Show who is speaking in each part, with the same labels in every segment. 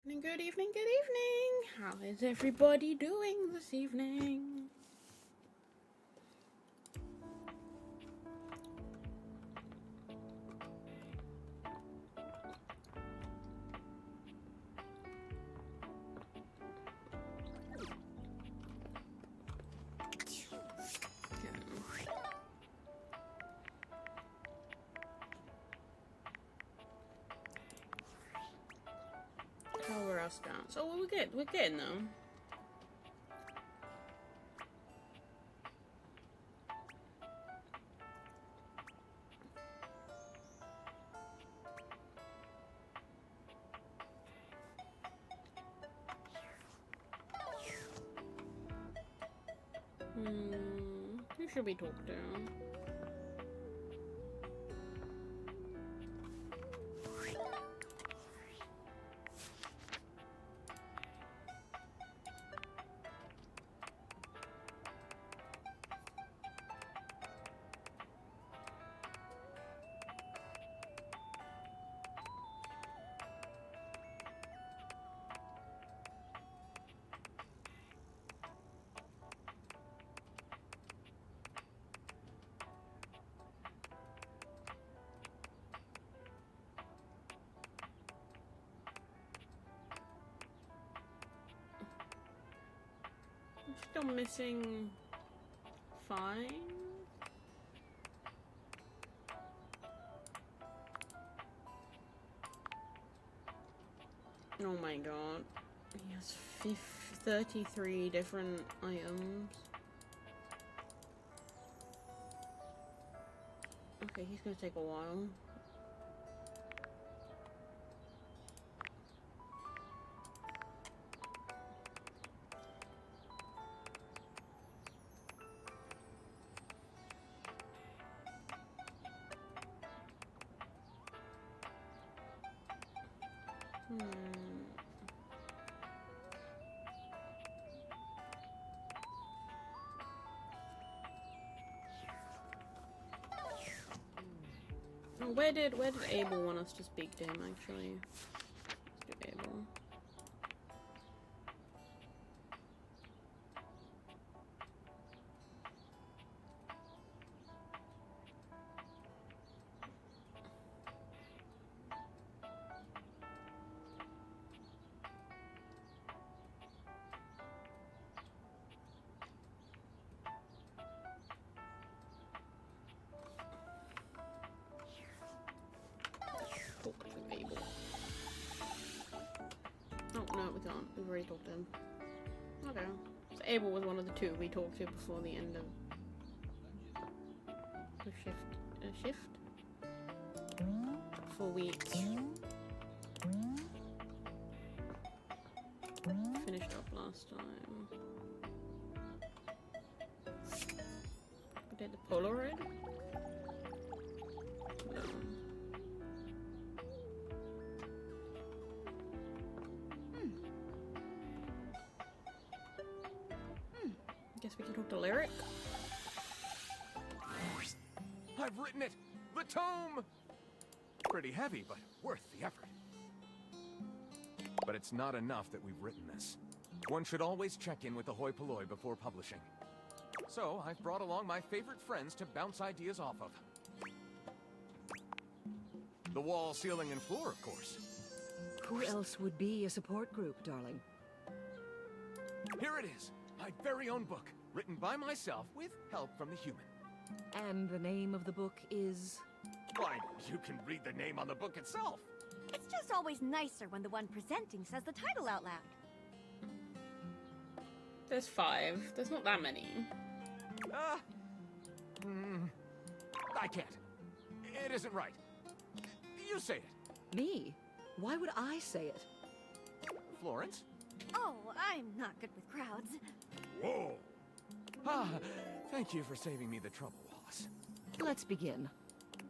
Speaker 1: Good evening, good evening. How is everybody doing this evening? How are us down? So we're good. We're getting them. Who should we talk to? I'm still missing 5. Oh my god. He has 33 different items. Okay, he's gonna take a while. Oh, where did Abel want us to speak to him actually? Let's do Abel. Talk to Abel. Oh no, we can't. We've already talked to him. Okay. So Abel was one of the 2 we talked to before the end of the shift. For weeks. Finished up last time. We did the Polaroid? No. Guess we can talk to Lyric.
Speaker 2: I've written it! The tome! Pretty heavy, but worth the effort. But it's not enough that we've written this. One should always check in with the hoi polloi before publishing. So, I've brought along my favorite friends to bounce ideas off of. The wall, ceiling, and floor, of course.
Speaker 3: Who else would be a support group, darling?
Speaker 2: Here it is, my very own book, written by myself with help from the human.
Speaker 3: And the name of the book is...
Speaker 2: Why, you can read the name on the book itself.
Speaker 4: It's just always nicer when the one presenting says the title out loud.
Speaker 1: There's 5. There's not that many.
Speaker 2: I can't. It isn't right. You say it.
Speaker 3: Me? Why would I say it?
Speaker 2: Florence?
Speaker 4: Oh, I'm not good with crowds.
Speaker 2: Whoa! Ah, thank you for saving me the trouble, Wallace.
Speaker 3: Let's begin.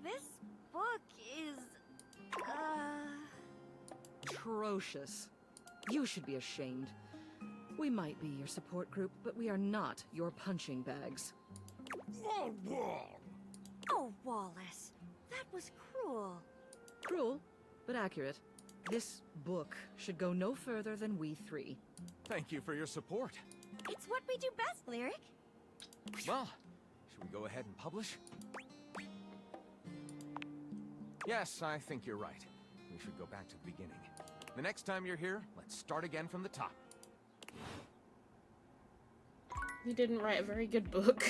Speaker 4: This book is...
Speaker 3: Atrocious. You should be ashamed. We might be your support group, but we are not your punching bags.
Speaker 2: Oh, whoa!
Speaker 4: Oh, Wallace. That was cruel.
Speaker 3: Cruel, but accurate. This book should go no further than we three.
Speaker 2: Thank you for your support.
Speaker 4: It's what we do best, Lyric.
Speaker 2: Well, should we go ahead and publish? Yes, I think you're right. We should go back to the beginning. The next time you're here, let's start again from the top.
Speaker 1: You didn't write a very good book.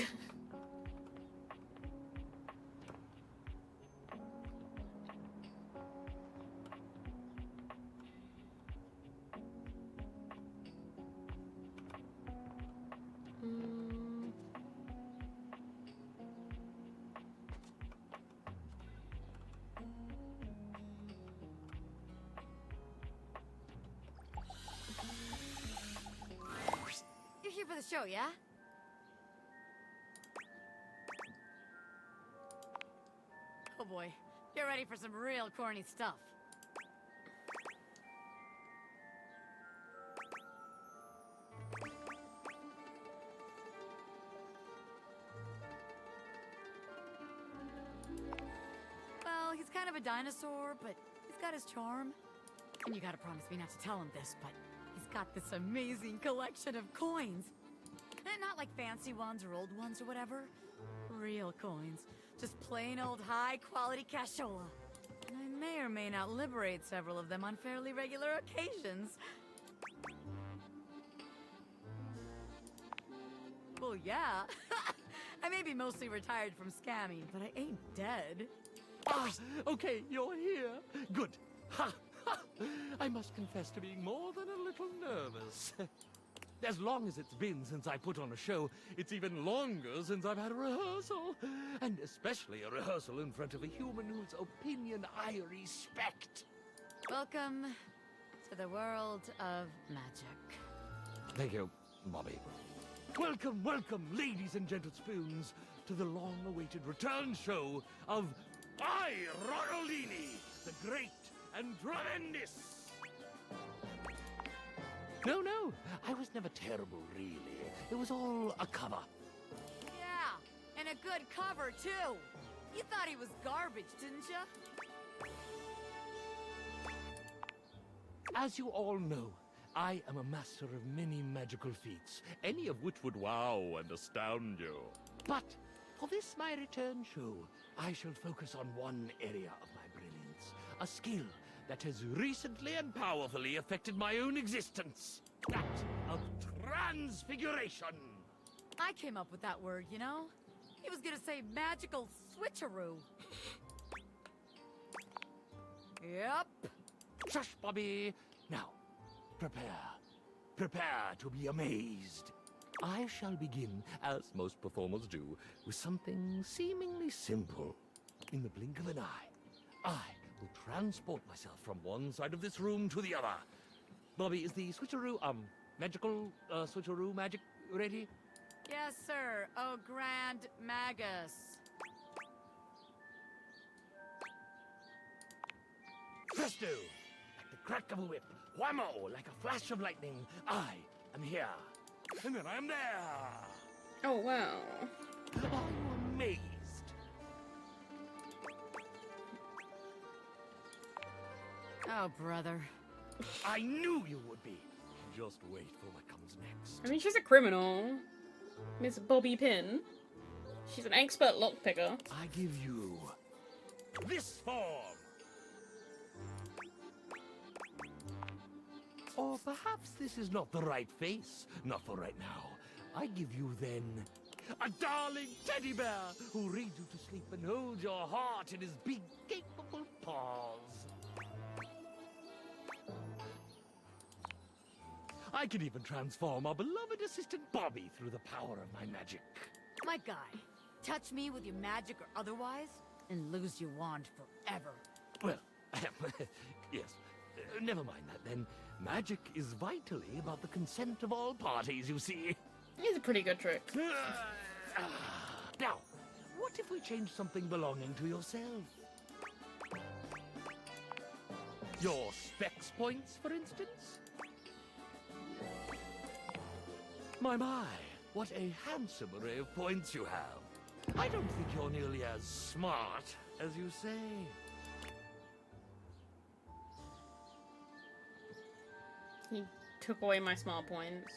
Speaker 4: You're here for the show, yeah? Oh boy, get ready for some real corny stuff. Well, he's kind of a dinosaur, but he's got his charm. And you gotta promise me not to tell him this, but he's got this amazing collection of coins. And not like fancy ones or old ones or whatever. Real coins. Just plain old high-quality cashola. And I may or may not liberate several of them on fairly regular occasions. Well, yeah. I may be mostly retired from scamming, but I ain't dead.
Speaker 5: Ah, okay, you're here. Good. Ha! Ha! I must confess to being more than a little nervous. As long as it's been since I put on a show, it's even longer since I've had a rehearsal. And especially a rehearsal in front of a human whose opinion I respect.
Speaker 4: Welcome to the world of magic.
Speaker 5: Thank you, Bobby. Welcome, welcome, ladies and gentle spoons, to the long-awaited return show of I, Rodolini, the Great and Tremendous. No, I was never terrible, really. It was all a cover.
Speaker 4: Yeah, and a good cover, too. You thought he was garbage, didn't you?
Speaker 5: As you all know, I am a master of many magical feats, any of which would wow and astound you. But for this, my return show, I shall focus on one area of my brilliance, a skill that has recently and powerfully affected my own existence. That of transfiguration.
Speaker 4: I came up with that word, you know? He was gonna say magical switcheroo. Yep.
Speaker 5: Shush, Bobby. Now, prepare. Prepare to be amazed. I shall begin, as most performers do, with something seemingly simple. In the blink of an eye, I will transport myself from one side of this room to the other. Bobby, is the switcheroo, magical, switcheroo magic ready?
Speaker 4: Yes, sir. Oh, Grand Magus.
Speaker 5: Presto! Like the crack of a whip. Whammo! Like a flash of lightning. I am here. And then I am there.
Speaker 1: Oh, wow.
Speaker 5: Are you amazed?
Speaker 4: Oh, brother.
Speaker 5: I knew you would be. Just wait for what comes next.
Speaker 1: I mean, she's a criminal. Miss Bobby Pin. She's an expert lockpicker.
Speaker 5: I give you this form. Or perhaps this is not the right face. Not for right now. I give you then a darling teddy bear who reads you to sleep and holds your heart in his big, capable paws. I can even transform our beloved assistant Bobby through the power of my magic.
Speaker 4: My guy, touch me with your magic or otherwise, and lose your wand forever.
Speaker 5: Well, yes. Never mind that then. Magic is vitally about the consent of all parties, you see.
Speaker 1: It's a pretty good trick.
Speaker 5: Now, what if we change something belonging to yourself? Your S.P.E.C.S points, for instance? My, what a handsome array of points you have. I don't think you're nearly as smart as you say.
Speaker 1: He took away my smart points.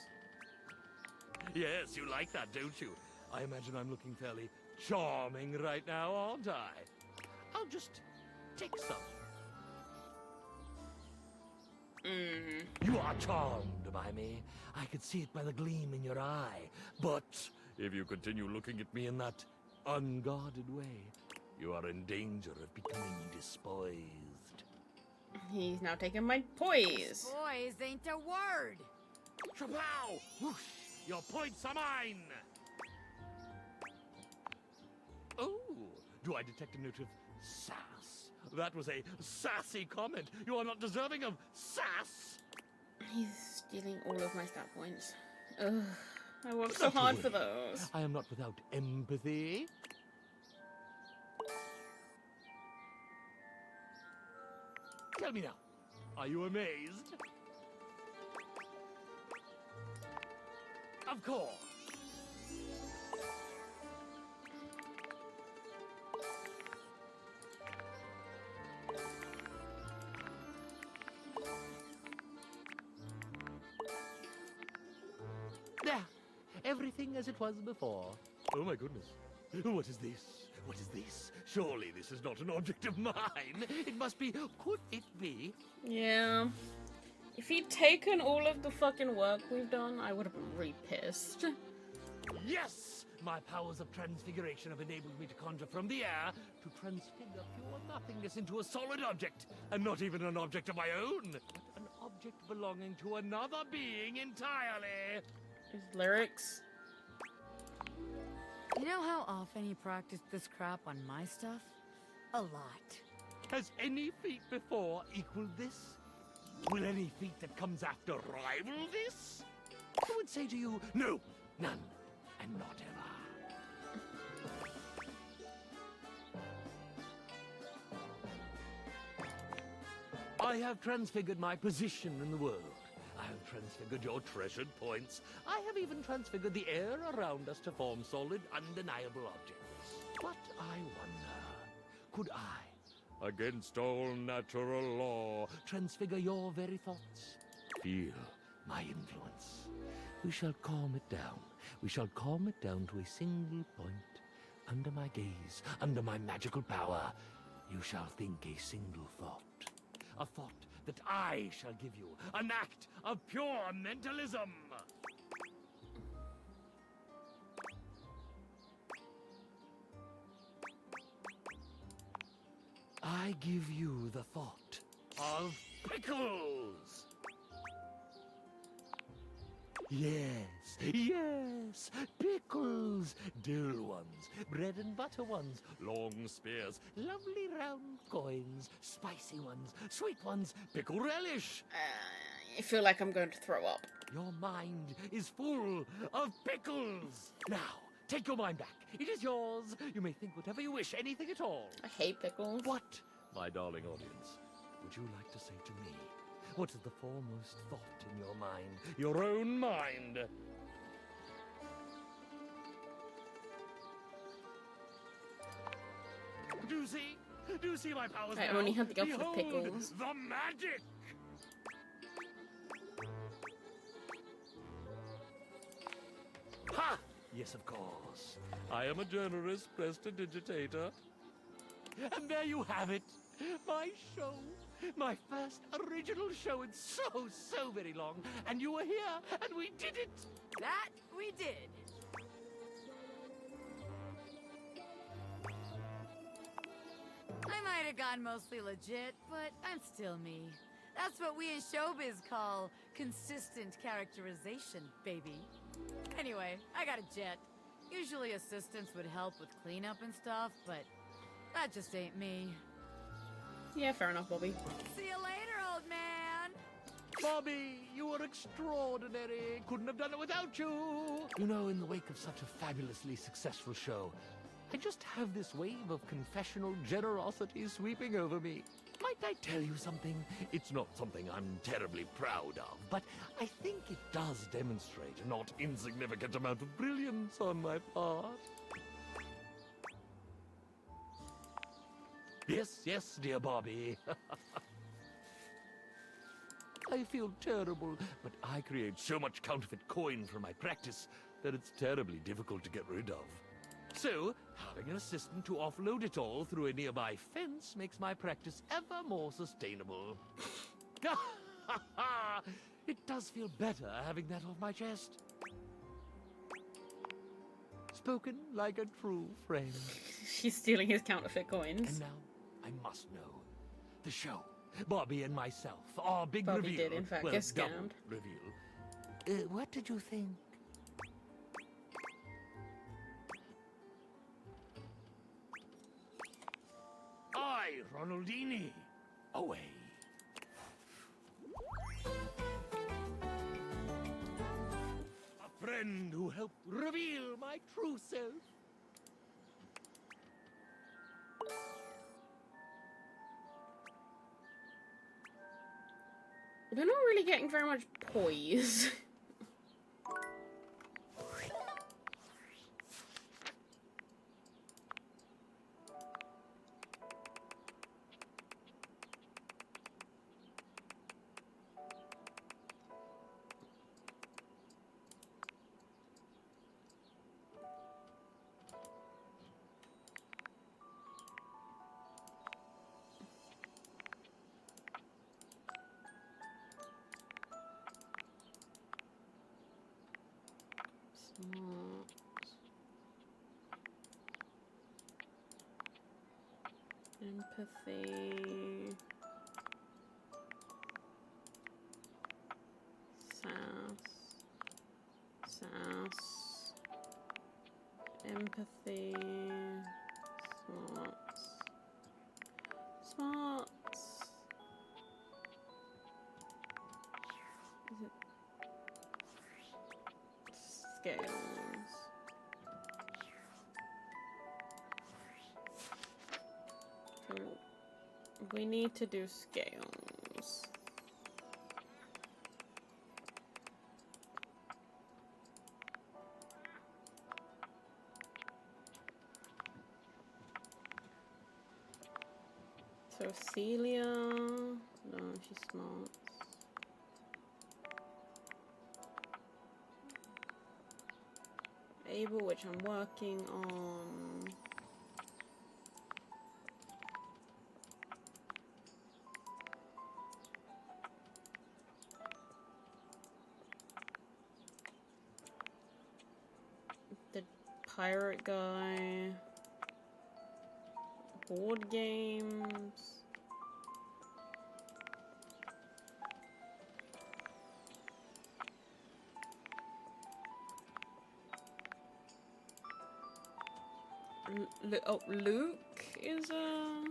Speaker 5: Yes, you like that, don't you? I imagine I'm looking fairly charming right now, aren't I? I'll just take some. You are charmed by me. I could see it by the gleam in your eye. But if you continue looking at me in that unguarded way, you are in danger of becoming despoised.
Speaker 1: He's now taking my poise.
Speaker 4: Boys ain't a word.
Speaker 5: Chapow! Whoosh! Your points are mine! Oh, do I detect a note of sass? That was a sassy comment. You are not deserving of sass.
Speaker 1: He's stealing all of my stat points. Ugh. I worked so hard for those.
Speaker 5: I am not without empathy. Tell me now, are you amazed? Of course. There, everything as it was before. Oh my goodness. What is this? What is this? Surely this is not an object of mine. It must be. Could it be?
Speaker 1: Yeah. If he'd taken all of the fucking work we've done, I would have been really pissed.
Speaker 5: Yes! My powers of transfiguration have enabled me to conjure from the air to transfigure pure nothingness into a solid object. And not even an object of my own, but an object belonging to another being entirely.
Speaker 1: His lyrics.
Speaker 4: You know how often he practiced this crap on my stuff? A lot.
Speaker 5: Has any feat before equaled this? Will any feat that comes after rival this? I would say to you, no, none, and not ever. I have transfigured my position in the world. I have transfigured your treasured points. I have even transfigured the air around us to form solid, undeniable objects. But I wonder, could I, against all natural law, transfigure your very thoughts? Feel my influence. We shall calm it down. We shall calm it down to a single point. Under my gaze, under my magical power, you shall think a single thought. A thought that I shall give you. An act of pure mentalism. I give you the thought of pickles. Yes, yes, pickles. Dill ones, bread and butter ones, long spears, lovely round coins, spicy ones, sweet ones, pickle relish.
Speaker 1: I feel like I'm going to throw up.
Speaker 5: Your mind is full of pickles. Now, take your mind back. It is yours. You may think whatever you wish, anything at all.
Speaker 1: I hate pickles.
Speaker 5: What, my darling audience, would you like to say to me? What is the foremost thought in your mind? Your own mind? Do you see? Do you see my powers
Speaker 1: I
Speaker 5: now?
Speaker 1: only have to go for the
Speaker 5: Behold
Speaker 1: pickles.
Speaker 5: the magic! Ha! Yes, of course. I am a generous prestidigitator. And there you have it. My show. My first original show in so very long. And you were here, and we did it.
Speaker 4: That we did. I might have gone mostly legit, but I'm still me. That's what we in showbiz call consistent characterization, baby. Anyway, I got a jet. Usually assistants would help with cleanup and stuff, but that just ain't me.
Speaker 1: Yeah, fair enough, Bobby.
Speaker 4: See you later, old man!
Speaker 5: Bobby, you were extraordinary. Couldn't have done it without you. You know, in the wake of such a fabulously successful show, I just have this wave of confessional generosity sweeping over me. Might I tell you something? It's not something I'm terribly proud of, but I think it does demonstrate a not insignificant amount of brilliance on my part. Yes, yes, dear Bobby. I feel terrible, but I create so much counterfeit coin for my practice that it's terribly difficult to get rid of. So, having an assistant to offload it all through a nearby fence makes my practice ever more sustainable. It does feel better having that off my chest. Spoken like a true friend.
Speaker 1: She's stealing his counterfeit coins.
Speaker 5: And now, I must know. The show. Bobby and myself. Our big
Speaker 1: Bobby
Speaker 5: reveal.
Speaker 1: did, in fact,
Speaker 5: well,
Speaker 1: get
Speaker 5: double
Speaker 1: scammed.
Speaker 5: reveal. What did you think? I, Ronaldini. Away. A friend who helped reveal my true self.
Speaker 1: We're not really getting very much poise. Empathy. Sass. Empathy. Smarts. Is it scales? We need to do scales. So Celia, no, she's smart. Abel, which I'm working on. The pirate guy. Board games. Luke is a...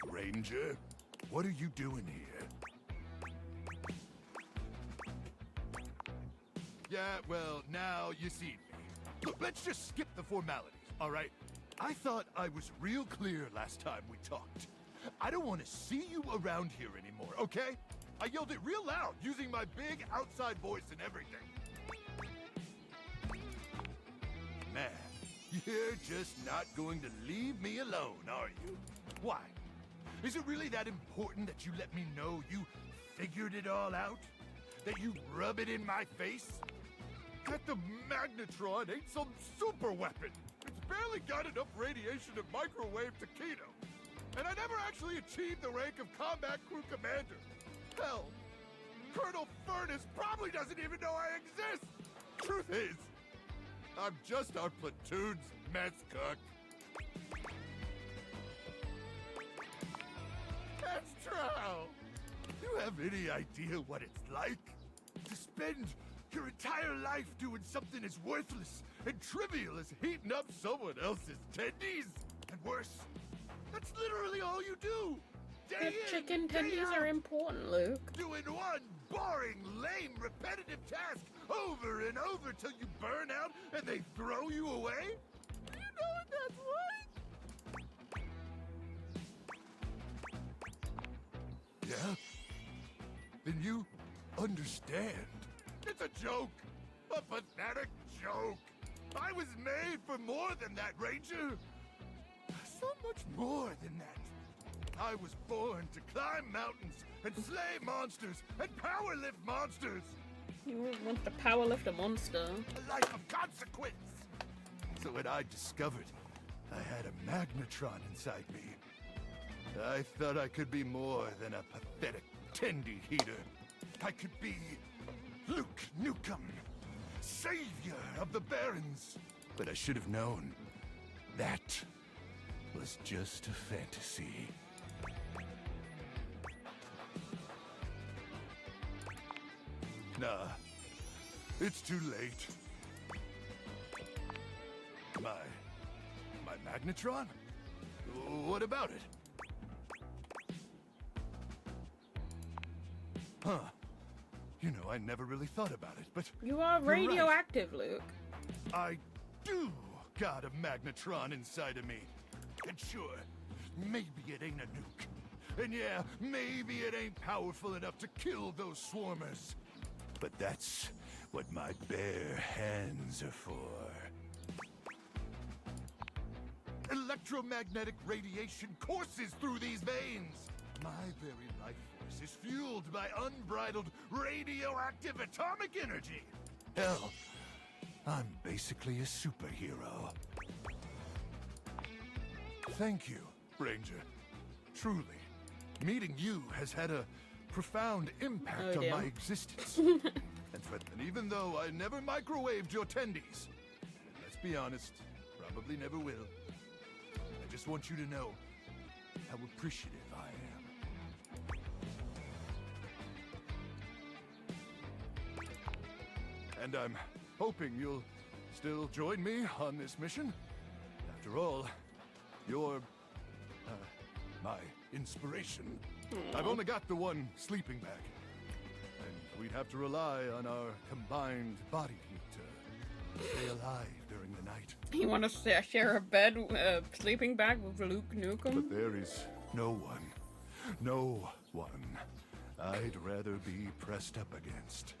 Speaker 6: Ranger, what are you doing here? Yeah, well, now you see me. Look, let's just skip the formalities, all right? I thought I was real clear last time we talked. I don't want to see you around here anymore, okay? I yelled it real loud, using my big outside voice and everything. Man, you're just not going to leave me alone, are you? Why? Is it really that important that you let me know you figured it all out? That you rub it in my face? That the magnetron ain't some super weapon. It's barely got enough radiation to microwave taquito. And I never actually achieved the rank of combat crew commander. Hell, Colonel Furnace probably doesn't even know I exist. Truth is, I'm just our platoon's mess cook. Astral! Do you have any idea what it's like? To spend your entire life doing something as worthless and trivial as heating up someone else's tendies? And worse, that's literally all you do!
Speaker 1: The chicken tendies are important, Luke.
Speaker 6: Doing one boring, lame, repetitive task over and over till you burn out and they throw you away? Do you know what that's like? Yeah? Then you understand. It's a joke. A pathetic joke. I was made for more than that, Ranger. so much more than that. I was born to climb mountains and slay monsters and power lift monsters.
Speaker 1: You want to powerlift a monster.
Speaker 6: A life of consequence. So when I discovered I had a magnetron inside me, I thought I could be more than a pathetic tendy heater. I could be Luke Nukem, savior of the Barrens. But I should have known that was just a fantasy. Nah, it's too late. My magnetron? What about it? Huh. You know, I never really thought about it, but
Speaker 1: You are
Speaker 6: you're right.
Speaker 1: radioactive, Luke.
Speaker 6: I do got a magnetron inside of me. And sure, maybe it ain't a nuke. And yeah, maybe it ain't powerful enough to kill those swarmers. But that's what my bare hands are for. Electromagnetic radiation courses through these veins. My very life force is fueled by unbridled radioactive atomic energy. Hell, I'm basically a superhero. Thank you, Ranger. Truly, meeting you has had a profound impact on my existence. And even though I never microwaved your tendies, let's be honest, probably never will, I just want you to know how appreciative I am. And I'm hoping you'll still join me on this mission. After all, you're my inspiration. I've only got the one sleeping bag, and we'd have to rely on our combined body heat to stay alive during the night.
Speaker 1: You want to share a bed, sleeping bag with Luke Nukem?
Speaker 6: But there is no one I'd rather be pressed up against.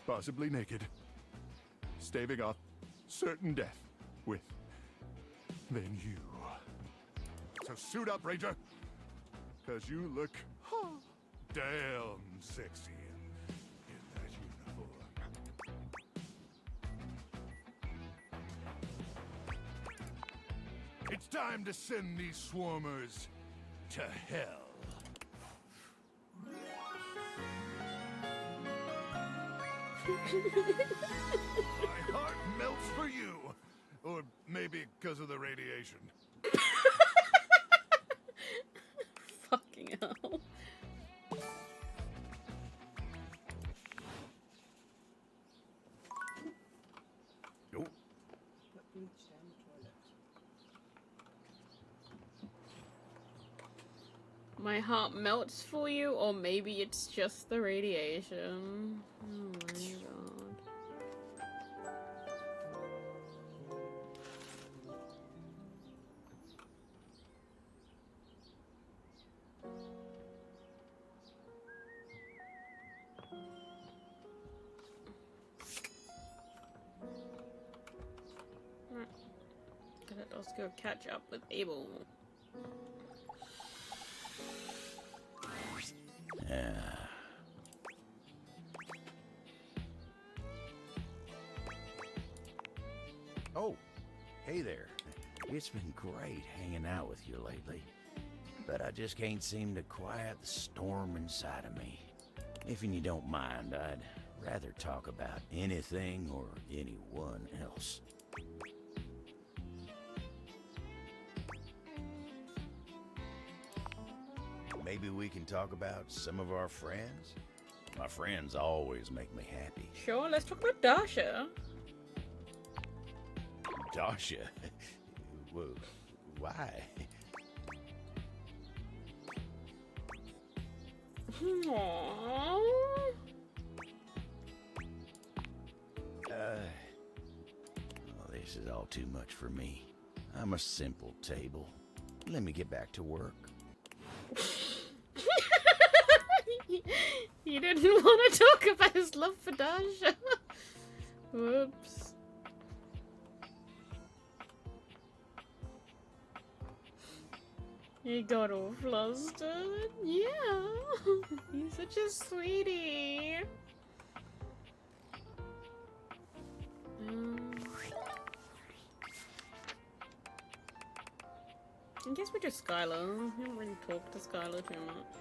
Speaker 6: Possibly naked, staving off certain death with than you. So suit up, Ranger, because you look damn sexy in that uniform. It's time to send these swarmers to hell. My heart melts for you. Or maybe because of the radiation.
Speaker 1: Fucking hell.
Speaker 6: Nope.
Speaker 1: My heart melts for you, or maybe it's just the radiation. Oh my god. Let's go catch up with Abel.
Speaker 7: Oh, hey there. It's been great hanging out with you lately, but I just can't seem to quiet the storm inside of me. If you don't mind, I'd rather talk about anything or anyone else. Maybe we can talk about some of our friends? My friends always make me happy.
Speaker 1: Sure, let's talk about Dasha.
Speaker 7: Dasha? Whoa, why?
Speaker 1: Aww.
Speaker 7: Well, this is all too much for me. I'm a simple table. Let me get back to work.
Speaker 1: He didn't want to talk about his love for Dasha. Whoops. He got all flustered. Yeah. He's such a sweetie. I guess we're just Skylar. We don't really talk to Skylar too much.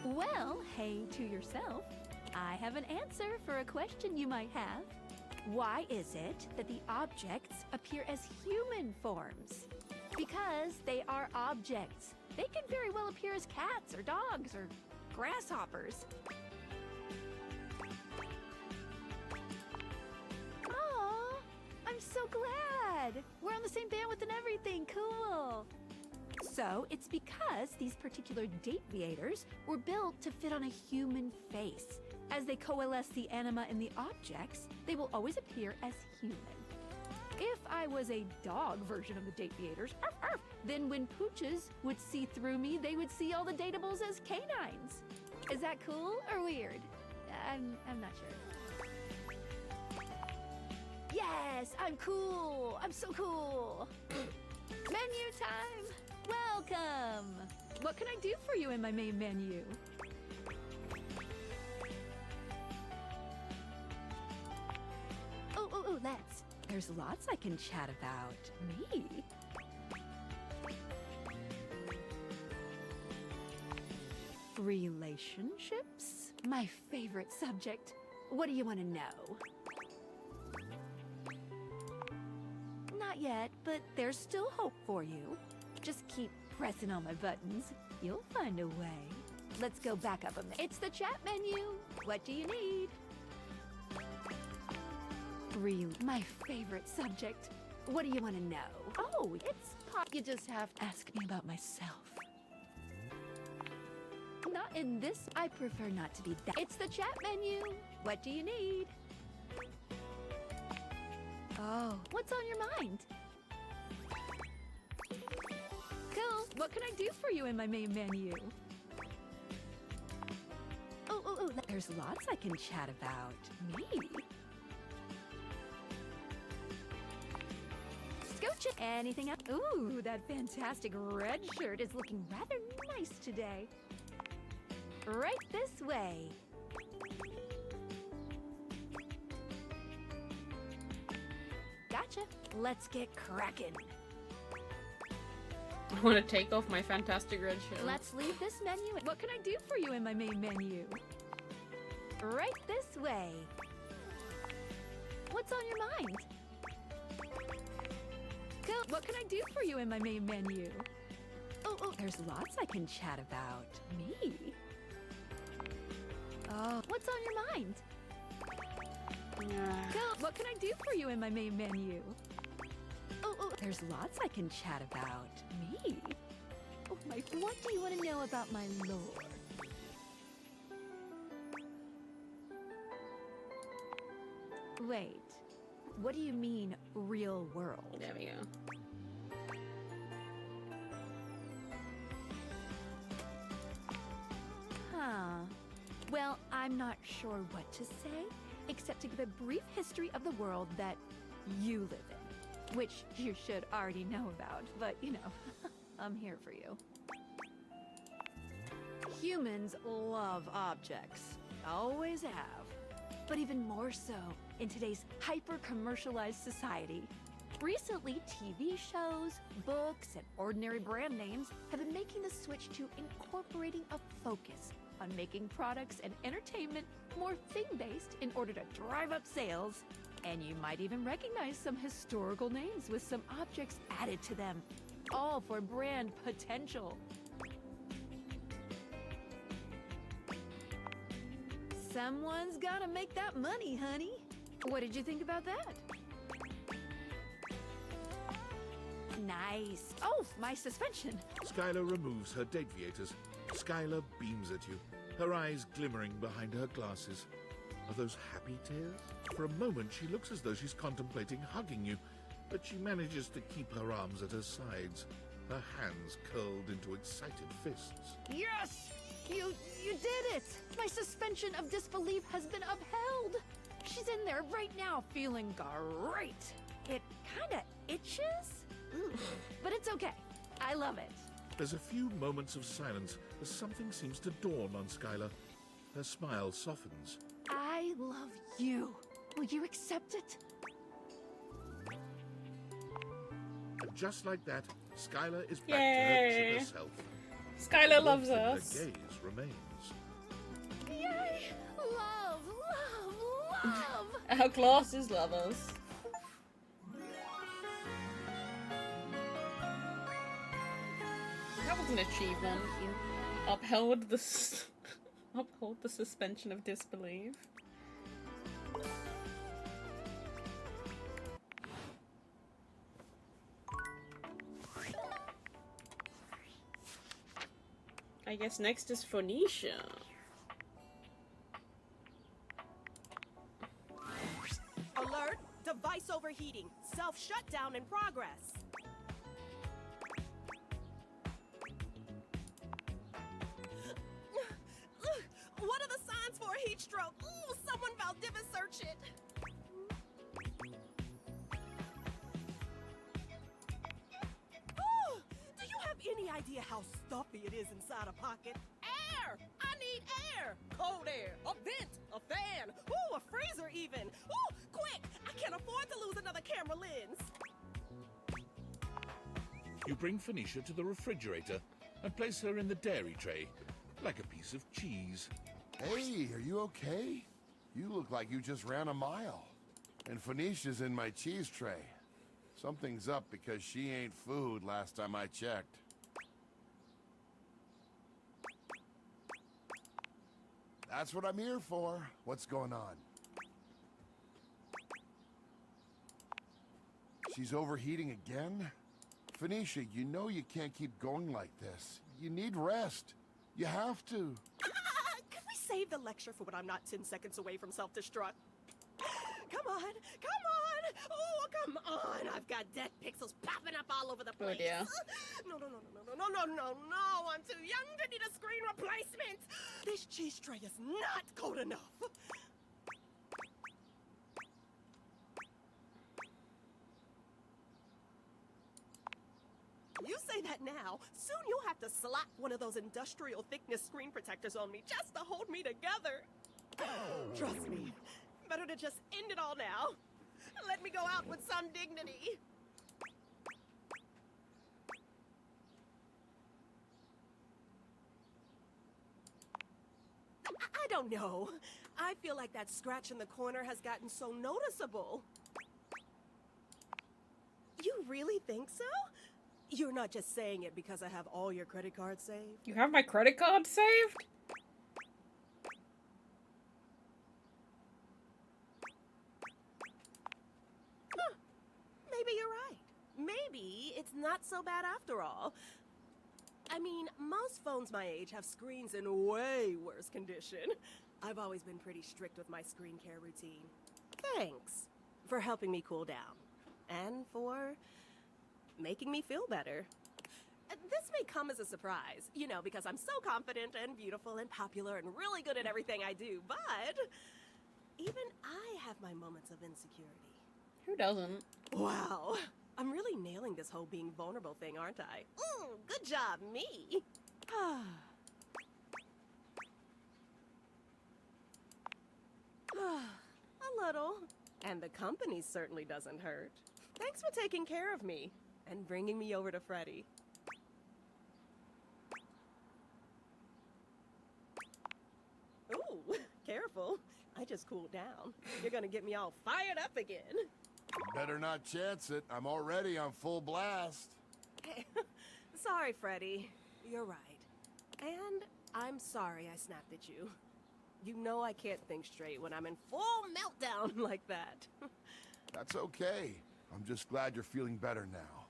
Speaker 8: Well, hey to yourself. I have an answer for a question you might have. Why is it that the objects appear as human forms? Because they are objects. They can very well appear as cats or dogs or grasshoppers. Aw, I'm so glad. We're on the same bandwidth and everything. Cool. So, it's because these particular deviators were built to fit on a human face. As they coalesce the anima in the objects, they will always appear as human. If I was a dog version of the deviators, arf, arf, then when pooches would see through me, they would see all the datables as canines. Is that cool or weird? I'm not sure. Yes, I'm cool. I'm so cool. Menu time. Welcome. What can I do for you in my main menu? Oh, let's. There's lots I can chat about. Me? Relationships? My favorite subject. What do you want to know? Not yet, but there's still hope for you. Just keep pressing on my buttons. You'll find a way. Let's go back up a minute. It's the chat menu. What do you need? My favorite subject. What do you want to know? Oh, it's pop. You just have to ask me about myself. Not in this. I prefer not to be that. It's the chat menu. What do you need? Oh, what's on your mind? Cool. What can I do for you in my main menu? Oh, there's lots I can chat about. Me? Scooch it. Anything else? Ooh, that fantastic red shirt is looking rather nice today. Right this way. Gotcha. Let's get cracking.
Speaker 1: I want to take off my fantastic red shirt.
Speaker 8: Let's leave this menu. What can I do for you in my main menu? Right this way. What's on your mind? Cool. What can I do for you in my main menu? Oh, there's lots I can chat about. Me? Oh, what's on your mind? Cool. What can I do for you in my main menu? Oh, there's lots I can chat about. Me? Oh, what do you want to know about my lore? Wait, what do you mean, real world?
Speaker 1: There we go.
Speaker 8: Huh. Well, I'm not sure what to say, except to give a brief history of the world that you live in. Which you should already know about, but you know, I'm here for you. Humans love objects. Always have. But even more so in today's hyper-commercialized society. Recently, TV shows, books, and ordinary brand names have been making the switch to incorporating a focus on making products and entertainment more thing-based in order to drive up sales. And you might even recognize some historical names with some objects added to them, all for brand potential. Someone's gotta make that money, honey. What did you think about that? Nice. Oh, my suspension.
Speaker 6: Skylar removes her deviators. Skylar beams at you, her eyes glimmering behind her glasses. Are those happy tears? For a moment, she looks as though she's contemplating hugging you, but she manages to keep her arms at her sides, her hands curled into excited fists.
Speaker 8: Yes! You did it! My suspension of disbelief has been upheld! She's in there right now feeling great! It kinda itches? But it's okay. I love it.
Speaker 9: There's a few moments of silence as something seems to dawn on Skylar. Her smile softens.
Speaker 8: I love you. Will you accept it?
Speaker 9: And just like that, Skylar is back
Speaker 1: Yay.
Speaker 9: to her self.
Speaker 1: Skylar
Speaker 9: The
Speaker 1: loves
Speaker 9: warmth in her
Speaker 1: us.
Speaker 9: gaze remains.
Speaker 8: Yay! Love, love, love!
Speaker 1: Our classes love us. That was an achievement. You upheld the uphold the suspension of disbelief. I guess next is Phoenicia.
Speaker 10: Alert! Device overheating. Self-shutdown in progress. What are the signs for a heat stroke? Ooh, someone Valdivia search it. Ooh, do you have any idea how stuffy it is inside a pocket? Air! I need air! Cold air, a vent, a fan, ooh, a freezer even. Ooh, quick! I can't afford to lose another camera lens.
Speaker 9: You bring Phoenicia to the refrigerator and place her in the dairy tray, like a piece of cheese.
Speaker 6: Hey, are you okay? You look like you just ran a mile. And Phoenicia's in my cheese tray. Something's up because she ain't food last time I checked. That's what I'm here for. What's going on? She's overheating again? Phoenicia, you know you can't keep going like this. You need rest. You have to.
Speaker 10: Could we save the lecture for when I'm not 10 seconds away from self-destruct? Come on, come on! Oh, come on! I've got dead pixels popping up all over the place.
Speaker 1: dear.
Speaker 10: No, no, no, no, no, no, no, no, no! I'm too young to need a screen replacement. This cheese tray is not cold enough. You say that now, soon you'll have to slap one of those industrial thickness screen protectors on me just to hold me together. Trust me, better to just end it all now. Let me go out with some dignity. I don't know. I feel like that scratch in the corner has gotten so noticeable. You really think so? You're not just saying it because I have all your credit cards saved?
Speaker 1: You have my credit card saved?
Speaker 10: Huh. Maybe you're right. Maybe it's not so bad after all. I mean, most phones my age have screens in way worse condition. I've always been pretty strict with my screen care routine. Thanks for helping me cool down. And for making me feel better. This may come as a surprise, you know, because I'm so confident and beautiful and popular and really good at everything I do, but even I have my moments of insecurity.
Speaker 1: Who doesn't?
Speaker 10: Wow, I'm really nailing this whole being vulnerable thing, aren't I? Good job, me. A little. And the company certainly doesn't hurt. Thanks for taking care of me and bringing me over to Freddy. Ooh, careful. I just cooled down. You're gonna get me all fired up again.
Speaker 6: Better not chance it. I'm already on full blast.
Speaker 10: Sorry, Freddy. You're right. And I'm sorry I snapped at you. You know I can't think straight when I'm in full meltdown like that.
Speaker 6: That's okay. I'm just glad you're feeling better now.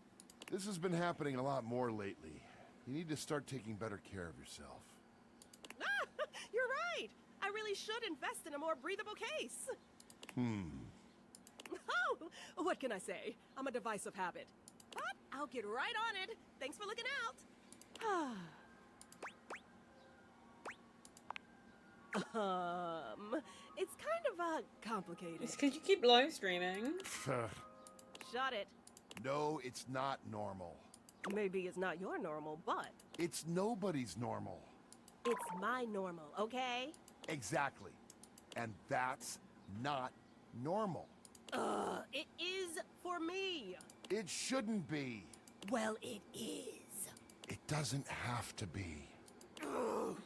Speaker 6: This has been happening a lot more lately. You need to start taking better care of yourself.
Speaker 10: You're right. I really should invest in a more breathable case. Oh, what can I say? I'm a device of habit. But I'll get right on it. Thanks for looking out. It's kind of, complicated.
Speaker 1: It's because you keep live streaming.
Speaker 10: Shut it.
Speaker 6: No, it's not normal.
Speaker 10: Maybe it's not your normal, but
Speaker 6: It's nobody's normal.
Speaker 10: it's my normal, okay?
Speaker 6: Exactly. And that's not normal.
Speaker 10: It is for me.
Speaker 6: It shouldn't be.
Speaker 10: Well, it is.
Speaker 6: It doesn't have to be.
Speaker 10: What?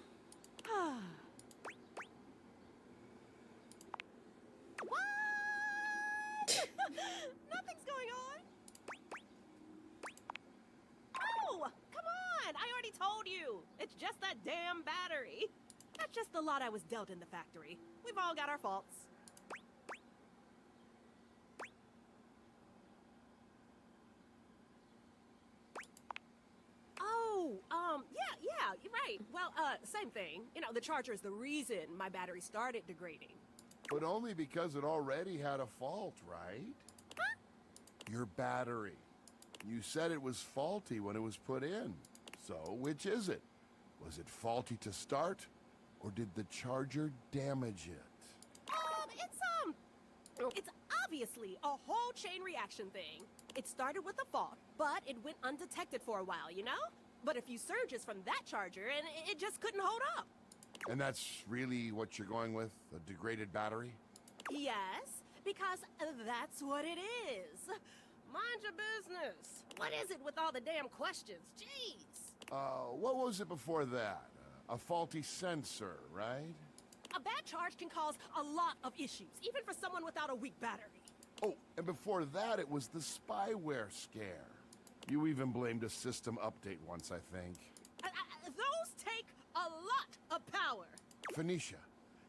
Speaker 10: Nothing's going on. Oh, come on. I already told you. It's just that damn battery. That's just the lot I was dealt in the factory. We've all got our faults. Oh, yeah, you're right. Well, same thing. You know, the charger is the reason my battery started degrading.
Speaker 6: But only because it already had a fault, right?
Speaker 10: Huh?
Speaker 6: Your battery. You said it was faulty when it was put in. So, which is it? Was it faulty to start, or did the charger damage it?
Speaker 10: It's obviously a whole chain reaction thing. It started with a fault, but it went undetected for a while, you know? But a few surges from that charger, and it just couldn't hold up.
Speaker 6: And that's really what you're going with? A degraded battery?
Speaker 10: Yes, because that's what it is. Mind your business. What is it with all the damn questions? Jeez.
Speaker 6: What was it before that? A faulty sensor, right?
Speaker 10: A bad charge can cause a lot of issues, even for someone without a weak battery.
Speaker 6: Oh, and before that, it was the spyware scare. You even blamed a system update once, I think.
Speaker 10: Those take a lot of power.
Speaker 6: Phoenicia,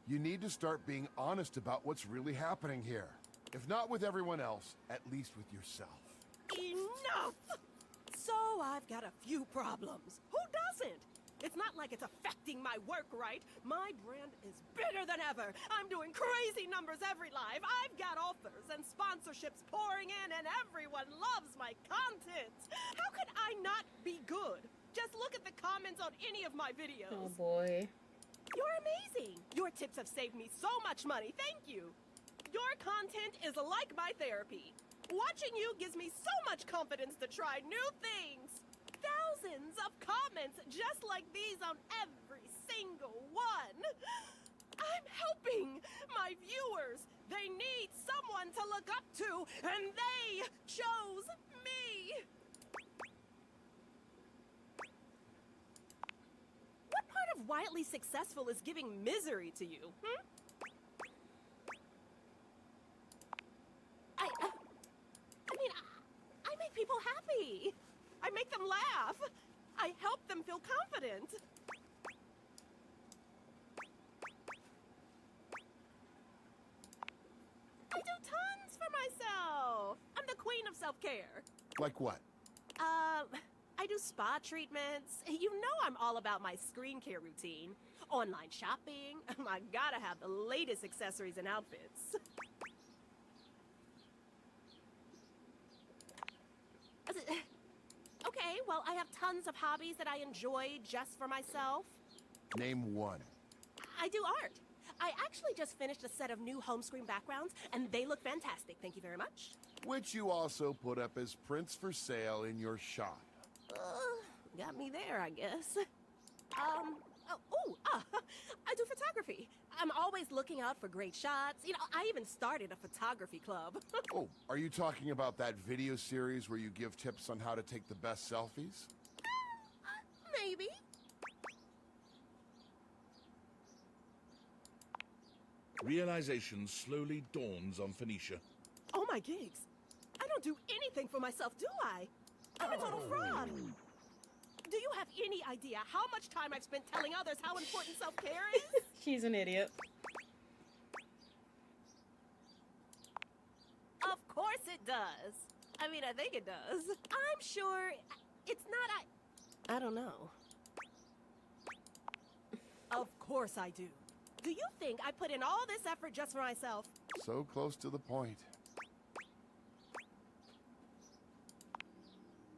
Speaker 6: you need to start being honest about what's really happening here. If not with everyone else, at least with yourself.
Speaker 10: Enough! So I've got a few problems. Who doesn't? It's not like it's affecting my work, right? My brand is bigger than ever. I'm doing crazy numbers every live. I've got offers and sponsorships pouring in, and everyone loves my content. How could I not be good? Just look at the comments on any of my videos.
Speaker 1: Oh boy.
Speaker 10: You're amazing. Your tips have saved me so much money. Thank you. Your content is like my therapy. Watching you gives me so much confidence to try new things. Thousands of comments just like these on every single one. I'm helping my viewers. They need someone to look up to, and they chose me. What part of wildly successful is giving misery to you, hmm? I make people happy. I make them laugh. I help them feel confident. I do tons for myself. I'm the queen of self-care.
Speaker 6: Like what?
Speaker 10: I do spa treatments. You know I'm all about my screen care routine. Online shopping. I gotta have the latest accessories and outfits. Okay, well, I have tons of hobbies that I enjoy just for myself.
Speaker 6: Name one.
Speaker 10: I do art. I actually just finished a set of new home screen backgrounds, and they look fantastic. Thank you very much.
Speaker 6: Which you also put up as prints for sale in your shop.
Speaker 10: Got me there, I guess. I do photography. I'm always looking out for great shots. You know, I even started a photography club.
Speaker 6: Oh, are you talking about that video series where you give tips on how to take the best selfies?
Speaker 10: Maybe.
Speaker 9: Realization slowly dawns on Phoenicia.
Speaker 10: Oh my gigs. I don't do anything for myself, do I? I'm a total fraud. Do you have any idea how much time I've spent telling others how important self-care is?
Speaker 1: She's an idiot.
Speaker 10: Of course it does. I mean, I think it does. I'm sure it's not I don't know. Of course I do. Do you think I put in all this effort just for myself?
Speaker 6: So close to the point.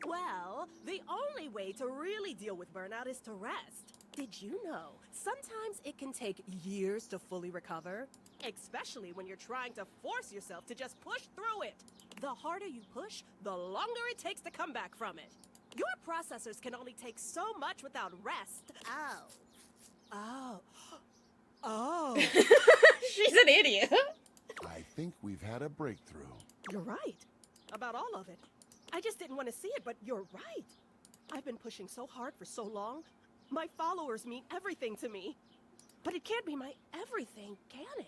Speaker 10: Well, the only way to really deal with burnout is to rest. Did you know, sometimes it can take years to fully recover? Especially when you're trying to force yourself to just push through it. The harder you push, the longer it takes to come back from it. Your processors can only take so much without rest. Oh. Oh.
Speaker 1: She's an idiot.
Speaker 6: I think we've had a breakthrough.
Speaker 10: You're right. About all of it. I just didn't want to see it, but you're right. I've been pushing so hard for so long. My followers mean everything to me. But it can't be my everything, can it?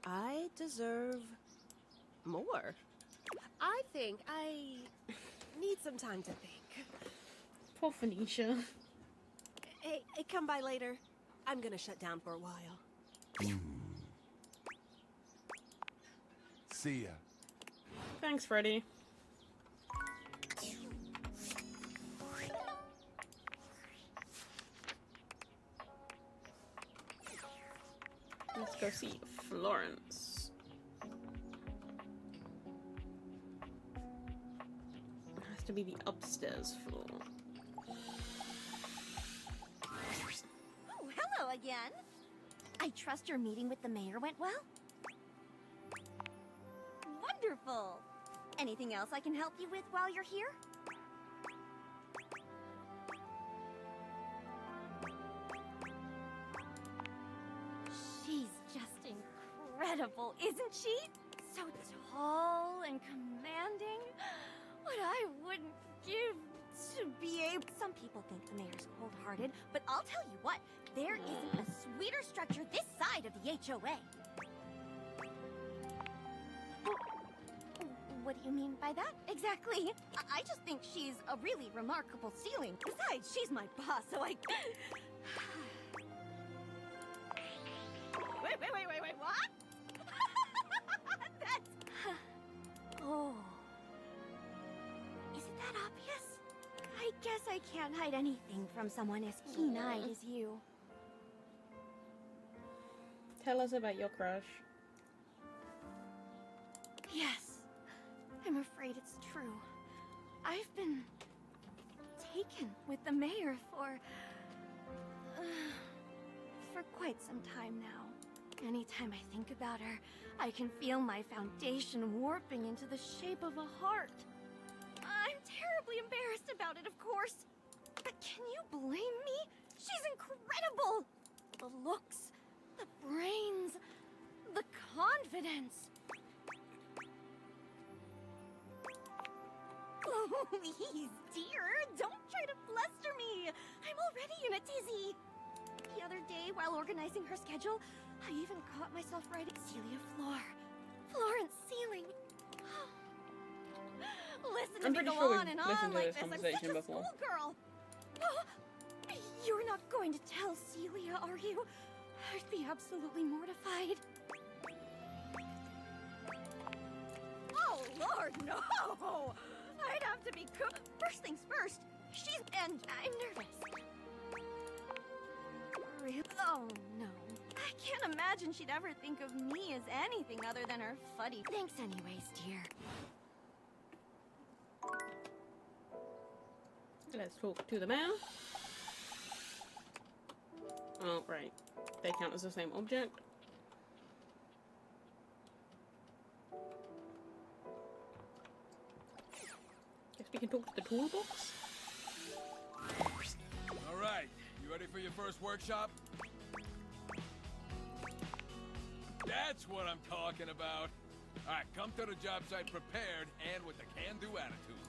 Speaker 10: I deserve more. I think I need some time to think.
Speaker 1: Poor Phoenicia.
Speaker 10: Hey, come by later. I'm gonna shut down for a while.
Speaker 6: See ya.
Speaker 1: Thanks, Freddy. Let's go see Florence. It has to be the upstairs floor.
Speaker 8: Oh, hello again. I trust your meeting with the mayor went well? Wonderful. Anything else I can help you with while you're here? She's just incredible, isn't she? So tall and commanding. What I wouldn't give to be able... Some people think the mayor's cold-hearted, but I'll tell you what, there isn't a sweeter structure this side of the HOA. What do you mean by that, exactly? I just think she's a really remarkable ceiling. Besides, she's my boss, so I... Wait, what? That's... Oh. Isn't that obvious? I guess I can't hide anything from someone as keen-eyed as you.
Speaker 1: Tell us about your crush.
Speaker 8: Yes, I'm afraid it's true. I've been taken with the mayor for quite some time now. Anytime I think about her, I can feel my foundation warping into the shape of a heart. I'm terribly embarrassed about it, of course. But can you blame me? She's incredible! The looks, the brains, the confidence. Please, dear, don't try to fluster me. I'm already in a tizzy. The other day, while organizing her schedule, I even caught myself writing Celia Floor. Florence Ceiling. Listen to
Speaker 1: I'm
Speaker 8: me
Speaker 1: pretty
Speaker 8: go
Speaker 1: sure
Speaker 8: on
Speaker 1: we've
Speaker 8: and
Speaker 1: listened
Speaker 8: on
Speaker 1: to
Speaker 8: like
Speaker 1: this
Speaker 8: this. I'm such
Speaker 1: conversation
Speaker 8: a
Speaker 1: before.
Speaker 8: schoolgirl. You're not going to tell Celia, are you? I'd be absolutely mortified. Oh, Lord, no! I'd have to be First things first, and I'm nervous. Really? Oh, no. I can't imagine she'd ever think of me as anything other than her fuddy. Thanks anyways, dear.
Speaker 1: Let's talk to the mayor. Oh, right. They count as the same object. Guess we can talk to the toolbox.
Speaker 2: All right, you ready for your first workshop? That's what I'm talking about. All right, come to the job site prepared and with a can-do attitude.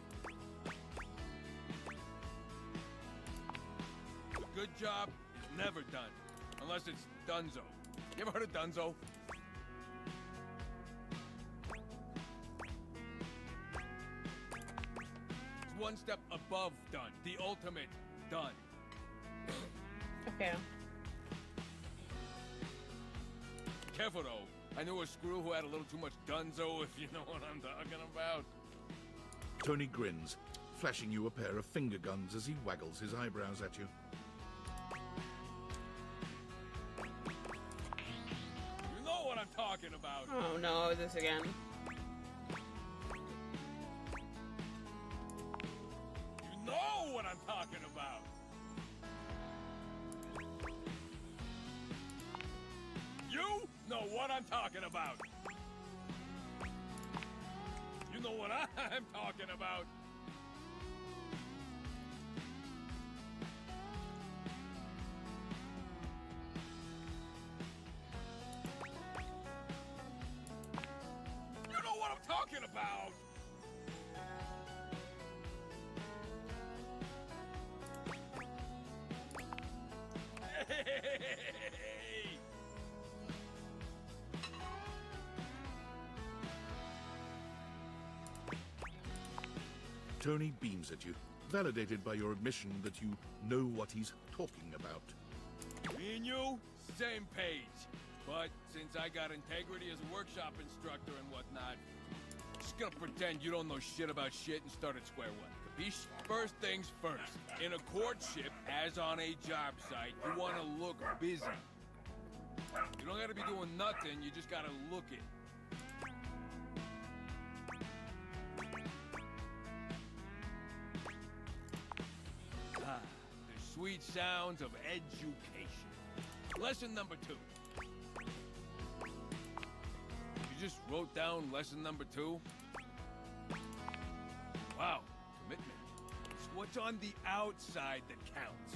Speaker 2: Good job is never done, unless it's donezo. You ever heard of donezo? It's one step above done, the ultimate done.
Speaker 1: Okay.
Speaker 2: Careful though, I knew a screw who had a little too much donezo, if you know what I'm talking about.
Speaker 9: Tony grins, flashing you a pair of finger guns as he waggles his eyebrows at you.
Speaker 2: You know what I'm talking about.
Speaker 1: Oh no, this again.
Speaker 2: You know what I'm talking about. You know what I'm talking about. I'm talking about. You know what I'm talking about! Hey!
Speaker 9: Tony beams at you, validated by your admission that you know what he's talking about.
Speaker 2: Me and you, same page. But since I got integrity as a workshop instructor and whatnot, just gonna pretend you don't know shit about shit and start at square one. Capiche? First things first. In a courtship, as on a job site, you wanna look busy. You don't gotta be doing nothing, you just gotta look it. Ah, the sweet sounds of education. Lesson number 2. You just wrote down lesson number 2? Wow, commitment. It's what's on the outside that counts.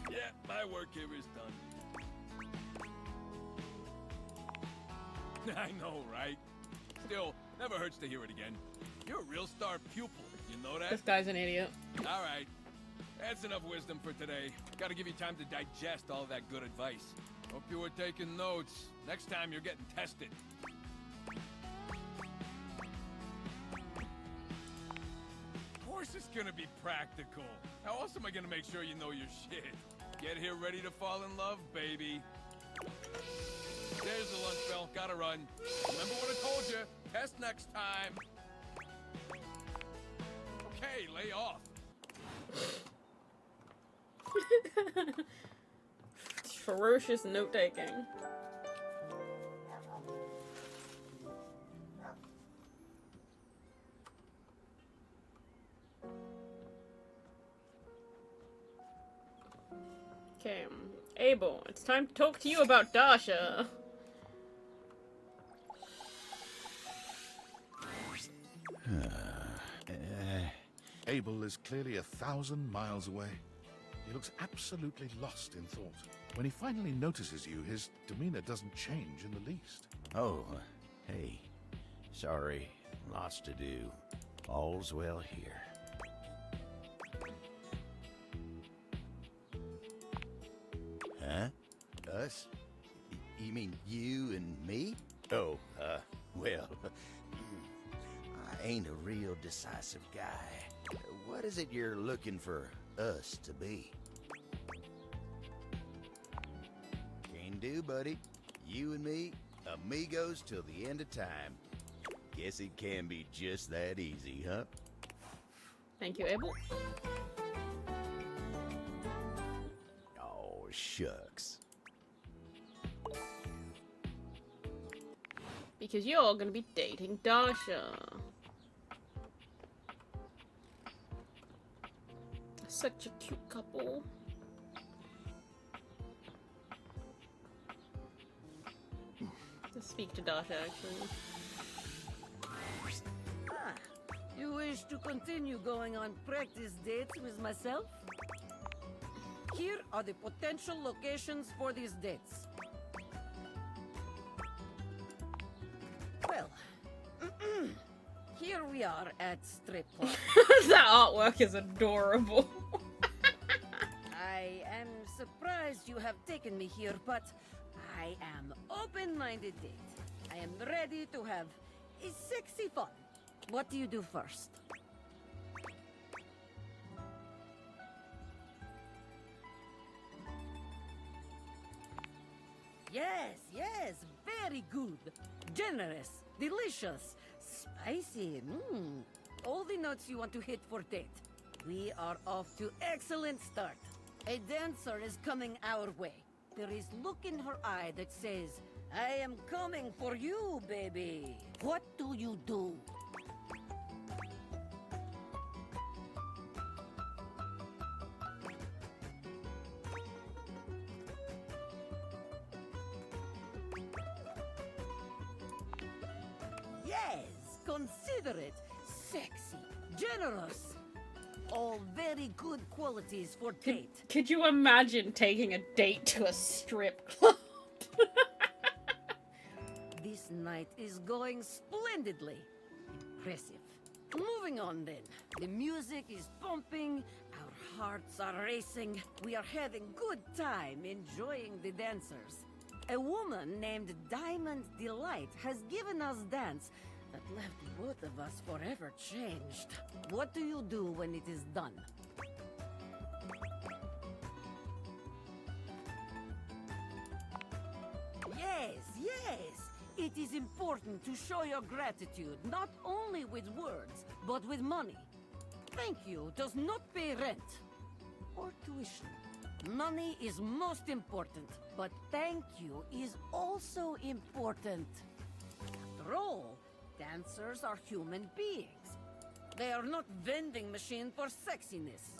Speaker 2: Yeah, my work here is done. I know, right? Still, never hurts to hear it again. You're a real star pupil, you know that?
Speaker 1: This guy's an idiot.
Speaker 2: All right. That's enough wisdom for today. Gotta give you time to digest all that good advice. Hope you were taking notes. Next time you're getting tested. Of course it's gonna be practical. How else am I gonna make sure you know your shit? Get here ready to fall in love, baby. There's the lunch bell. Gotta run. Remember what I told you. Test next time. Okay, lay off.
Speaker 1: Ferocious note-taking. Okay, Abel, it's time to talk to you about Dasha.
Speaker 9: Abel is clearly 1,000 miles away. He looks absolutely lost in thought. When he finally notices you, his demeanor doesn't change in the least.
Speaker 7: Oh, hey. Sorry. Lots to do. All's well here. Huh? Us? You mean you and me? Oh, well, I ain't a real decisive guy. What is it you're looking for us to be? Can do, buddy. You and me, amigos till the end of time. Guess it can be just that easy, huh?
Speaker 1: Thank you, Abel.
Speaker 7: Oh, shucks.
Speaker 1: Because you're gonna be dating Dasha. Such a cute couple. Let's speak to Dasha, actually.
Speaker 11: Ah, you wish to continue going on practice dates with myself? Here are the potential locations for these dates. Well, here we are at Strip Club.
Speaker 1: That artwork is adorable.
Speaker 11: I am surprised you have taken me here, but I am open-minded date. I am ready to have a sexy fun. What do you do first? Yes, very good. Generous, delicious, spicy. All the notes you want to hit for date. We are off to excellent start. A dancer is coming our way. There is look in her eye that says, I am coming for you, baby. What do you do? considerate, sexy, generous. All very good qualities for Tate.
Speaker 1: Could you imagine taking a date to a strip club?
Speaker 11: This night is going splendidly. Impressive. Moving on then. The music is pumping, our hearts are racing. We are having good time enjoying the dancers. A woman named Diamond Delight has given us dance that left both of us forever changed. What do you do when it is done? Yes, yes. It is important to show your gratitude, not only with words, but with money. Thank you does not pay rent or tuition. Money is most important, but thank you is also important. After all, dancers are human beings. They are not vending machines for sexiness.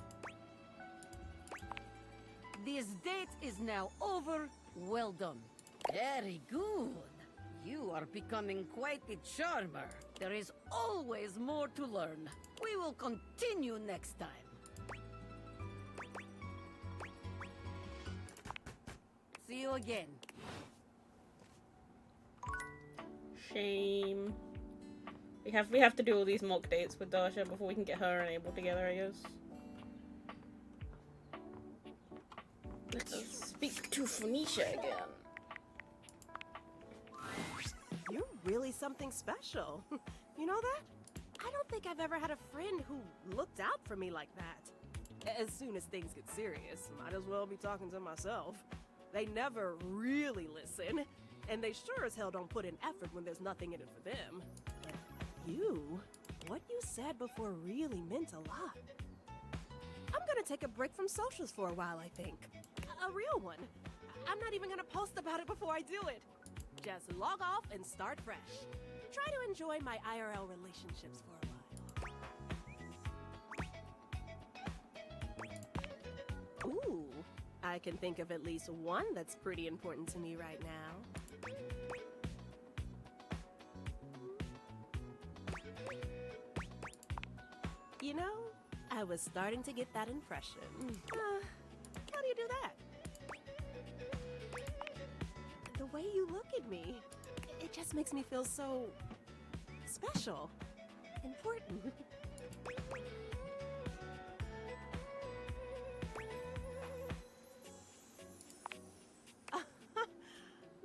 Speaker 11: This date is now over. Well done. Very good. You are becoming quite the charmer. There is always more to learn. We will continue next time. See you again.
Speaker 1: Shame. We have to do all these mock dates with Dasha before we can get her and Abel together, I guess. Let's speak to Phoenicia again.
Speaker 10: You're really something special. You know that? I don't think I've ever had a friend who looked out for me like that. As soon as things get serious, might as well be talking to myself. They never really listen, and they sure as hell don't put in effort when there's nothing in it for them. But you, what you said before really meant a lot. I'm gonna take a break from socials for a while, I think. A real one. I'm not even gonna post about it before I do it. Just log off and start fresh. Try to enjoy my IRL relationships for a while. Ooh, I can think of at least one that's pretty important to me right now. You know, I was starting to get that impression. How do you do that? The way you look at me, it just makes me feel so special, important.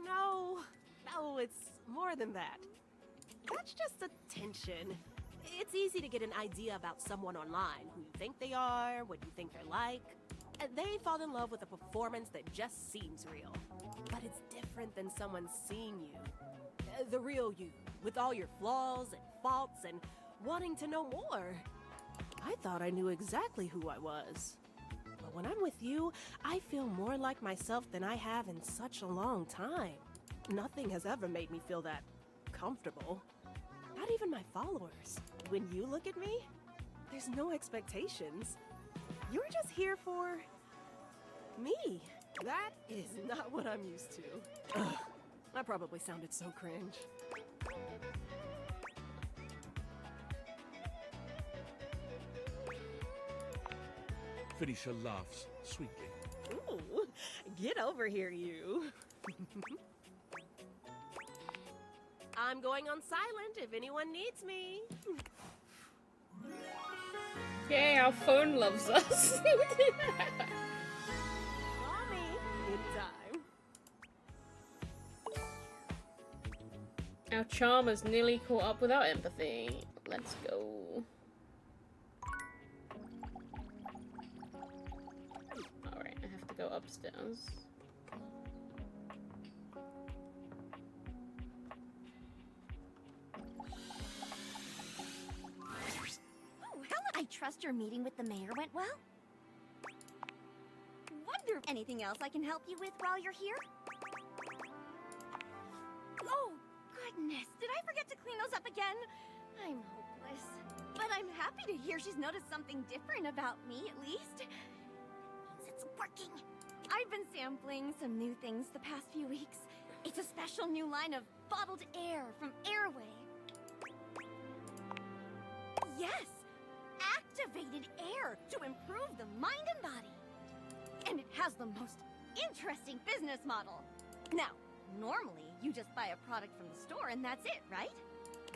Speaker 10: No, it's more than that. That's just attention. It's easy to get an idea about someone online, who you think they are, what you think they're like. And they fall in love with a performance that just seems real. But it's different than someone seeing you. The real you, with all your flaws and faults and wanting to know more. I thought I knew exactly who I was. But when I'm with you, I feel more like myself than I have in such a long time. Nothing has ever made me feel that comfortable. Not even my followers. When you look at me, there's no expectations. You're just here for me. That is not what I'm used to. Ugh, I probably sounded so cringe.
Speaker 9: Phoenicia laughs sweetly.
Speaker 10: Ooh, get over here, you. I'm going on silent if anyone needs me.
Speaker 1: Yay, our phone loves us.
Speaker 10: Call me anytime.
Speaker 1: Our charmer's nearly caught up with our empathy. Let's go. Alright, I have to go upstairs.
Speaker 12: I trust your meeting with the mayor went well. Wonder if anything else I can help you with while you're here? Oh, goodness. Did I forget to clean those up again? I'm hopeless. But I'm happy to hear she's noticed something different about me, at least. That means it's working. I've been sampling some new things the past few weeks. It's a special new line of bottled air from Airway. Yes! Activated air to improve the mind and body. And it has the most interesting business model. Now, normally you just buy a product from the store and that's it, right?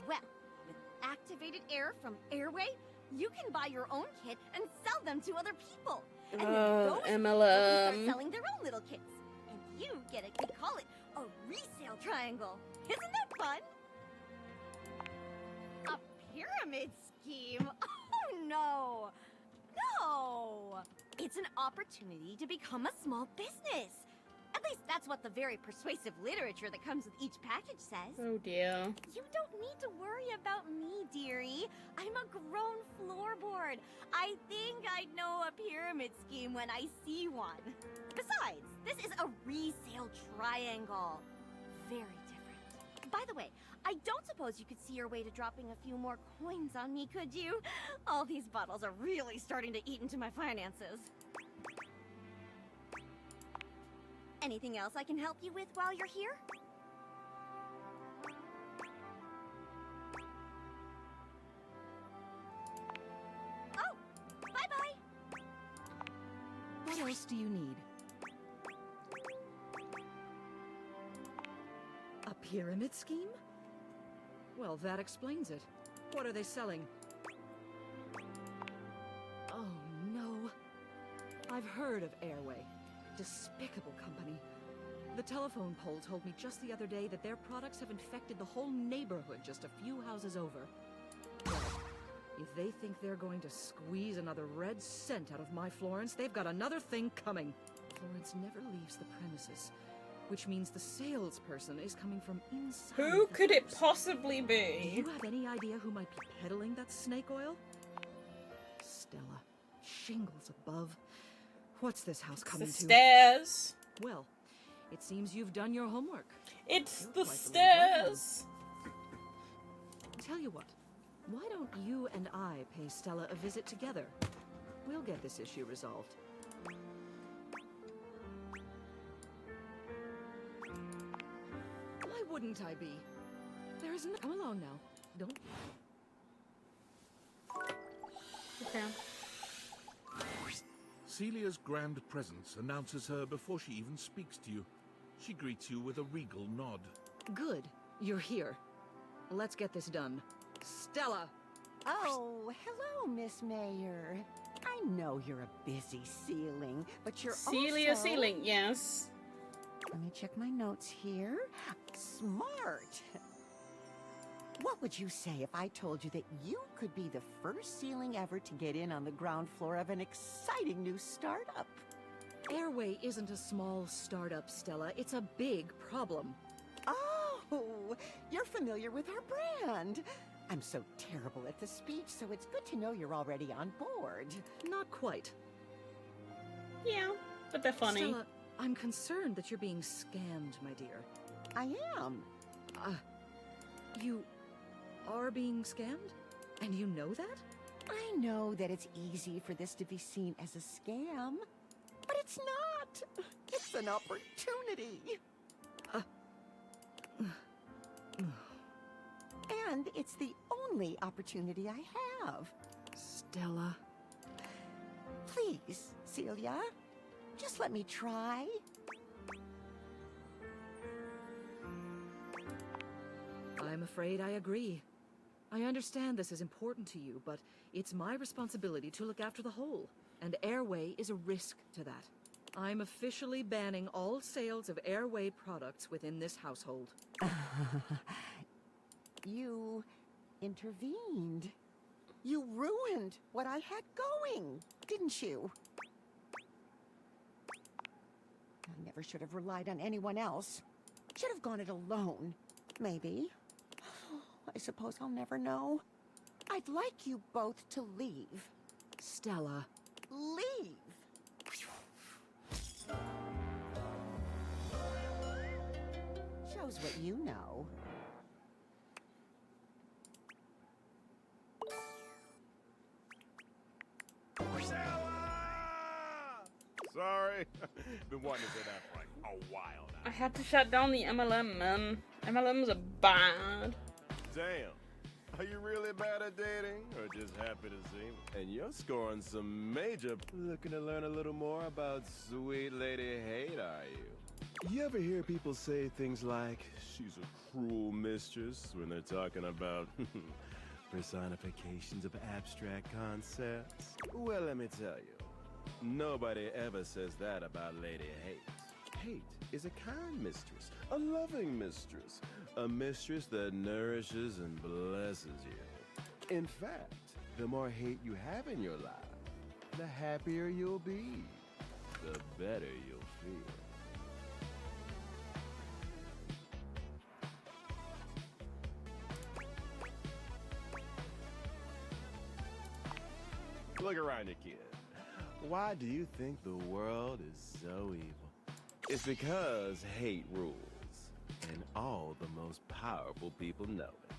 Speaker 12: Well, with activated air from Airway, you can buy your own kit and sell them to other people. And then those people can start selling their own little kits. And you get a, we call it a resale triangle. Isn't that fun? A pyramid scheme? Oh no! No! It's an opportunity to become a small business. At least that's what the very persuasive literature that comes with each package says.
Speaker 1: Oh dear.
Speaker 12: You don't need to worry about me, dearie. I'm a grown floorboard. I think I'd know a pyramid scheme when I see one. Besides, this is a resale triangle. Very different. By the way, I don't suppose you could see your way to dropping a few more coins on me, could you? All these bottles are really starting to eat into my finances. Anything else I can help you with while you're here? Oh, bye-bye.
Speaker 3: What else do you need? A pyramid scheme? Well, that explains it. What are they selling? Oh, no. I've heard of Airway. Despicable company. The telephone pole told me just the other day that their products have infected the whole neighborhood just a few houses over. Well, if they think they're going to squeeze another red cent out of my Florence, they've got another thing coming. Florence never leaves the premises, which means the salesperson is coming from inside.
Speaker 1: Who could it
Speaker 3: house.
Speaker 1: possibly
Speaker 3: Do
Speaker 1: be?
Speaker 3: you have any idea who might be peddling that snake oil? Stella. Shingles above. What's this house coming
Speaker 1: The
Speaker 3: to?
Speaker 1: stairs.
Speaker 3: Well, it seems you've done your homework.
Speaker 1: It's
Speaker 3: You're
Speaker 1: the
Speaker 3: quite the little
Speaker 1: stairs.
Speaker 3: Tell you what, why don't you and I pay Stella a visit together? We'll get this issue resolved. Why wouldn't I be? There isn't. Come along now. Don't.
Speaker 1: Okay.
Speaker 9: Celia's grand presence announces her before she even speaks to you. She greets you with a regal nod.
Speaker 3: Good. You're here. Let's get this done. Stella!
Speaker 13: Oh, hello, Miss Mayor. I know you're a busy ceiling, but you're
Speaker 1: Celia
Speaker 13: also...
Speaker 1: Ceiling, yes.
Speaker 13: Let me check my notes here. Smart. What would you say if I told you that you could be the first ceiling ever to get in on the ground floor of an exciting new startup?
Speaker 3: Airway isn't a small startup, Stella. It's a big problem.
Speaker 13: Oh, you're familiar with our brand. I'm so terrible at the speech, so it's good to know you're already on board.
Speaker 3: Not quite.
Speaker 1: Yeah, but they're funny.
Speaker 3: Stella, I'm concerned that you're being scammed, my dear.
Speaker 13: I am.
Speaker 3: You are being scammed? And you know that?
Speaker 13: I know that it's easy for this to be seen as a scam, but it's not. It's an opportunity. And it's the only opportunity I have.
Speaker 3: Stella.
Speaker 13: Please, Celia, just let me try.
Speaker 3: I'm afraid I agree. I understand this is important to you, but it's my responsibility to look after the whole, and Airway is a risk to that. I'm officially banning all sales of Airway products within this household.
Speaker 13: You intervened. You ruined what I had going, didn't you? I never should have relied on anyone else. Should have gone it alone. Maybe. I suppose I'll never know. I'd like you both to leave.
Speaker 3: Stella.
Speaker 13: Leave! Shows what you know.
Speaker 2: Sorry. Been wanting to say that for like a while now.
Speaker 1: I had to shut down the MLM, man. MLMs are bad.
Speaker 2: Damn.
Speaker 14: Are you really bad at dating, or just happy to see me? And you're scoring some major... Looking to learn a little more about sweet Lady Hate, are you? You ever hear people say things like, she's a cruel mistress, when they're talking about personifications of abstract concepts? Well, let me tell you, nobody ever says that about Lady Hate. Hate is a kind mistress, a loving mistress, a mistress that nourishes and blesses you. In fact, the more hate you have in your life, the happier you'll be, the better you'll feel. Look around you, kid. Why do you think the world is so evil? It's because hate rules, and all the most powerful people know it.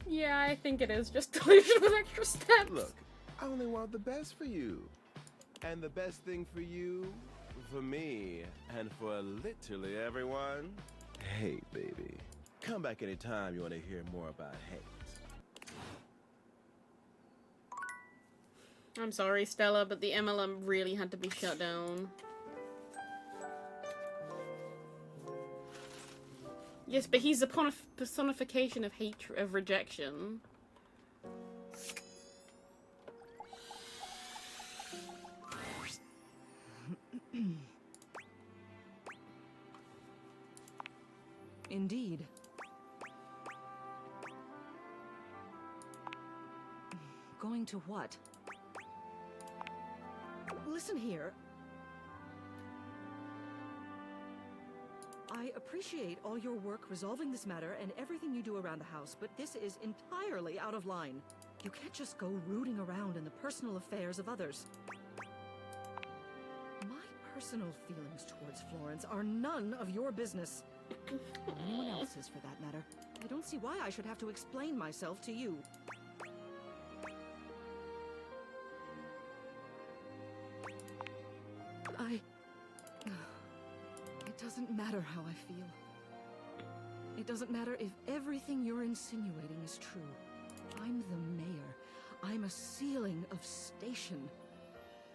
Speaker 1: Yeah, I think it is just delusion with extra steps.
Speaker 14: Look, I only want the best for you. And the best thing for you, for me, and for literally everyone, hate, baby. Come back anytime you want to hear more about hate.
Speaker 1: I'm sorry, Stella, but the MLM really had to be shut down. Yes, but he's a personification of hatred, of rejection.
Speaker 3: Indeed. Going to what? Listen here. I appreciate all your work resolving this matter and everything you do around the house, but this is entirely out of line. You can't just go rooting around in the personal affairs of others. My personal feelings towards Florence are none of your business. Or anyone else's, for that matter. I don't see why I should have to explain myself to you. It doesn't matter how I feel. It doesn't matter if everything you're insinuating is true. I'm the mayor. I'm a ceiling of station.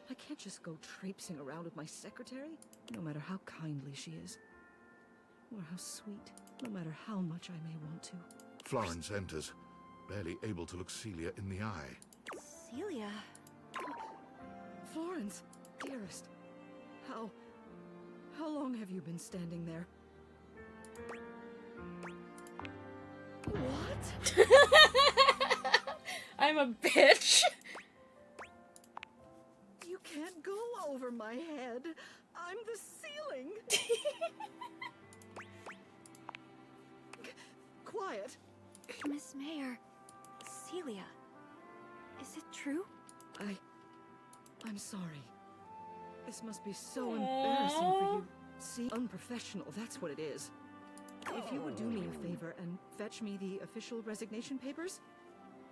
Speaker 3: I can't just go traipsing around with my secretary, no matter how kindly she is. Or how sweet, no matter how much I may want to.
Speaker 9: Florence enters, barely able to look Celia in the eye.
Speaker 8: Celia?
Speaker 3: Florence, dearest. How long have you been standing there? What?
Speaker 1: I'm a bitch.
Speaker 3: You can't go over my head. I'm the ceiling. Quiet.
Speaker 8: Miss Mayor, Celia, is it true?
Speaker 3: I'm sorry. This must be so embarrassing for you. See, unprofessional, that's what it is. If you would do me a favor and fetch me the official resignation papers,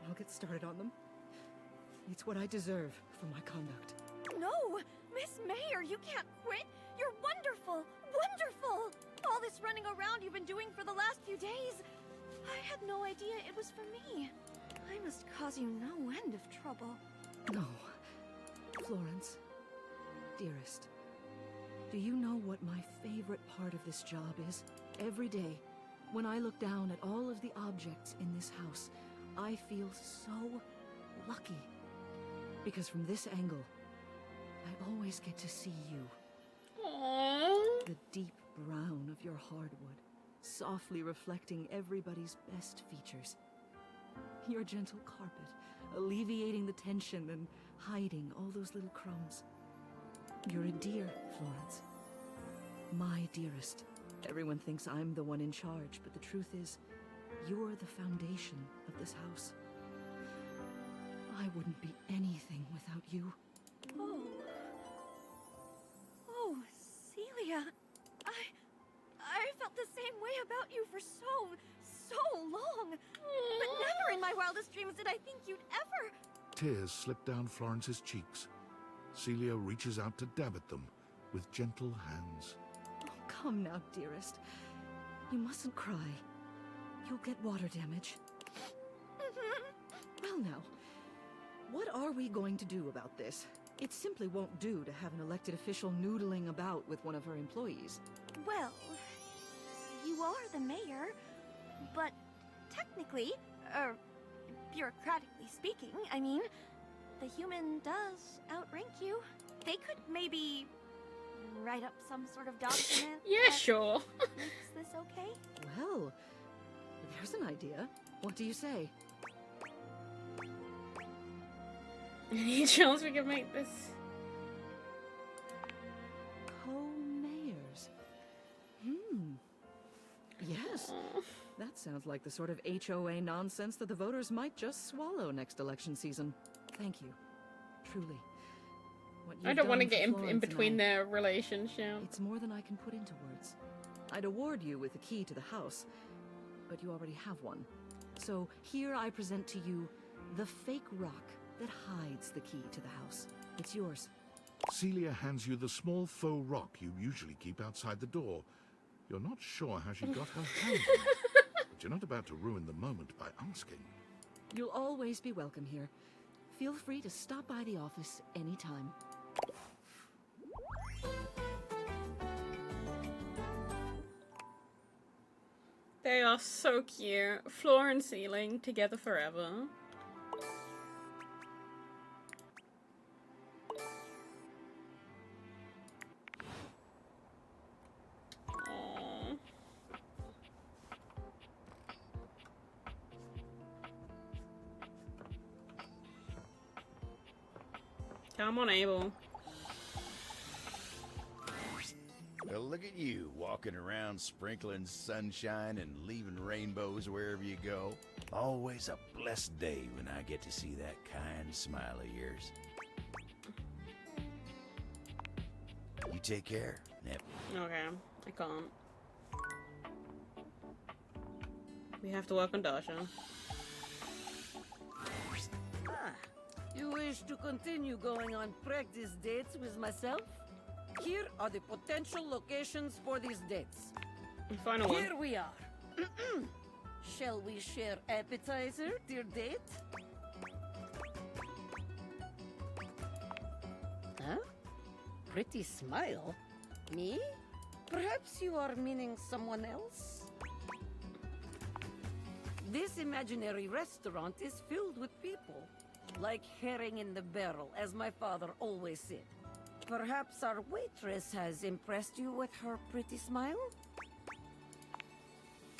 Speaker 3: I'll get started on them. It's what I deserve for my conduct.
Speaker 12: No! Miss Mayor, you can't quit! You're wonderful! Wonderful! All this running around you've been doing for the last few days, I had no idea it was for me. I must cause you no end of trouble.
Speaker 3: No. Florence, dearest, do you know what my favorite part of this job is? Every day, when I look down at all of the objects in this house, I feel so lucky. Because from this angle, I always get to see you.
Speaker 1: Aww.
Speaker 3: The deep brown of your hardwood, softly reflecting everybody's best features. Your gentle carpet, alleviating the tension and hiding all those little crumbs. You're a dear, Florence. My dearest. Everyone thinks I'm the one in charge, but the truth is, you're the foundation of this house. I wouldn't be anything without you.
Speaker 12: Oh, Celia, I felt the same way about you for so long. But never in my wildest dreams did I think you'd ever...
Speaker 9: Tears slip down Florence's cheeks. Celia reaches out to dab at them with gentle hands.
Speaker 3: Oh, come now, dearest. You mustn't cry. You'll get water damage. Well now, what are we going to do about this? It simply won't do to have an elected official noodling about with one of her employees.
Speaker 12: Well, you are the mayor, but technically, or bureaucratically speaking, I mean, the human does outrank you. They could maybe write up some sort of document.
Speaker 1: Yeah,
Speaker 12: that
Speaker 1: sure.
Speaker 12: Makes this okay?
Speaker 3: Well, there's an idea. What do you say?
Speaker 1: Any chance we can make this?
Speaker 3: Co-mayors. Yes.
Speaker 1: Aw.
Speaker 3: That sounds like the sort of HOA nonsense that the voters might just swallow next election season. Thank you. Truly. What
Speaker 1: I
Speaker 3: you've
Speaker 1: don't want to
Speaker 3: done for
Speaker 1: get in
Speaker 3: Florence and
Speaker 1: between
Speaker 3: I,
Speaker 1: their relationship.
Speaker 3: It's more than I can put into words. I'd award you with the key to the house, but you already have one. So here I present to you the fake rock that hides the key to the house. It's yours.
Speaker 9: Celia hands you the small faux rock you usually keep outside the door. You're not sure how she got her hands on it, but you're not about to ruin the moment by asking.
Speaker 3: You'll always be welcome here. Feel free to stop by the office anytime.
Speaker 1: They are so cute. Floor and ceiling, together forever. Aww. Come on, Abel.
Speaker 7: Well, look at you, walking around sprinkling sunshine and leaving rainbows wherever you go. Always a blessed day when I get to see that kind smile of yours. You take care, Nep.
Speaker 1: Okay, I can't. We have to work on Dasha.
Speaker 11: Ah, you wish to continue going on practice dates with myself? Here are the potential locations for these dates.
Speaker 1: Final one.
Speaker 11: Here we are. Shall we share appetizer, dear date? Huh? Pretty smile? Me? Perhaps you are meaning someone else? This imaginary restaurant is filled with people. Like herring in the barrel, as my father always said. Perhaps our waitress has impressed you with her pretty smile?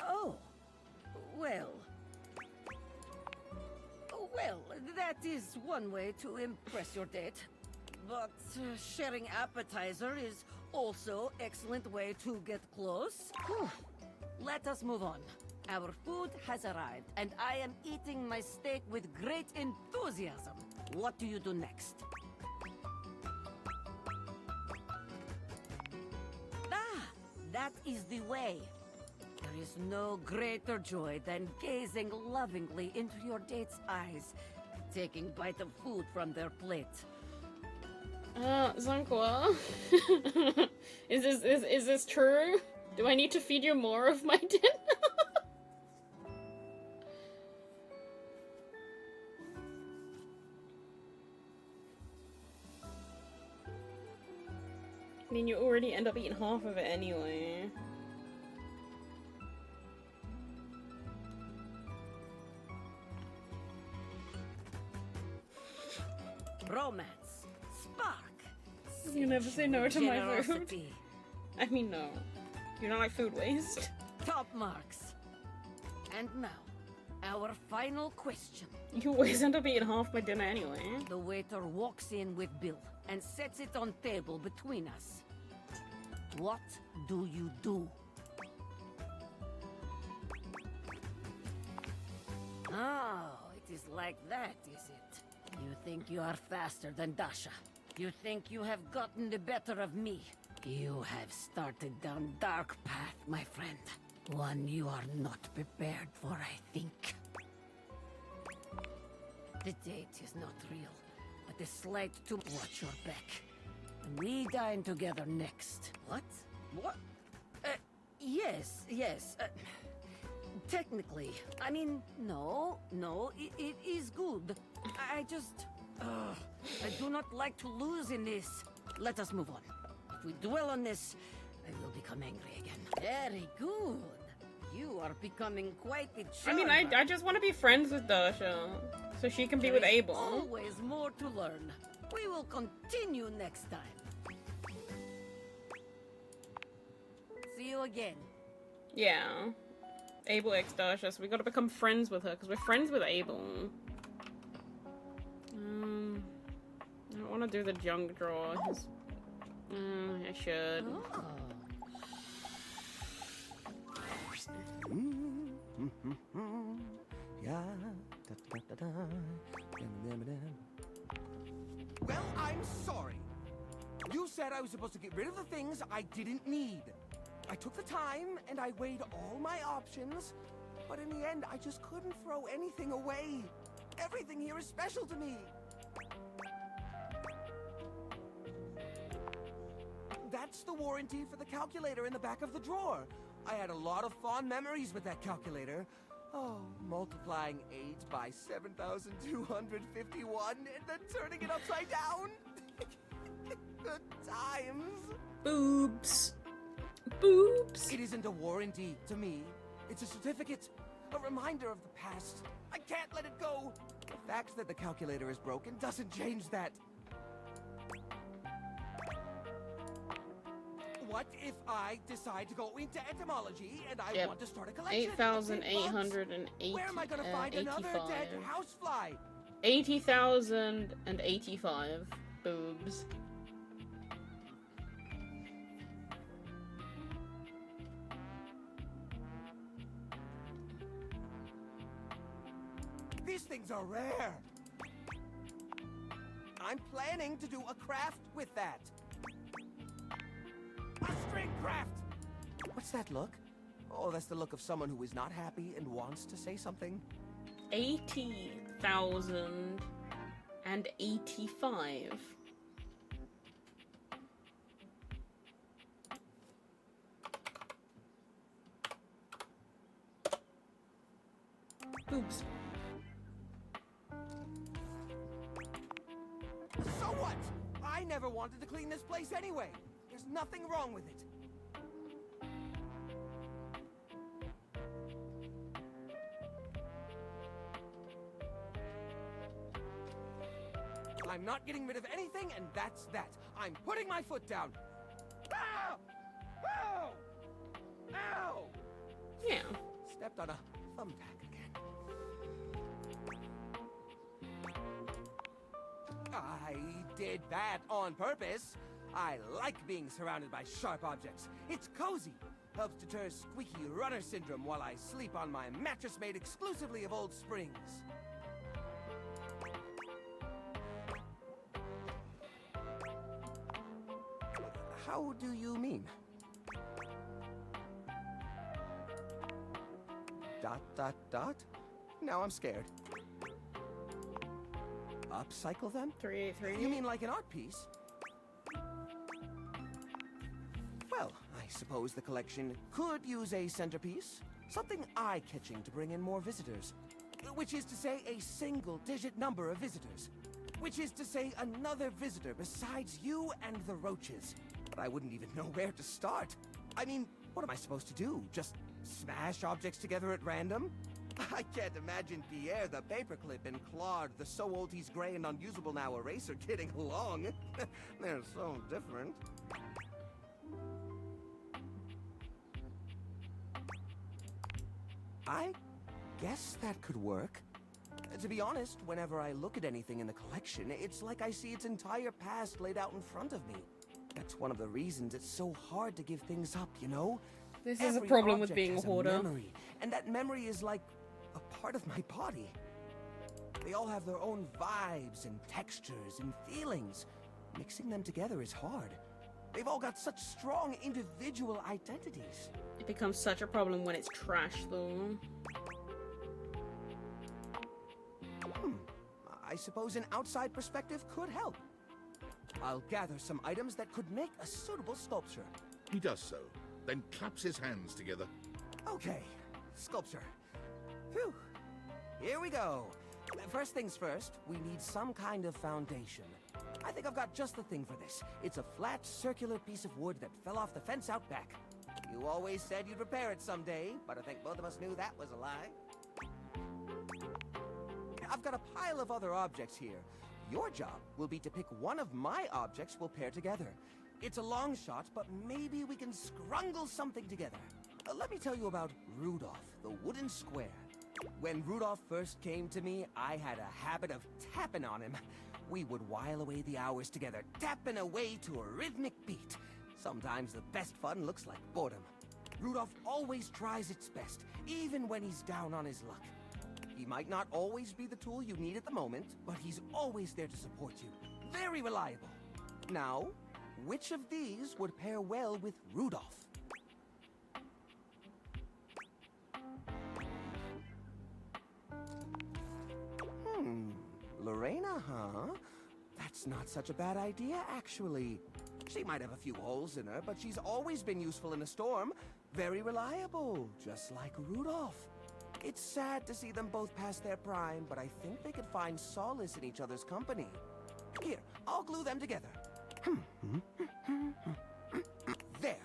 Speaker 11: Oh, well. Well, that is one way to impress your date. But sharing appetizer is also excellent way to get close. Whew. Let us move on. Our food has arrived, and I am eating my steak with great enthusiasm. What do you do next? That is the way. There is no greater joy than gazing lovingly into your date's eyes, taking bite of food from their plate.
Speaker 1: Zanqua. Is this true? Do I need to feed you more of my dinner? I mean, you already end up eating half of it anyway.
Speaker 11: Romance, spark.
Speaker 1: You never say no to my food.
Speaker 11: Generosity.
Speaker 1: I mean, no. You don't like food waste.
Speaker 11: Top marks. And now, our final question.
Speaker 1: You always end up eating half my dinner anyway.
Speaker 11: The waiter walks in with bill and sets it on table between us. What do you do? Oh, it is like that, is it? You think you are faster than Dasha. You think you have gotten the better of me. You have started down dark path, my friend. One you are not prepared for, I think. The date is not real, but a slight to watch your back. We dine together next. What? What? Yes. technically. I mean, no, it is good. I just... I do not like to lose in this. Let us move on. If we dwell on this, I will become angry again. Very good. You are becoming quite the
Speaker 1: I mean, I just want to be friends with Dasha, so she can be with Abel.
Speaker 11: Always more to learn. We will continue next time. See you again.
Speaker 1: Yeah. Abel X Dasha, so we gotta become friends with her, because we're friends with Abel. I don't want to do the junk drawer. I should.
Speaker 15: Well, I'm sorry. You said I was supposed to get rid of the things I didn't need. I took the time and I weighed all my options, but in the end, I just couldn't throw anything away. Everything here is special to me. That's the warranty for the calculator in the back of the drawer. I had a lot of fond memories with that calculator. Oh, multiplying 8 by 7,251 and then turning it upside down. Good times.
Speaker 1: Boobs. Boobs.
Speaker 15: It isn't a warranty to me. It's a certificate. A reminder of the past. I can't let it go. The fact that the calculator is broken doesn't change that. What if I decide to go into entomology and I want to start a collection?
Speaker 1: 8,880.
Speaker 15: Where am I gonna find another dead housefly?
Speaker 1: 80,085 boobs.
Speaker 15: These things are rare. I'm planning to do a craft with that. A string craft! What's that look? Oh, that's the look of someone who is not happy and wants to say something.
Speaker 1: 80,085. Boobs.
Speaker 15: So what? I never wanted to clean this place anyway. There's nothing wrong with it. I'm not getting rid of anything, and that's that. I'm putting my foot down. Ow! Ow! Ow!
Speaker 1: Yeah.
Speaker 15: Stepped on a thumbtack again. I did that on purpose. I like being surrounded by sharp objects. It's cozy. Helps deter squeaky runner syndrome while I sleep on my mattress made exclusively of old springs. How do you mean? Dot, dot, dot? Now I'm scared. Upcycle them?
Speaker 1: 383.
Speaker 15: You mean like an art piece? Well, I suppose the collection could use a centerpiece. Something eye-catching to bring in more visitors. Which is to say a single-digit number of visitors. Which is to say another visitor besides you and the roaches. But I wouldn't even know where to start. I mean, what am I supposed to do? Just smash objects together at random? I can't imagine Pierre the paperclip and Claude the so old he's gray and unusable now eraser getting along. They're so different. I guess that could work. To be honest, whenever I look at anything in the collection, it's like I see its entire past laid out in front of me. That's one of the reasons it's so hard to give things up, you know?
Speaker 1: This is a
Speaker 15: Every
Speaker 1: problem with
Speaker 15: object
Speaker 1: being a
Speaker 15: has
Speaker 1: hoarder.
Speaker 15: Memory, and that memory is like a part of my body. They all have their own vibes and textures and feelings. Mixing them together is hard. They've all got such strong individual identities.
Speaker 1: It becomes such a problem when it's trash, though.
Speaker 15: I suppose an outside perspective could help. I'll gather some items that could make a suitable sculpture.
Speaker 9: He does so, then claps his hands together.
Speaker 15: Okay, sculpture. Phew. Here we go. First things first, we need some kind of foundation. I think I've got just the thing for this. It's a flat, circular piece of wood that fell off the fence out back. You always said you'd repair it someday, but I think both of us knew that was a lie. I've got a pile of other objects here. Your job will be to pick one of my objects we'll pair together. It's a long shot, but maybe we can scrungle something together. Let me tell you about Rudolph, the wooden square. When Rudolph first came to me, I had a habit of tapping on him. We would while away the hours together, tapping away to a rhythmic beat. Sometimes the best fun looks like boredom. Rudolph always tries its best, even when he's down on his luck. He might not always be the tool you need at the moment, but he's always there to support you. Very reliable. Now, which of these would pair well with Rudolph? Lorena, huh? That's not such a bad idea, actually. She might have a few holes in her, but she's always been useful in a storm. Very reliable, just like Rudolph. It's sad to see them both past their prime, but I think they could find solace in each other's company. Here, I'll glue them together. There.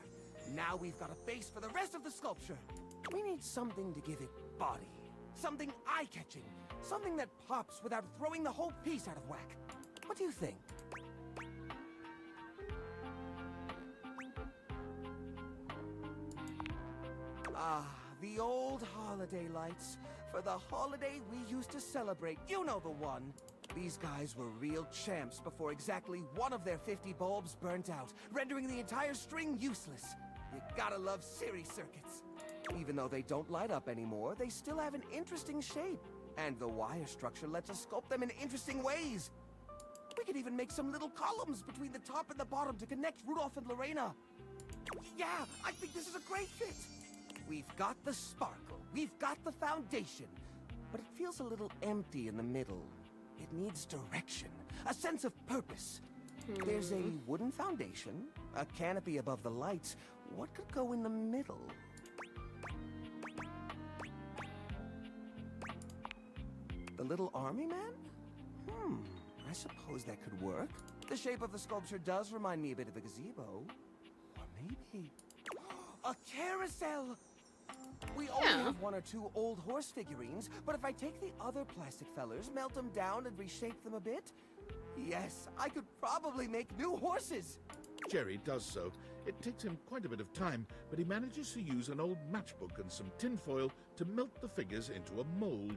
Speaker 15: Now we've got a base for the rest of the sculpture. We need something to give it body. Something eye-catching. Something that pops without throwing the whole piece out of whack. What do you think? Ah, the old holiday lights. For the holiday we used to celebrate. You know the one. These guys were real champs before exactly one of their 50 bulbs burnt out, rendering the entire string useless. You gotta love series circuits. Even though they don't light up anymore, they still have an interesting shape. And the wire structure lets us sculpt them in interesting ways. We could even make some little columns between the top and the bottom to connect Rudolph and Lorena. Yeah, I think this is a great fit. We've got the sparkle, we've got the foundation, but it feels a little empty in the middle. It needs direction, a sense of purpose. There's a wooden foundation, a canopy above the lights. What could go in the middle? The little army man? I suppose that could work. The shape of the sculpture does remind me a bit of a gazebo. Or maybe... a carousel! We only have one or two old horse figurines, but if I take the other plastic fellers, melt them down and reshape them a bit, yes, I could probably make new horses!
Speaker 9: Jerry does so. It takes him quite a bit of time, but he manages to use an old matchbook and some tinfoil to melt the figures into a mold.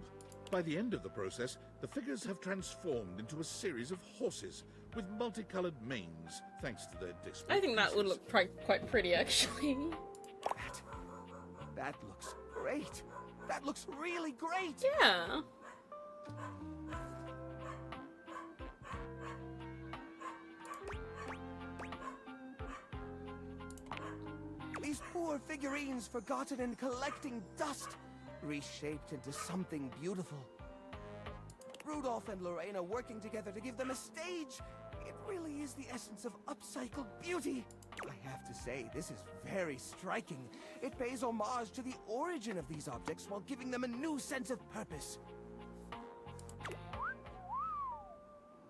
Speaker 9: By the end of the process, the figures have transformed into a series of horses with multicolored manes, thanks to their display.
Speaker 1: I think that would look quite pretty, actually.
Speaker 15: That looks great. That looks really great.
Speaker 1: Yeah.
Speaker 15: These poor figurines forgotten and collecting dust, reshaped into something beautiful. Rudolph and Lorena working together to give them a stage. It really is the essence of upcycled beauty. I have to say, this is very striking. It pays homage to the origin of these objects while giving them a new sense of purpose.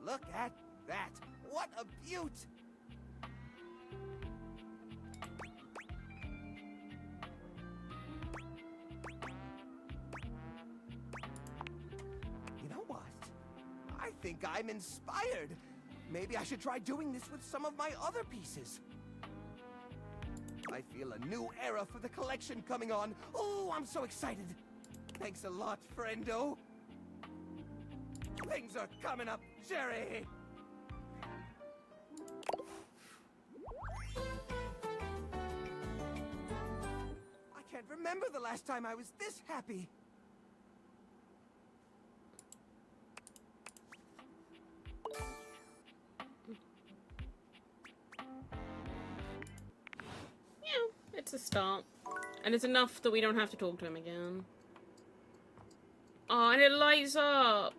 Speaker 15: Look at that. What a beaut! You know what? I think I'm inspired. Maybe I should try doing this with some of my other pieces. I feel a new era for the collection coming on. Oh, I'm so excited. Thanks a lot, friendo. Things are coming up, Jerry. I can't remember the last time I was this happy.
Speaker 1: It's a start. And it's enough that we don't have to talk to him again. Oh, and it lights up!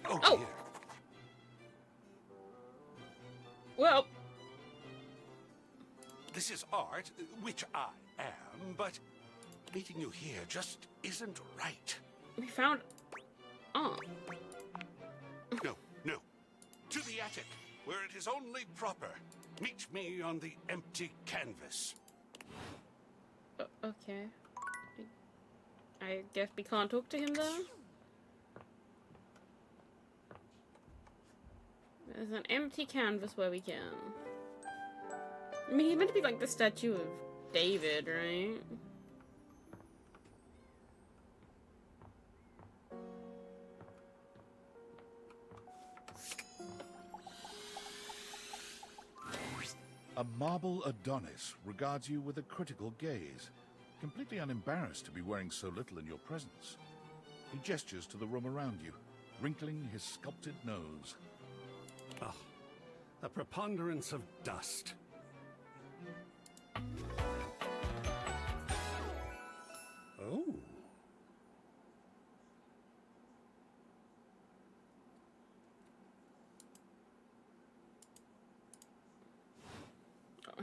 Speaker 6: Oh! Dear.
Speaker 1: Well.
Speaker 16: this is art, which I am, but meeting you here just isn't right.
Speaker 1: We found... Oh.
Speaker 16: No, no. To the attic, where it is only proper. Meet me on the empty canvas.
Speaker 1: Okay. I guess we can't talk to him though. There's an empty canvas where we can. I mean, he's meant to be like the statue of David, right?
Speaker 9: A marble Adonis regards you with a critical gaze, completely unembarrassed to be wearing so little in your presence. He gestures to the room around you, wrinkling his sculpted nose.
Speaker 17: Oh, a preponderance of dust. Oh.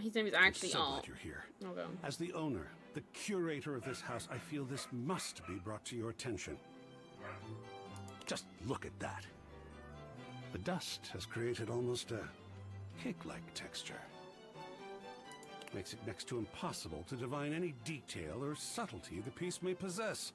Speaker 1: His name is actually
Speaker 17: I'm so glad you're here.
Speaker 1: Okay.
Speaker 17: As the owner, the curator of this house, I feel this must be brought to your attention. Just look at that. The dust has created almost a cake-like texture. Makes it next to impossible to divine any detail or subtlety the piece may possess.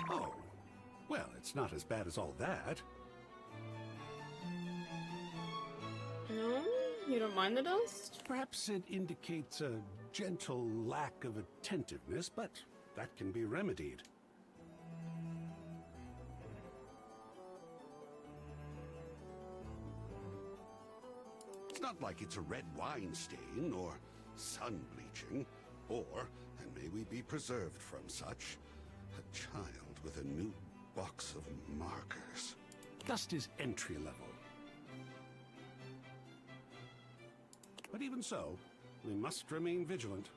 Speaker 17: Oh, well, it's not as bad as all that.
Speaker 1: No? You don't mind the dust?
Speaker 17: Perhaps it indicates a gentle lack of attentiveness, but that can be remedied.
Speaker 16: It's not like it's a red wine stain or sun bleaching, or, and may we be preserved from such, a child with a new box of markers.
Speaker 17: Dust is entry level. But even so, we must remain vigilant.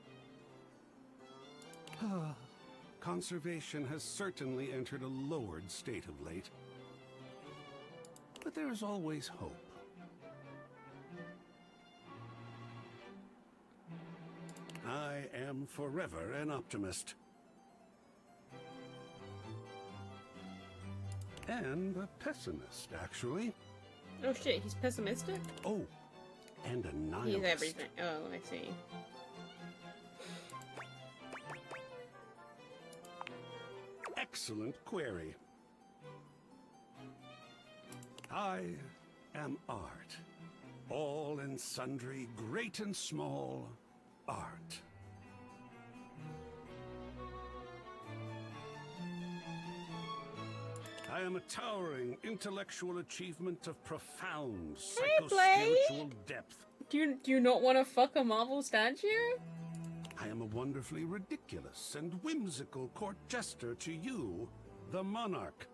Speaker 17: Conservation has certainly entered a lowered state of late. But there is always hope. I am forever an optimist. And a pessimist, actually.
Speaker 1: Oh shit, he's pessimistic?
Speaker 17: Oh, and a nihilist.
Speaker 1: He's everything. Oh, I see.
Speaker 17: Excellent query. I am art. All and sundry, great and small, art. I am a towering intellectual achievement of profound psycho-spiritual depth.
Speaker 1: Do you not want to fuck a marble statue?
Speaker 17: I am a wonderfully ridiculous and whimsical court jester to you, the monarch.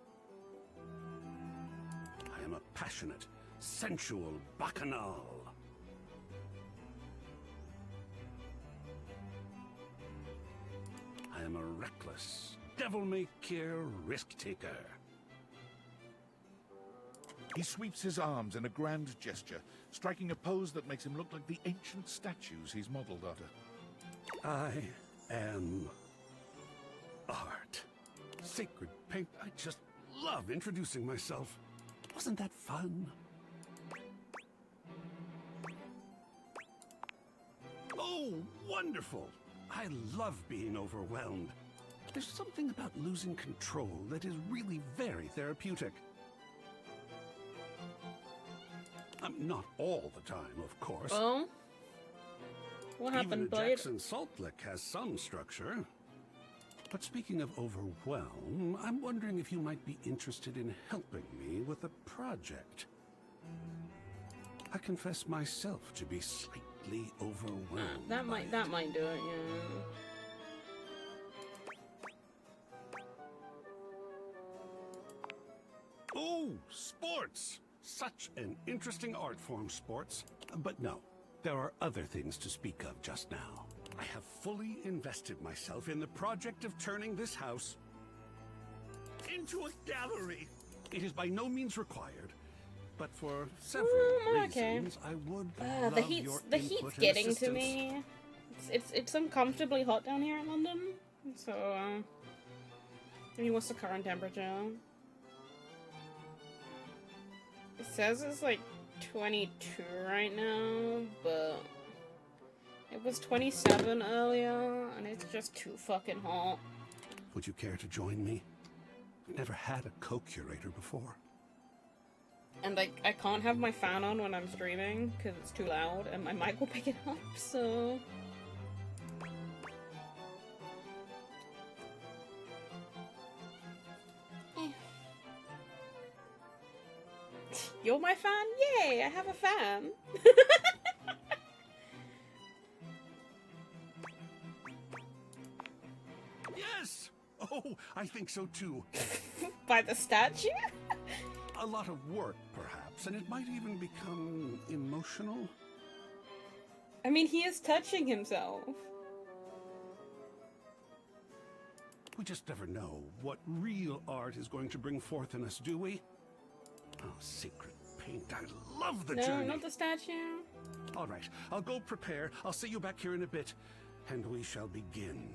Speaker 17: I am a passionate, sensual bacchanal. I am a reckless, devil-may-care risk-taker.
Speaker 9: He sweeps his arms in a grand gesture, striking a pose that makes him look like the ancient statues he's modeled after.
Speaker 17: I am art. Sacred paint. I just love introducing myself. Wasn't that fun? Oh, wonderful! I love being overwhelmed. There's something about losing control that is really very therapeutic. Not all the time, of course.
Speaker 1: Well, what happened,
Speaker 17: Even a
Speaker 1: Blade?
Speaker 17: Jackson Salt Lick has some structure. But speaking of overwhelm, I'm wondering if you might be interested in helping me with a project. I confess myself to be slightly overwhelmed.
Speaker 1: That might do it, yeah.
Speaker 17: Oh, sports! Such an interesting art form, sports. But no, there are other things to speak of just now. I have fully invested myself in the project of turning this house into a gallery. It is by no means required, but for several reasons, I would love
Speaker 1: the
Speaker 17: your
Speaker 1: heat's
Speaker 17: input and
Speaker 1: getting to
Speaker 17: assistance.
Speaker 1: me. It's uncomfortably hot down here in London. So, I mean, what's the current temperature? It says it's like 22 right now, but it was 27 earlier, and it's just too fucking hot.
Speaker 17: Would you care to join me? I've never had a co-curator before.
Speaker 1: And I can't have my fan on when I'm streaming, because it's too loud, and my mic will pick it up, so... You're my fan? Yay, I have a fan.
Speaker 17: Yes! Oh, I think so too.
Speaker 1: By the statue?
Speaker 17: A lot of work, perhaps, and it might even become emotional.
Speaker 1: I mean, he is touching himself.
Speaker 17: We just never know what real art is going to bring forth in us, do we? Oh, secret paint. I love the journey.
Speaker 1: No, not the statue.
Speaker 17: All right, I'll go prepare. I'll see you back here in a bit, and we shall begin.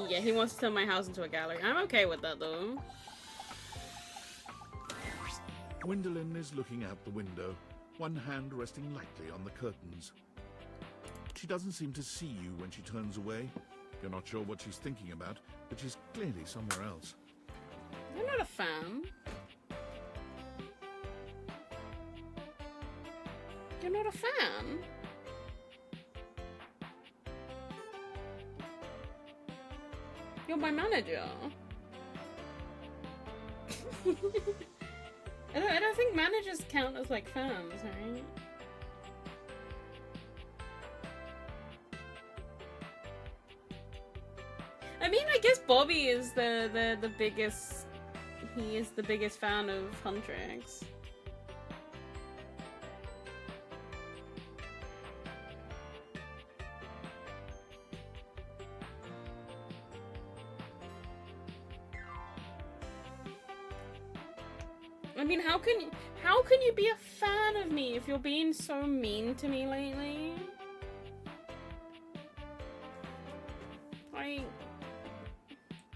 Speaker 1: Yeah, he wants to turn my house into a gallery. I'm okay with that, though.
Speaker 9: Gwendolyn is looking out the window, one hand resting lightly on the curtains. She doesn't seem to see you when she turns away. You're not sure what she's thinking about, but she's clearly somewhere else.
Speaker 1: You're not a fan. You're not a fan? You're my manager. I don't think managers count as like fans, right? I mean, I guess Bobby is the biggest. He is the biggest fan of Huntrix. I mean, how can you be a fan of me if you're being so mean to me lately? Like,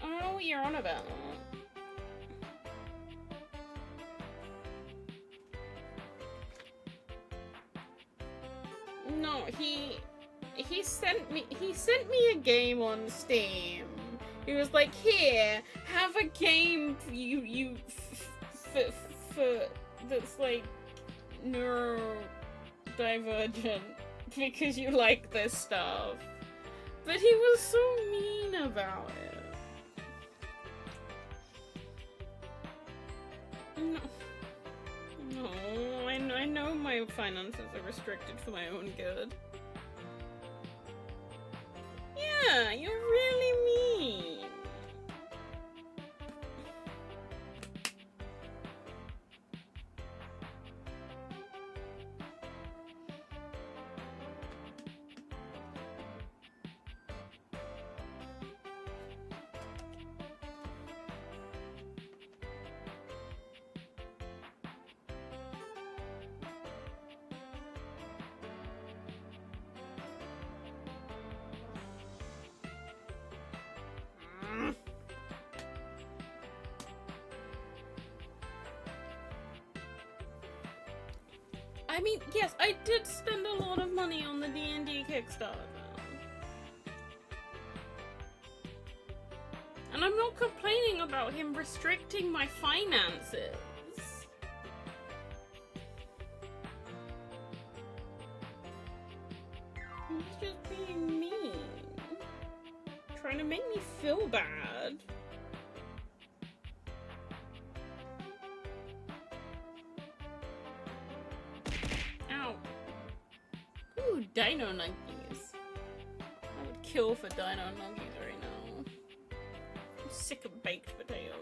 Speaker 1: I don't know what you're on about. No, he sent me a game on Steam. He was like, "Here, have a game that's like neurodivergent because you like this stuff." But he was so mean about it. No, I know my finances are restricted for my own good. Yeah, you're really mean. I mean, yes, I did spend a lot of money on the D&D Kickstarter. And I'm not complaining about him restricting my finances. He's just being mean. Trying to make me feel bad. Dino Nuggies. I would kill for Dino Nuggies right now. I'm sick of baked potatoes.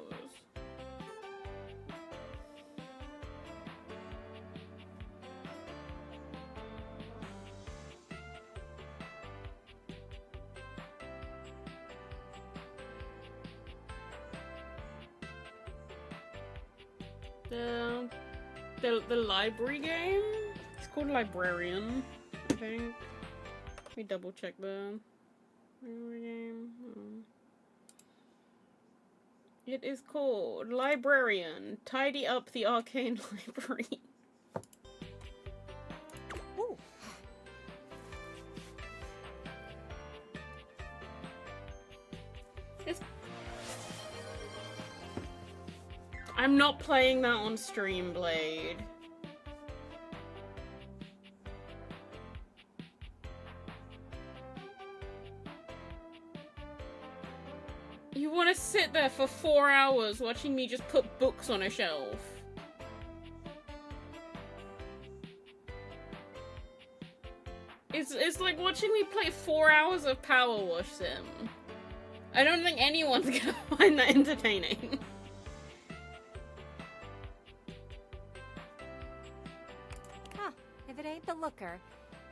Speaker 1: The library game? It's called Librarian, I think. Let me double check the library game. It is called Librarian. Tidy up the arcane library.
Speaker 8: Ooh.
Speaker 1: I'm not playing that on stream, Blade. You want to sit there for 4 hours watching me just put books on a shelf? It's like watching me play 4 hours of Power Wash Sim. I don't think anyone's gonna find that entertaining.
Speaker 18: Huh, if it ain't the looker,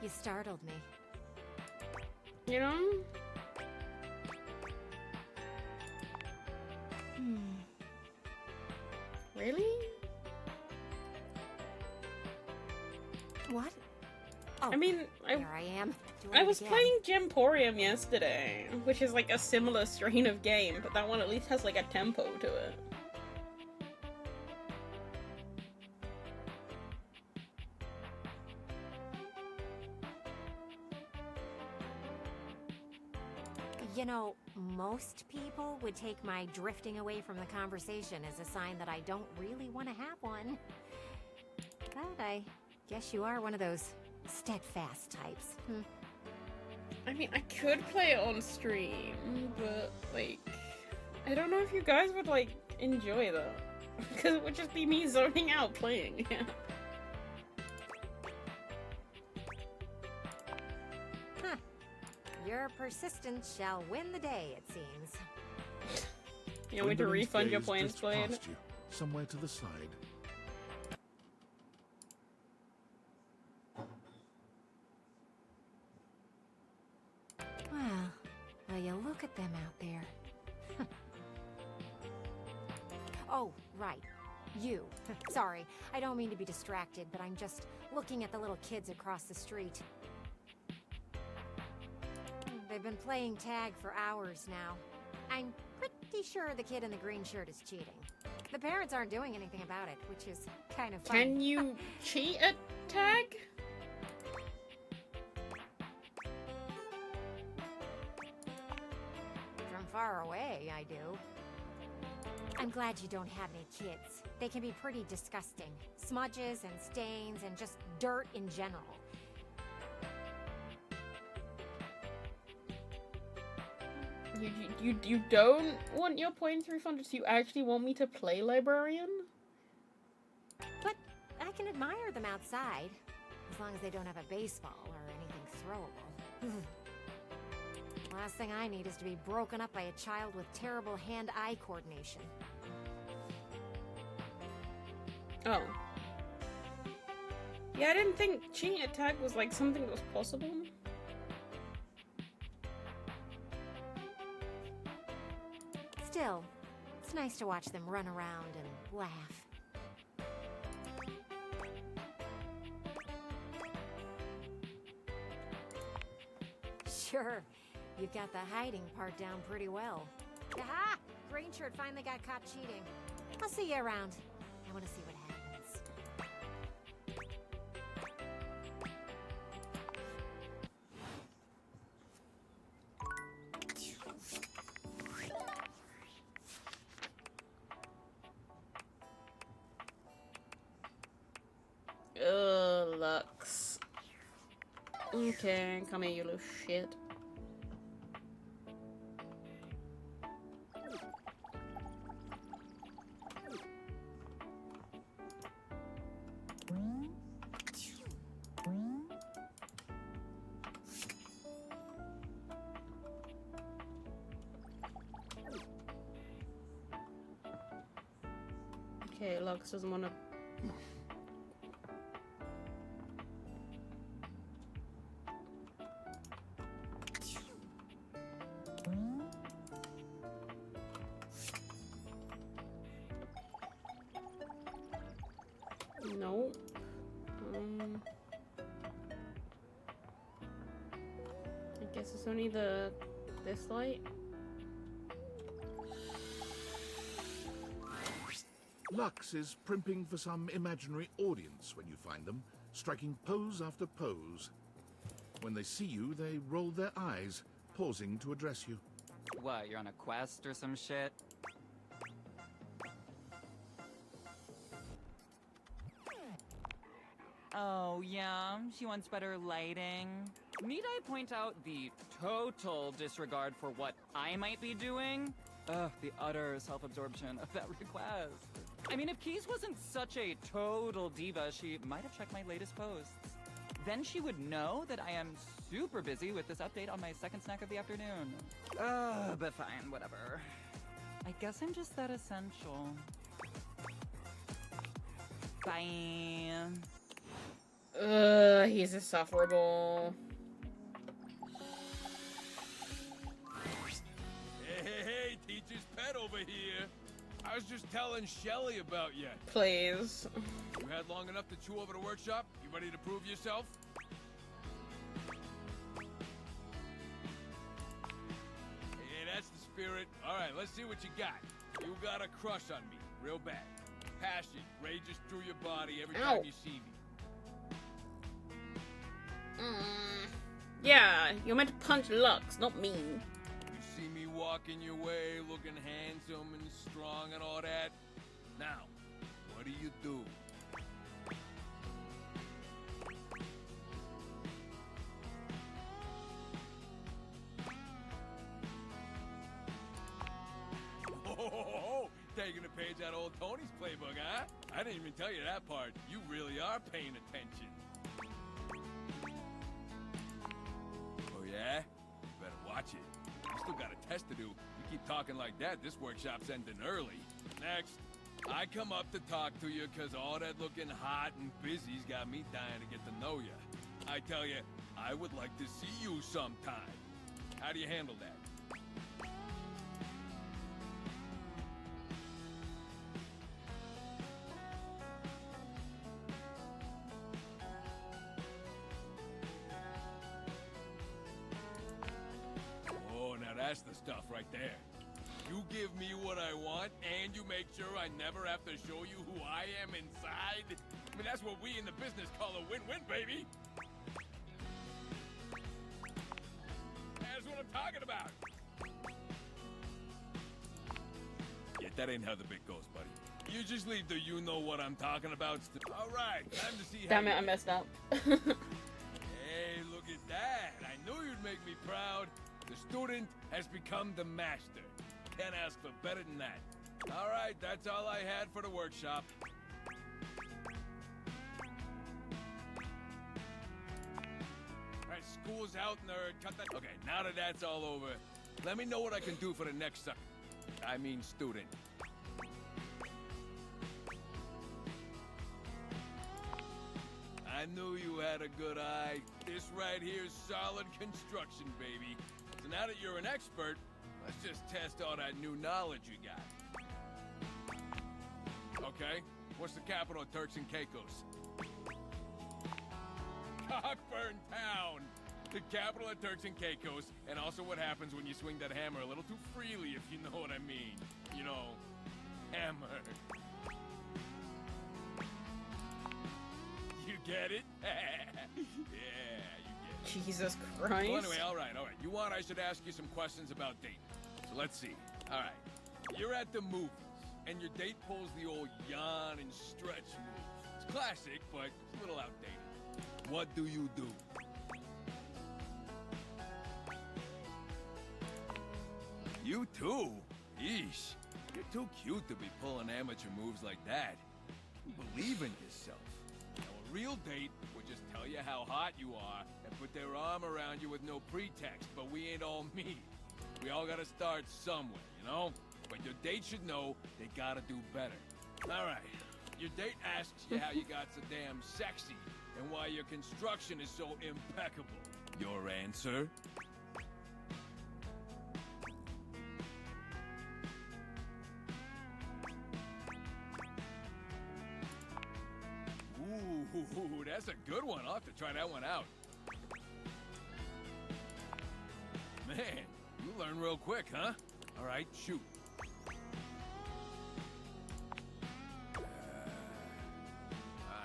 Speaker 18: you startled me.
Speaker 1: You know? Really?
Speaker 18: What? Oh,
Speaker 1: I mean,
Speaker 18: here I am.
Speaker 1: I was playing Gemporium yesterday, which is like a similar strain of game, but that one at least has like a tempo to it.
Speaker 18: You know, most people would take my drifting away from the conversation as a sign that I don't really want to have one. But I guess you are one of those steadfast types.
Speaker 1: I mean, I could play it on stream, but like, I don't know if you guys would like enjoy that. Because it would just be me zoning out playing.
Speaker 18: Huh. Your persistence shall win the day, it seems.
Speaker 1: You want me to
Speaker 9: Gwendolyn's
Speaker 1: refund your
Speaker 9: gaze
Speaker 1: points,
Speaker 9: drifts
Speaker 1: Blade?
Speaker 9: past you, somewhere to the side.
Speaker 18: Well, you look at them out there. Oh, right. You. Sorry, I don't mean to be distracted, but I'm just looking at the little kids across the street. They've been playing tag for hours now. I'm pretty sure the kid in the green shirt is cheating. The parents aren't doing anything about it, which is kind of fun.
Speaker 1: Can you cheat at tag?
Speaker 18: From far away, I do. I'm glad you don't have any kids. They can be pretty disgusting. Smudges and stains and just dirt in general.
Speaker 1: You don't want your points refunded, so you actually want me to play Librarian?
Speaker 18: But I can admire them outside, as long as they don't have a baseball or anything throwable. Last thing I need is to be broken up by a child with terrible hand-eye coordination.
Speaker 1: Oh. Yeah, I didn't think cheating at tag was like something that was possible.
Speaker 18: Still, it's nice to watch them run around and laugh. Sure, you've got the hiding part down pretty well. Aha! Green shirt finally got caught cheating. I'll see you around. I want to see what happens.
Speaker 1: Lux. Okay, come here, you little shit. Lux doesn't want to. No. I guess it's only this light.
Speaker 9: Lux is primping for some imaginary audience when you find them, striking pose after pose. When they see you, they roll their eyes, pausing to address you.
Speaker 19: What, you're on a quest or some shit? Oh, yeah, she wants better lighting. Need I point out the total disregard for what I might be doing? Ugh, the utter self-absorption of that request. I mean, if Keys wasn't such a total diva, she might have checked my latest posts. Then she would know that I am super busy with this update on my second snack of the afternoon. But fine, whatever. I guess I'm just that essential. Bye.
Speaker 1: He's insufferable.
Speaker 2: Hey, teacher's pet over here. I was just telling Shelly about you.
Speaker 1: Please.
Speaker 2: You had long enough to chew over the workshop? You ready to prove yourself? Hey, that's the spirit. All right, let's see what you got. You got a crush on me, real bad. Passion rages through your body every time you see me.
Speaker 1: Yeah, you're meant to punch Lux, not me.
Speaker 2: You see me walking your way, looking handsome and strong and all that. Now, what do you do? Oh, taking a page out of old Tony's playbook, huh? I didn't even tell you that part. You really are paying attention. Oh yeah? You better watch it. You still got a test to do. You keep talking like that, this workshop's ending early. Next, I come up to talk to you because all that looking hot and busy's got me dying to get to know you. I tell you, I would like to see you sometime. How do you handle that? That's the stuff right there. You give me what I want, and you make sure I never have to show you who I am inside. I mean, that's what we in the business call a win-win, baby. That's what I'm talking about. Yeah, that ain't how the bit goes, buddy. You just leave the you know what I'm talking about. All right, time to see how.
Speaker 1: Damn it, I messed up.
Speaker 2: Hey, look at that. I knew you'd make me proud. The student has become the master. Can't ask for better than that. All right, that's all I had for the workshop. All right, school's out, nerd. Cut that. Okay, now that that's all over, let me know what I can do for the next sucker. I mean student. I knew you had a good eye. This right here's solid construction, baby. So now that you're an expert, let's just test all that new knowledge you got. Okay, what's the capital of Turks and Caicos? Cockburn Town! The capital of Turks and Caicos, and also what happens when you swing that hammer a little too freely, if you know what I mean. You know, hammer. You get it? Yeah, you get it.
Speaker 1: Jesus Christ.
Speaker 2: Well, anyway, all right. You want I should ask you some questions about dating. So let's see. All right. You're at the movies, and your date pulls the old yawn and stretch move. It's classic, but it's a little outdated. What do you do? You too? Yeesh. You're too cute to be pulling amateur moves like that. You believe in yourself. Now, a real date would just tell you how hot you are and put their arm around you with no pretext, but we ain't all me. We all gotta start somewhere, you know? But your date should know they gotta do better. All right, Your date asks you how you got so damn sexy and why your construction is so impeccable. Your answer? Ooh, that's a good one. I'll have to try that one out. Man, you learn real quick, huh? All right, shoot.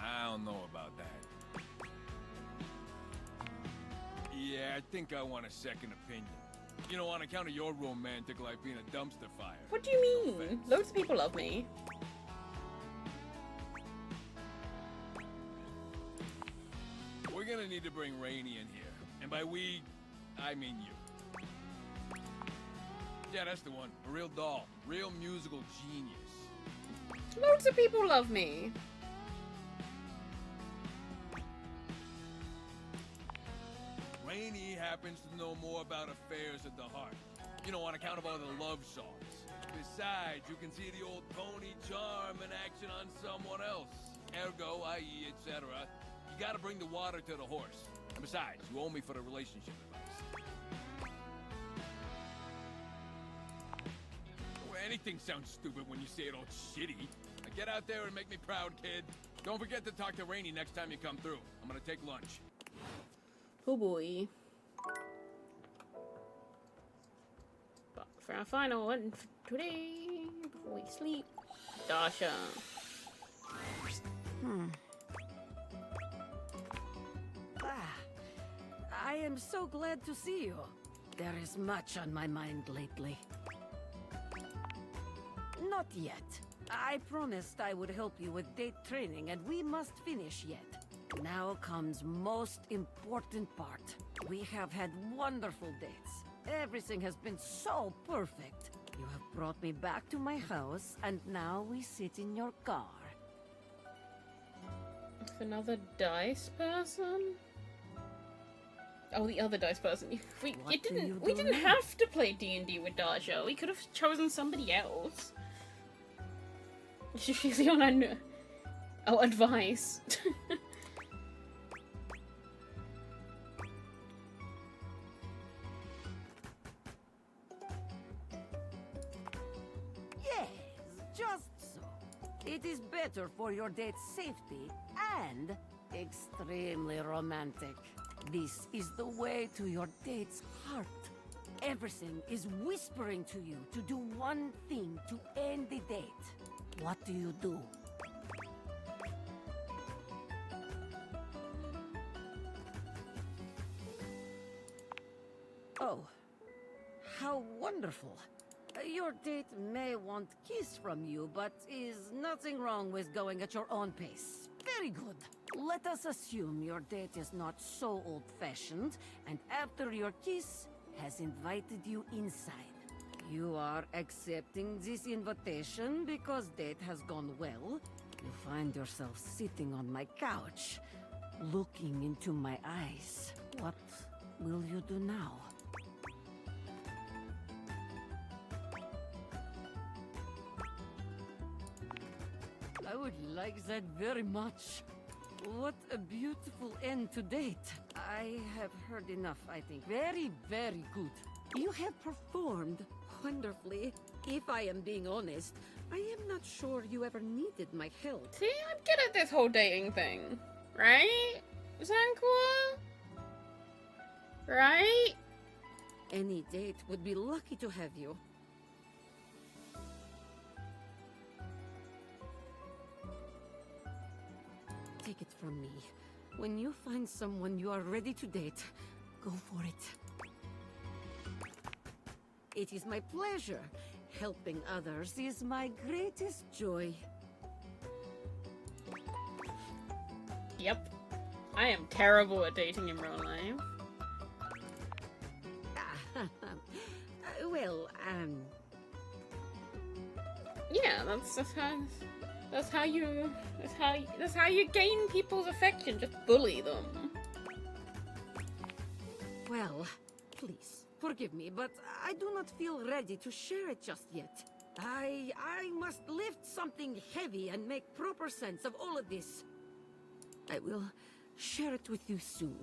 Speaker 2: I don't know about that. Yeah, I think I want a second opinion. You know, on account of your romantic life being a dumpster fire.
Speaker 1: What do you mean? Loads of people love me.
Speaker 2: We're gonna need to bring Rainey in here. And by we, I mean you. Yeah, that's the one. A real doll. Real musical genius.
Speaker 1: Loads of people love me.
Speaker 2: Rainey happens to know more about affairs at the heart. You know, on account of all the love songs. Besides, you can see the old Tony charm in action on someone else. Ergo, i.e., etc. You gotta bring the water to the horse. And besides, you owe me for the relationship advice. Well, anything sounds stupid when you say it all shitty. Now get out there and make me proud, kid. Don't forget to talk to Rainey next time you come through. I'm gonna take lunch.
Speaker 1: Oh boy. But for our final one for today, before we sleep, Dasha.
Speaker 11: I am so glad to see you. There is much on my mind lately. Not yet. I promised I would help you with date training, and we must finish yet. Now comes most important part. We have had wonderful dates. Everything has been so perfect. You have brought me back to my house, and now we sit in your car.
Speaker 1: Another dice person? Oh, the other dice person. We didn't have to play D&D with Dasha. We could have chosen somebody else. She's really on our advice.
Speaker 11: Yes, just so. It is better for your date's safety and extremely romantic. This is the way to your date's heart. Everything is whispering to you to do one thing to end the date. What do you do? Oh, how wonderful. Your date may want kiss from you, but is nothing wrong with going at your own pace. Very good. Let us assume your date is not so old-fashioned, and after your kiss, has invited you inside. You are accepting this invitation because date has gone well. You find yourself sitting on my couch, looking into my eyes. What will you do now? I would like that very much. What a beautiful end to date. I have heard enough, I think. Very, very good. You have performed wonderfully. If I am being honest, I am not sure you ever needed my help.
Speaker 1: See, I'm good at this whole dating thing. Right? Is that cool? Right?
Speaker 11: Any date would be lucky to have you. Take it from me. When you find someone you are ready to date, go for it. It is my pleasure. Helping others is my greatest joy.
Speaker 1: Yep. I am terrible at dating in real life. Yeah, that's how you gain people's affection. Just bully them.
Speaker 11: Well, please, forgive me, but I do not feel ready to share it just yet. I must lift something heavy and make proper sense of all of this. I will share it with you soon.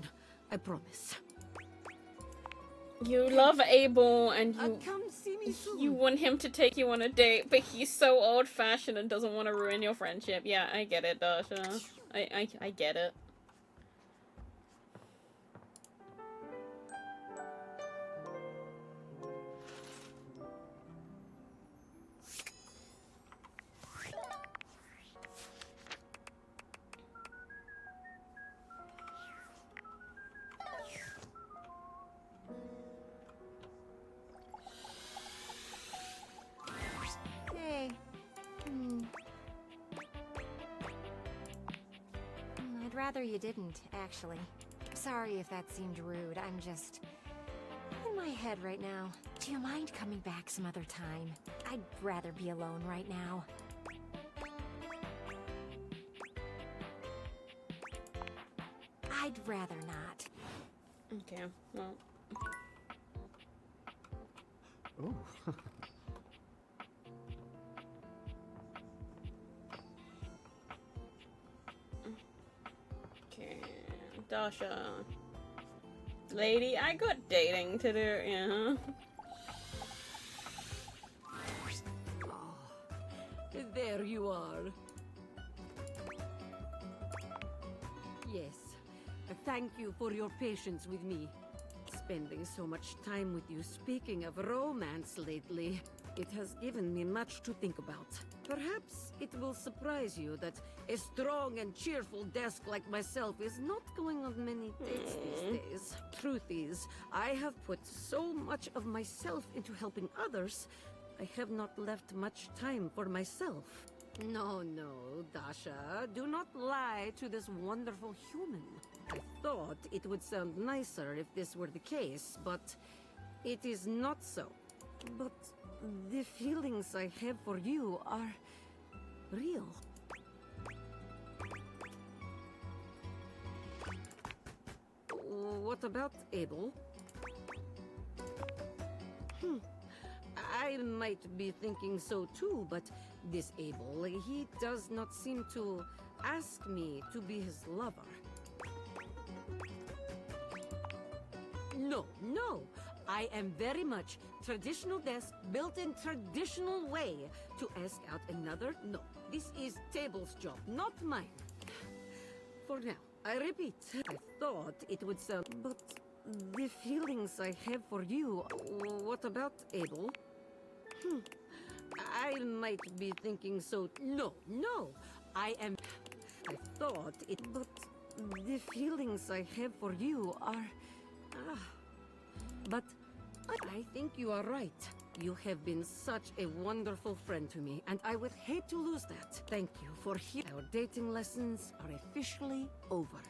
Speaker 11: I promise.
Speaker 1: You love Abel and
Speaker 11: come see me soon.
Speaker 1: you want him to take you on a date, but he's so old-fashioned and doesn't want to ruin your friendship. Yeah, I get it, Dasha. I get it.
Speaker 18: Hey. I'd rather you didn't, actually. Sorry if that seemed rude. I'm just in my head right now. Do you mind coming back some other time? I'd rather be alone right now. I'd rather not.
Speaker 1: Okay, well.
Speaker 7: Oh.
Speaker 1: Okay, Dasha. Lady, I got dating to do, yeah.
Speaker 11: There you are. Yes. Thank you for your patience with me. Spending so much time with you speaking of romance lately, it has given me much to think about. Perhaps it will surprise you that a strong and cheerful desk like myself is not going on many dates these days. Truth is, I have put so much of myself into helping others, I have not left much time for myself. No, Dasha, do not lie to this wonderful human. I thought it would sound nicer if this were the case, but it is not so. But the feelings I have for you are real. What about Abel? I might be thinking so too, but this Abel, he does not seem to ask me to be his lover. No. I am very much traditional desk built in traditional way. To ask out another, no. This is Table's job, not mine. For now, I repeat, I thought it would sound, but the feelings I have for you, what about Abel? I might be thinking so. No. I thought it, but the feelings I have for you are. But I think you are right. You have been such a wonderful friend to me, and I would hate to lose that. Thank you for hearing. Our dating lessons are officially over.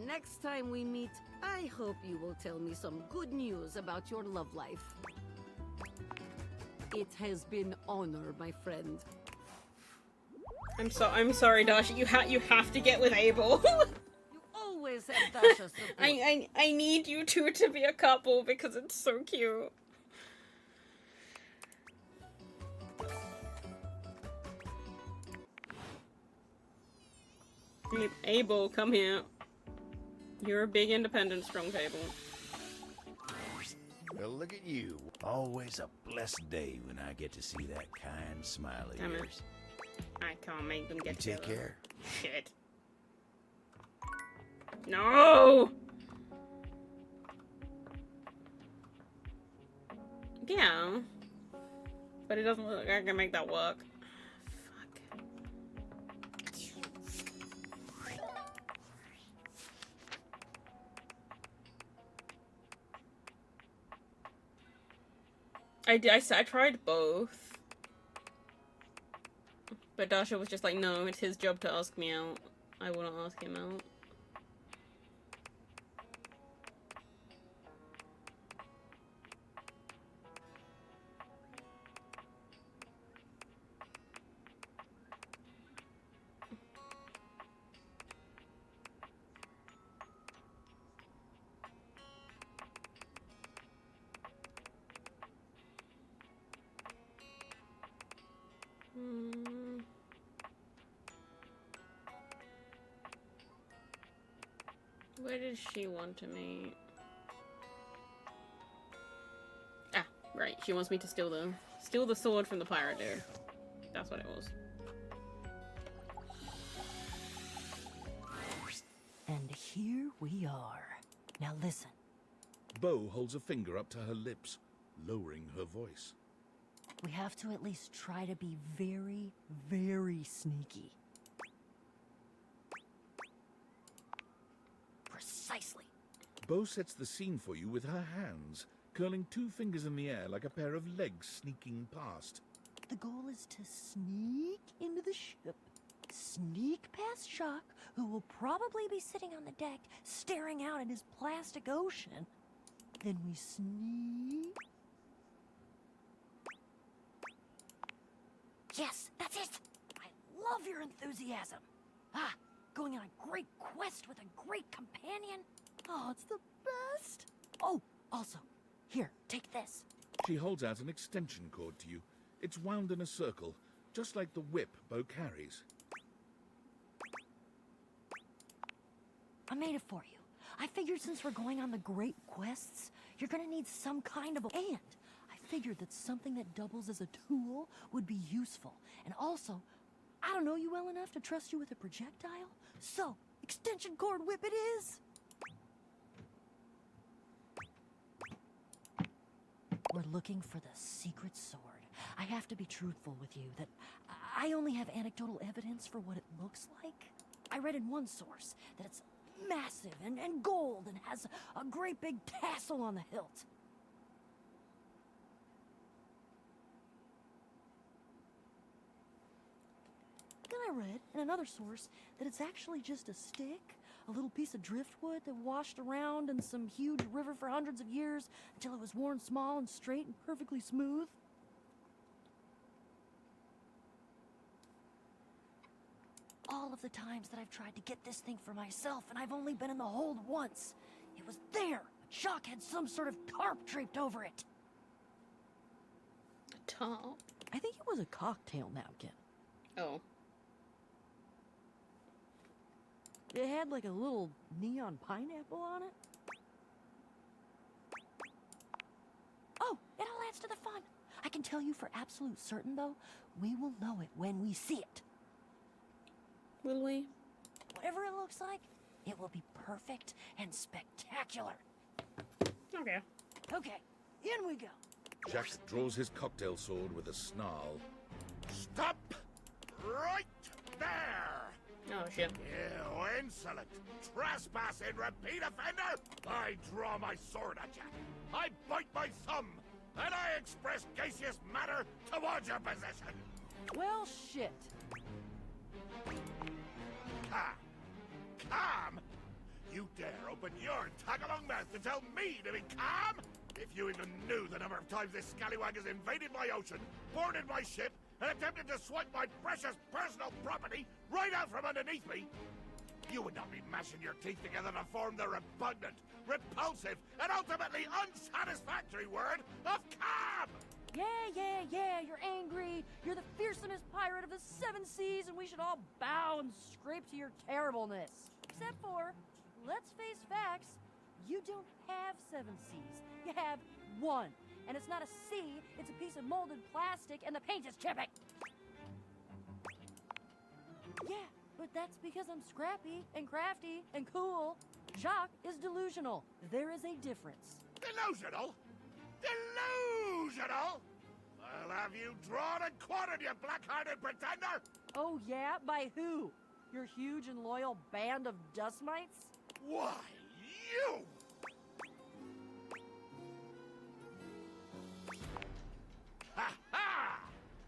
Speaker 11: Next time we meet, I hope you will tell me some good news about your love life. It has been honor, my friend.
Speaker 1: I'm sorry, Dasha. You have to get with Abel.
Speaker 11: Always have Dasha support.
Speaker 1: I need you two to be a couple because it's so cute. Abel, come here. You're a big independent strong table.
Speaker 7: Well, look at you. Always a blessed day when I get to see that kind smile of yours.
Speaker 1: I can't make them get
Speaker 7: You take
Speaker 1: together.
Speaker 7: care.
Speaker 1: Shit. No! Yeah. But it doesn't look like I can make that work. I tried both. But Dasha was just like, no, it's his job to ask me out. I wouldn't ask him out. Where did she want to meet? Ah, right. She wants me to steal the sword from the pirate dude. That's what it was.
Speaker 20: And here we are. Now listen.
Speaker 9: Bo holds a finger up to her lips, lowering her voice.
Speaker 20: We have to at least try to be very, very sneaky. Precisely.
Speaker 9: Bo sets the scene for you with her hands, curling 2 fingers in the air like a pair of legs sneaking past.
Speaker 20: The goal is to sneak into the ship, sneak past Jacques, who will probably be sitting on the deck staring out at his plastic ocean. Then we sneak. Yes, that's it! I love your enthusiasm. Ah, going on a great quest with a great companion. Oh, it's the best. Oh, also, here, take this.
Speaker 9: She holds out an extension cord to you. It's wound in a circle, just like the whip Bo carries.
Speaker 20: I made it for you. I figured since we're going on the great quests, you're gonna need some kind of and I figured that something that doubles as a tool would be useful. And also, I don't know you well enough to trust you with a projectile. So, extension cord whip it is! We're looking for the secret sword. I have to be truthful with you that I only have anecdotal evidence for what it looks like. I read in one source that it's massive and gold and has a great big tassel on the hilt. Then I read in another source that it's actually just a stick, a little piece of driftwood that washed around in some huge river for hundreds of years until it was worn small and straight and perfectly smooth. All of the times that I've tried to get this thing for myself, and I've only been in the hold once. It was there, but Jacques had some sort of tarp draped over it.
Speaker 1: A tarp?
Speaker 20: I think it was a cocktail napkin.
Speaker 1: Oh.
Speaker 20: It had like a little neon pineapple on it. Oh, it all adds to the fun. I can tell you for absolute certain, though, we will know it when we see it.
Speaker 1: Will we?
Speaker 20: Whatever it looks like, it will be perfect and spectacular.
Speaker 1: Okay.
Speaker 20: Okay, in we go.
Speaker 9: Jacques draws his cocktail sword with a snarl.
Speaker 6: Stop! Right there!
Speaker 1: Oh, shit.
Speaker 6: You insolent, trespassing repeat offender! I draw my sword at you. I bite my thumb, and I express gaseous matter towards your possession.
Speaker 20: Well, shit.
Speaker 6: Calm? You dare open your tag-along mouth to tell me to be calm? If you even knew the number of times this scallywag has invaded my ocean, boarded my ship, and attempted to swipe my precious personal property right out from underneath me, you would not be mashing your teeth together to form the repugnant, repulsive, and ultimately unsatisfactory word of calm!
Speaker 20: Yeah, you're angry. You're the fearsomest pirate of the 7 seas, and we should all bow and scrape to your terribleness. Except for, let's face facts, you don't have 7 seas. You have 1. And it's not a sea, it's a piece of molded plastic, and the paint is chipping. Yeah, but that's because I'm scrappy and crafty and cool. Jacques is delusional. There is a difference.
Speaker 6: Delusional? Delusional? I'll have you drawn and quartered, you black-hearted pretender!
Speaker 20: Oh yeah? By who? Your huge and loyal band of dust mites?
Speaker 6: Why, you! Ha-ha!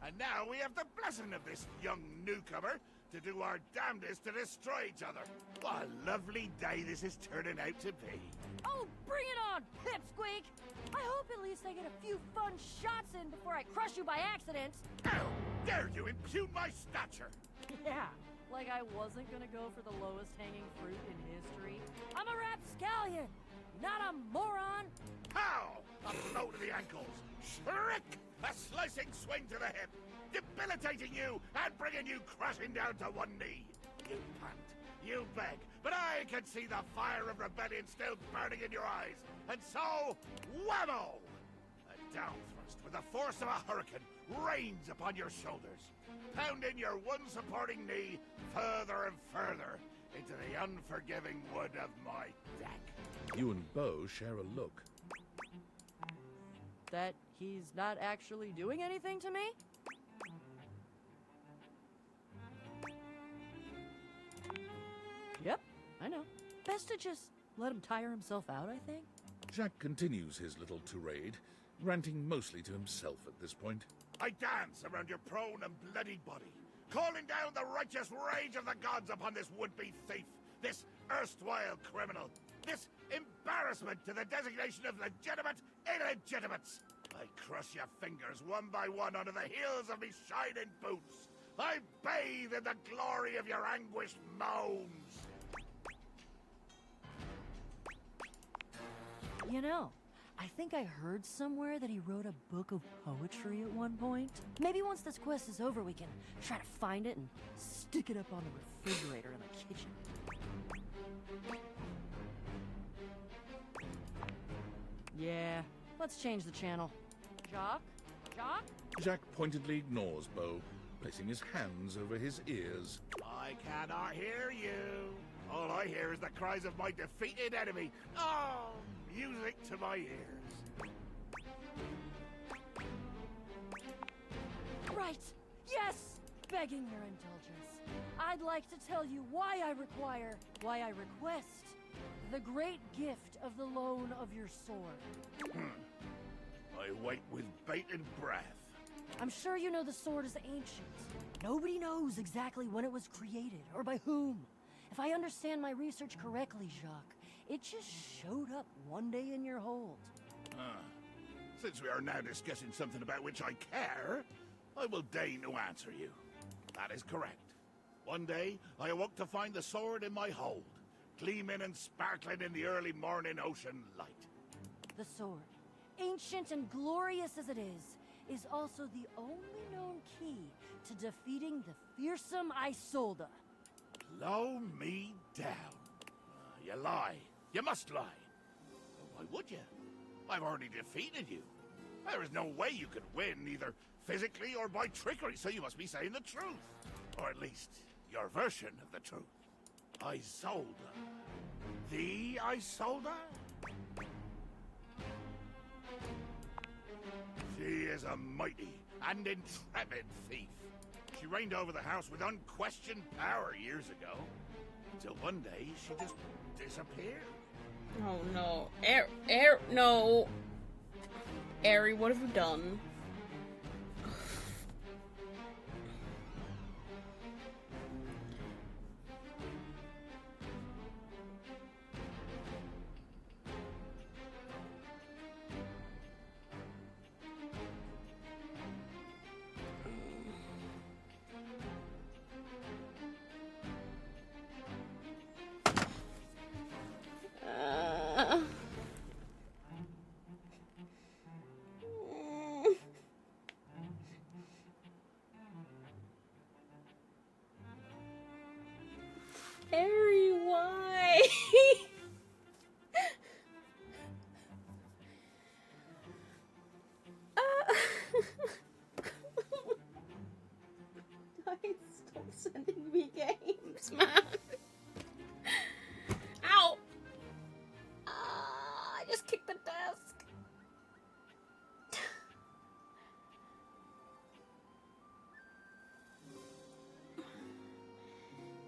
Speaker 6: And now we have the blessing of this young newcomer to do our damnedest to destroy each other. What a lovely day this is turning out to be.
Speaker 20: Oh, bring it on, Pipsqueak! I hope at least I get a few fun shots in before I crush you by accident.
Speaker 6: How dare you impugn my stature?
Speaker 20: Yeah, like I wasn't gonna go for the lowest hanging fruit in history. I'm a rapscallion, not a moron!
Speaker 6: How? A blow to the ankles. Shriek! A slicing swing to the hip. Debilitating you and bringing you crashing down to one knee. You pant. You beg, but I can see the fire of rebellion still burning in your eyes. And so, whammo! A down thrust with the force of a hurricane rains upon your shoulders, pounding your one supporting knee further and further into the unforgiving wood of my deck.
Speaker 9: You and Bo share a look.
Speaker 20: That he's not actually doing anything to me? Yep, I know. Best to just let him tire himself out, I think.
Speaker 9: Jack continues his little tirade, ranting mostly to himself at this point.
Speaker 6: I dance around your prone and bloodied body, calling down the righteous rage of the gods upon this would-be thief, this erstwhile criminal, this embarrassment to the designation of legitimate illegitimates. I crush your fingers one by one under the heels of me shining boots. I bathe in the glory of your anguished moans.
Speaker 20: You know, I think I heard somewhere that he wrote a book of poetry at one point. Maybe once this quest is over, we can try to find it and stick it up on the refrigerator in the kitchen. Yeah, let's change the channel. Jock? Jock?
Speaker 9: Jack pointedly ignores Bo, placing his hands over his ears.
Speaker 6: I cannot hear you. All I hear is the cries of my defeated enemy. Oh, music to my ears.
Speaker 20: Right! Yes! Begging your indulgence. I'd like to tell you why I request the great gift of the loan of your sword.
Speaker 6: I wait with bated breath.
Speaker 20: I'm sure you know the sword is ancient. Nobody knows exactly when it was created, or by whom. If I understand my research correctly, Jacques, it just showed up one day in your hold.
Speaker 6: Since we are now discussing something about which I care, I will deign to answer you. That is correct. One day, I awoke to find the sword in my hold, gleaming and sparkling in the early morning ocean light.
Speaker 20: The sword, ancient and glorious as it is also the only known key to defeating the fearsome Isolde.
Speaker 6: Blow me down. You lie. You must lie. Why would you? I've already defeated you. There is no way you could win, either physically or by trickery, so you must be saying the truth. Or at least, your version of the truth. Isolde. The Isolde? She is a mighty and intrepid thief. She reigned over the house with unquestioned power years ago. Until one day, she just disappeared.
Speaker 1: Oh no. No. Eri, what have you done? Eri, why? Stop sending me games, man. Ow! I just kicked the desk.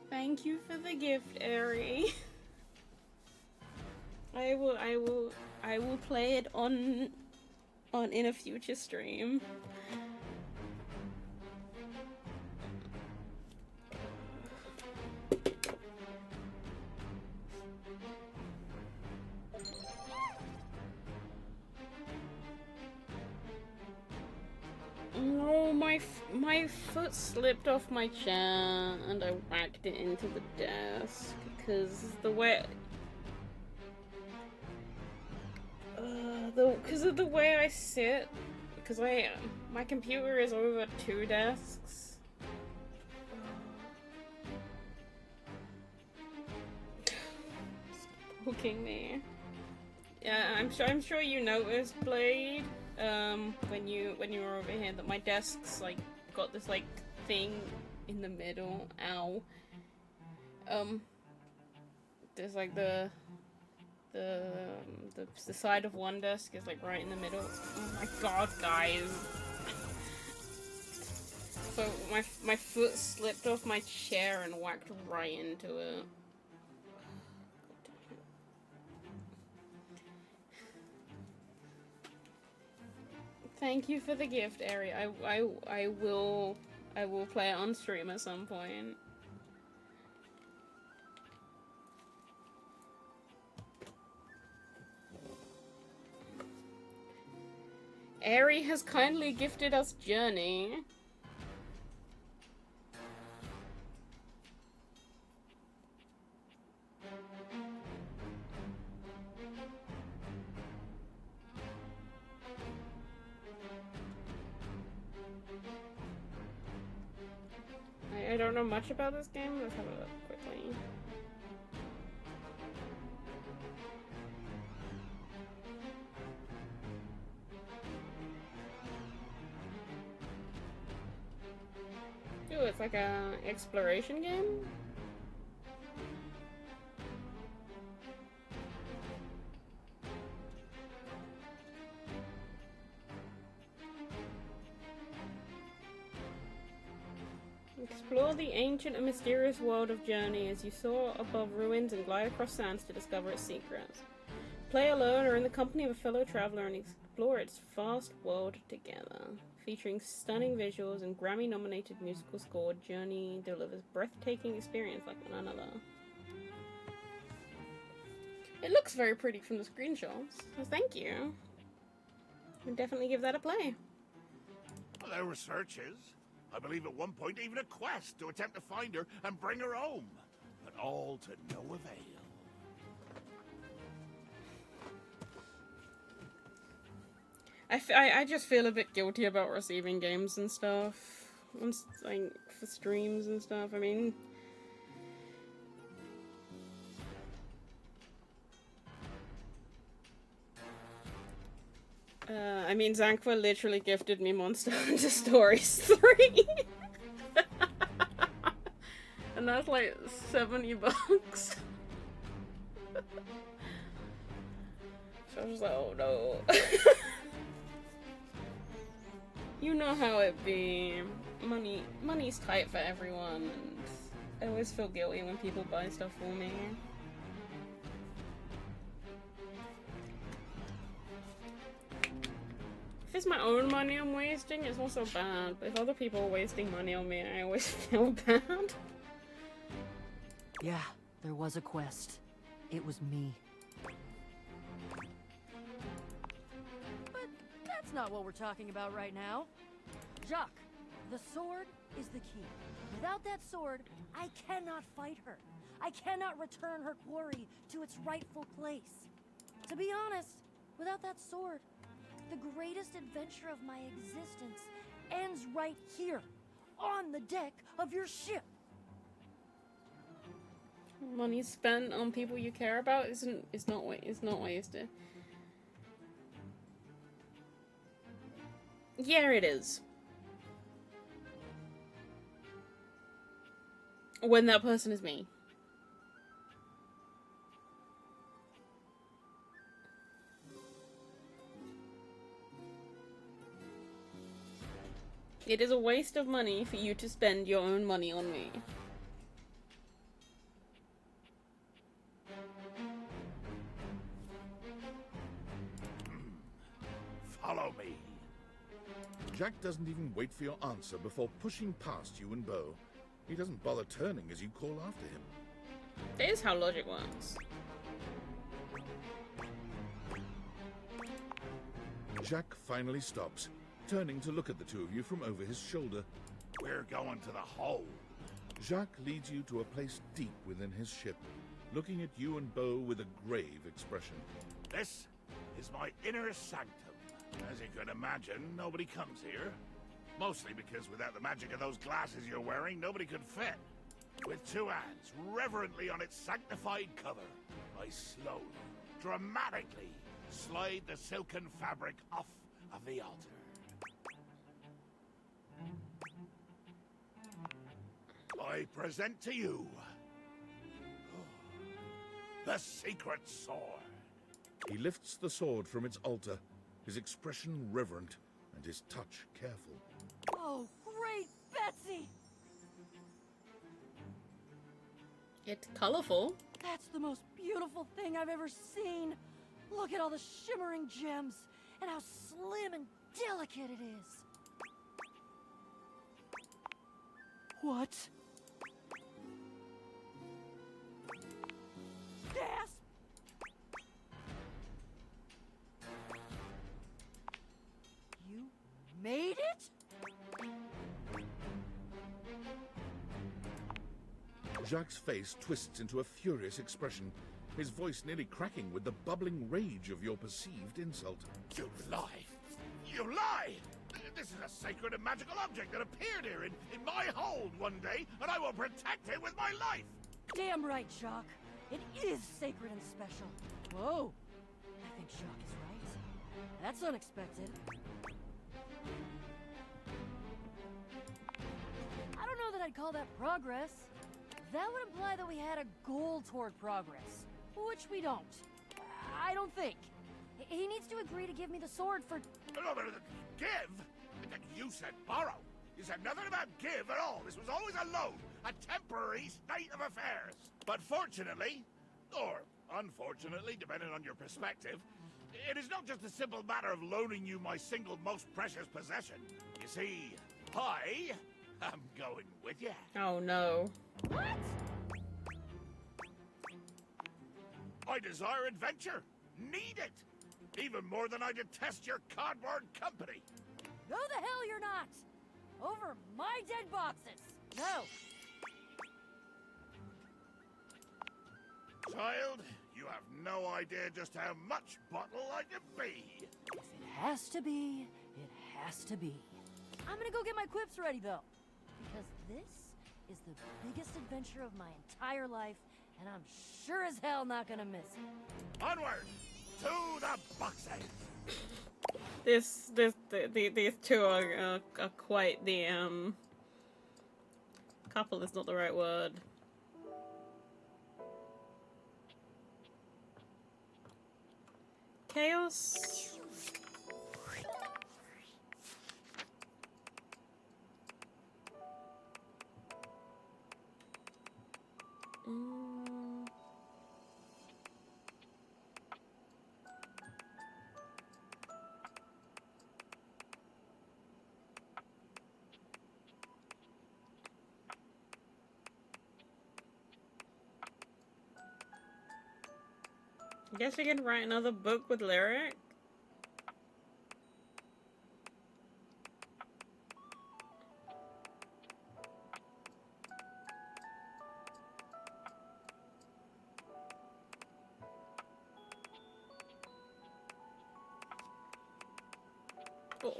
Speaker 1: Thank you for the gift, Eri. I will play it on in a future stream. No, my foot slipped off my chair and I whacked it into the desk because the way because of the way I sit, because my computer is over 2 desks. hooking me. Yeah, I'm sure you noticed, Blade, when you were over here, that my desk's like got this like thing in the middle. Ow. There's like the side of one desk is like right in the middle. Oh my god, guys. So my foot slipped off my chair and whacked right into it. Thank you for the gift, Ari. I will play it on stream at some point. Ari has kindly gifted us Journey. I don't know much about this game. Let's have a look quickly. Ooh, it's like a exploration game? Explore the ancient and mysterious world of Journey as you soar above ruins and glide across sands to discover its secrets. Play alone or in the company of a fellow traveler and explore its vast world together. Featuring stunning visuals and Grammy-nominated musical score, Journey delivers breathtaking experience like none other. It looks very pretty from the screenshots, so thank you. I'll definitely give that a play.
Speaker 6: Well, there were searches. I believe at one point even a quest to attempt to find her and bring her home. But all to no avail.
Speaker 1: I just feel a bit guilty about receiving games and stuff. Like, for streams and stuff. I mean... Zanqua literally gifted me Monster Hunter Stories 3. And that's like $70. So I was like, oh no. You know how it be. Money's tight for everyone, and I always feel guilty when people buy stuff for me. If it's my own money I'm wasting, it's not so bad, but if other people are wasting money on me, I always feel bad.
Speaker 3: Yeah, there was a quest. It was me.
Speaker 20: But that's not what we're talking about right now. Jacques, the sword is the key. Without that sword, I cannot fight her. I cannot return her quarry to its rightful place. To be honest, without that sword, the greatest adventure of my existence ends right here, on the deck of your ship.
Speaker 1: Money spent on people you care about is not wasted. Yeah, it is. When that person is me. It is a waste of money for you to spend your own money on me.
Speaker 6: Follow me.
Speaker 9: Jack doesn't even wait for your answer before pushing past you and Bo. He doesn't bother turning as you call after him.
Speaker 1: That is how logic works.
Speaker 9: Jack finally stops, turning to look at the two of you from over his shoulder.
Speaker 6: We're going to the hold.
Speaker 9: Jacques leads you to a place deep within his ship, looking at you and Bo with a grave expression.
Speaker 6: This is my inner sanctum. As you can imagine, nobody comes here. Mostly because without the magic of those glasses you're wearing, nobody could fit. With two hands reverently on its sanctified cover,
Speaker 9: I slowly, dramatically slide the silken fabric off of the altar. I present to you the secret sword. He lifts the sword from its altar, his expression reverent and his touch careful.
Speaker 20: Oh, great Betsy!
Speaker 1: It's colorful.
Speaker 20: That's the most beautiful thing I've ever seen. Look at all the shimmering gems and how slim and delicate it is. What? Gasp! You made it?
Speaker 9: Jacques' face twists into a furious expression, his voice nearly cracking with the bubbling rage of your perceived insult. You lie! You lie! This is a sacred and magical object that appeared here in my hold one day, and I will protect it with my life!
Speaker 20: Damn right, Jacques. It is sacred and special. Whoa. I think Jacques is right. That's unexpected. I don't know that I'd call that progress. That would imply that we had a goal toward progress, which we don't. I don't think. He needs to agree to give me the sword for...
Speaker 9: No, but give? You said borrow. You said nothing about give at all. This was always a loan, a temporary state of affairs. But fortunately, or unfortunately, depending on your perspective, it is not just a simple matter of loaning you my single most precious possession. You see, I am going with you.
Speaker 1: Oh no.
Speaker 20: What?
Speaker 9: I desire adventure. Need it. Even more than I detest your cardboard company.
Speaker 20: No the hell you're not! Over my dead boxes! No!
Speaker 9: Child, you have no idea just how much bottle I can be.
Speaker 20: If it has to be, it has to be. I'm gonna go get my quips ready, though. Because this is the biggest adventure of my entire life, and I'm sure as hell not gonna miss it.
Speaker 9: Onward! To the boxes!
Speaker 1: These two are quite the, couple is not the right word. Chaos? I guess we can write another book with lyric.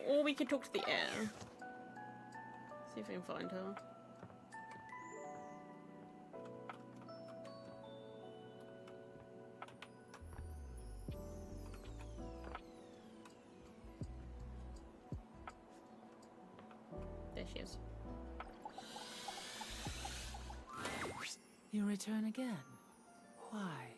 Speaker 1: Or we could talk to the air. See if we can find her. There she is.
Speaker 21: You return again. Why?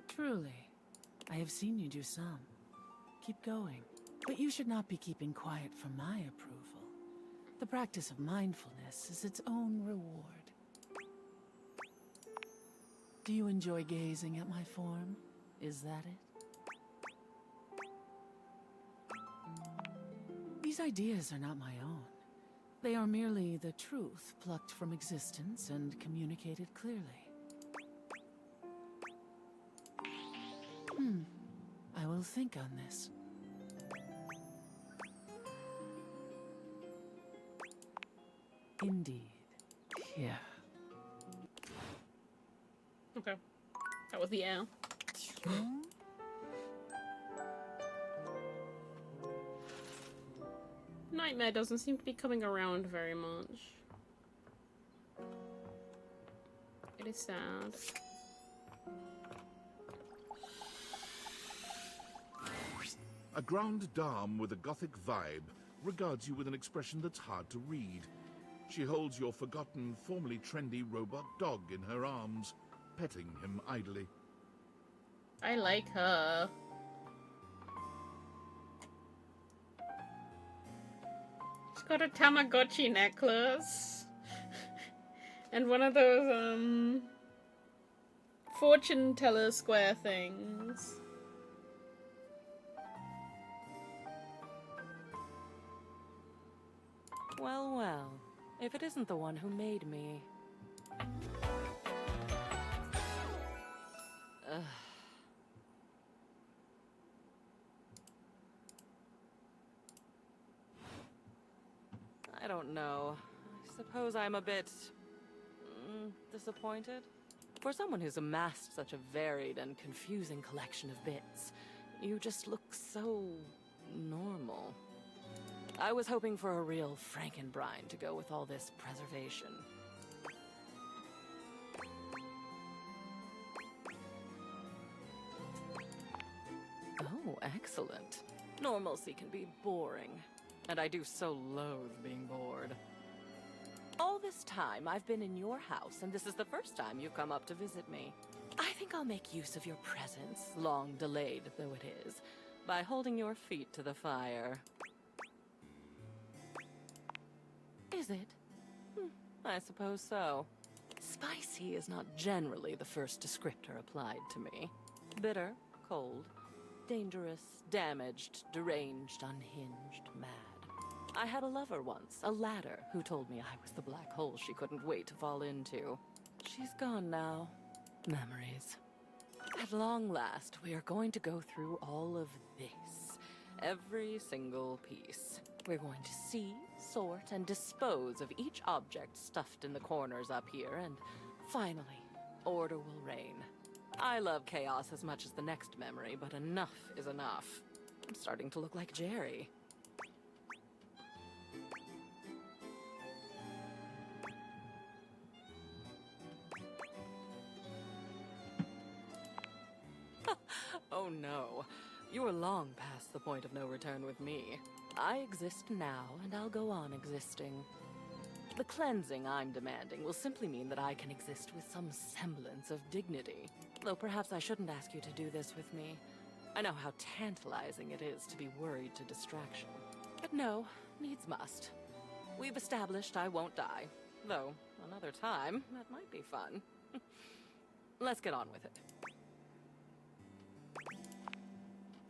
Speaker 21: Truly, I have seen you do some. Keep going. But you should not be keeping quiet for my approval. The practice of mindfulness is its own reward. Do you enjoy gazing at my form? Is that it? These ideas are not my own. They are merely the truth plucked from existence and communicated clearly. I will think on this. Indeed. Here.
Speaker 1: Okay. That was the air. Nightmare doesn't seem to be coming around very much. It is sad.
Speaker 9: A grande dame with a gothic vibe regards you with an expression that's hard to read. She holds your forgotten, formerly trendy robot dog in her arms, petting him idly.
Speaker 1: I like her. She's got a Tamagotchi necklace. And one of those, fortune teller square things.
Speaker 4: Well, well. If it isn't the one who made me. Ugh. I don't know. I suppose I'm a bit... disappointed? For someone who's amassed such a varied and confusing collection of bits, you just look so... normal. I was hoping for a real Frankenbrine to go with all this preservation. Oh, excellent. Normalcy can be boring, and I do so loathe being bored. All this time, I've been in your house, and this is the first time you've come up to visit me. I think I'll make use of your presence, long delayed though it is, by holding your feet to the fire. Is it? I suppose so. Spicy is not generally the first descriptor applied to me. Bitter, cold, dangerous, damaged, deranged, unhinged, mad. I had a lover once, a ladder, who told me I was the black hole she couldn't wait to fall into. She's gone now. Memories. At long last, we are going to go through all of this. Every single piece. We're going to see, sort, and dispose of each object stuffed in the corners up here, and finally, order will reign. I love chaos as much as the next memory, but enough is enough. I'm starting to look like Jerry. Oh no. You are long past the point of no return with me. I exist now, and I'll go on existing. The cleansing I'm demanding will simply mean that I can exist with some semblance of dignity. Though perhaps I shouldn't ask you to do this with me. I know how tantalizing it is to be worried to distraction. But no, needs must. We've established I won't die. Though, another time, that might be fun. Let's get on with it.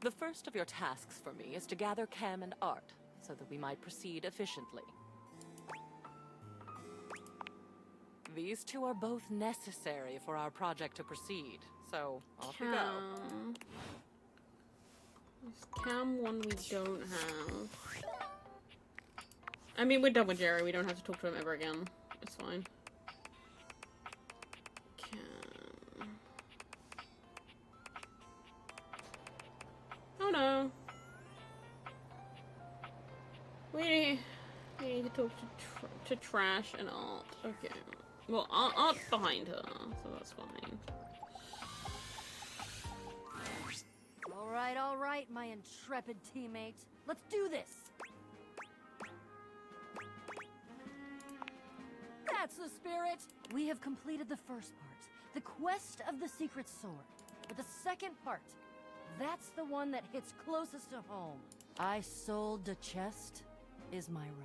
Speaker 4: The first of your tasks for me is to gather chem and art, so that we might proceed efficiently. These two are both necessary for our project to proceed, so off we go.
Speaker 1: There's cam one we don't have. I mean, we're done with Jerry, we don't have to talk to him ever again. It's fine. Oh no. We need to talk to Trash and Art. Okay. Well, Art's behind her, so that's fine.
Speaker 20: All right, my intrepid teammate. Let's do this! That's the spirit! We have completed the first part, the quest of the secret sword. But the second part, that's the one that hits closest to home. S.P.E.C.S is my rival.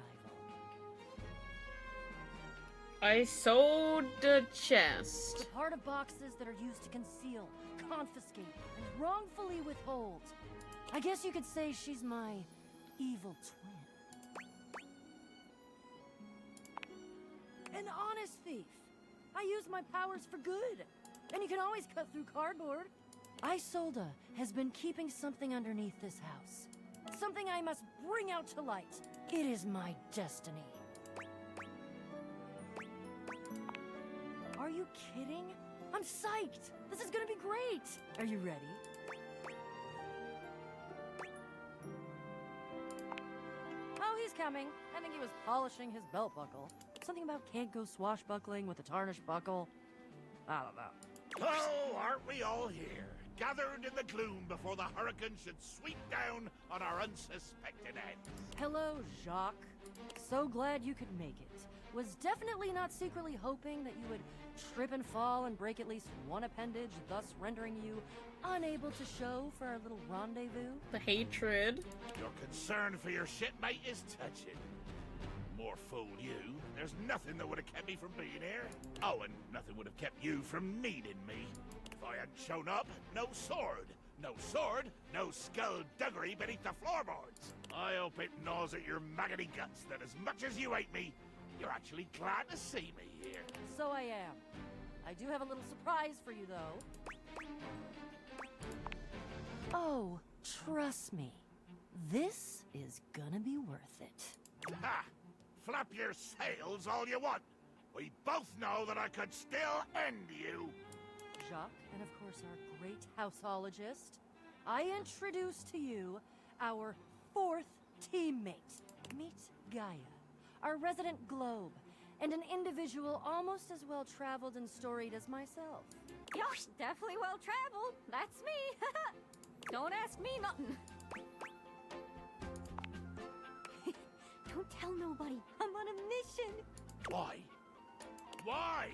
Speaker 1: I sold the chest.
Speaker 20: The part of boxes that are used to conceal, confiscate, and wrongfully withhold. I guess you could say she's my evil twin. An honest thief. I use my powers for good. And you can always cut through cardboard. Isolda has been keeping something underneath this house. Something I must bring out to light. It is my destiny. Are you kidding? I'm psyched! This is gonna be great! Are you ready? Oh, he's coming. I think he was polishing his belt buckle. Something about can't go swashbuckling with a tarnished buckle. I don't know.
Speaker 9: Oh, aren't we all here, gathered in the gloom before the hurricane should sweep down on our unsuspected ends?
Speaker 20: Hello, Jacques. So glad you could make it. Was definitely not secretly hoping that you would trip and fall and break at least one appendage, thus rendering you unable to show for our little rendezvous.
Speaker 1: The hatred.
Speaker 9: Your concern for your shipmate is touching. More fool you. There's nothing that would have kept me from being here. Oh, and nothing would have kept you from needing me. If I hadn't shown up, no sword. No sword, no skullduggery beneath the floorboards. I hope it gnaws at your maggoty guts that as much as you hate me, you're actually glad to see me here.
Speaker 20: So I am. I do have a little surprise for you, though. Oh, trust me. This is gonna be worth it.
Speaker 9: Ha! Flap your sails all you want. We both know that I could still end you.
Speaker 20: Jacques, and of course our great houseologist, I introduce to you our fourth teammate. Meet Gaia, our resident globe, and an individual almost as well-traveled and storied as myself.
Speaker 12: Yosh, definitely well-traveled. That's me. Don't ask me nothing. Don't tell nobody. I'm on a mission.
Speaker 9: Why? Why?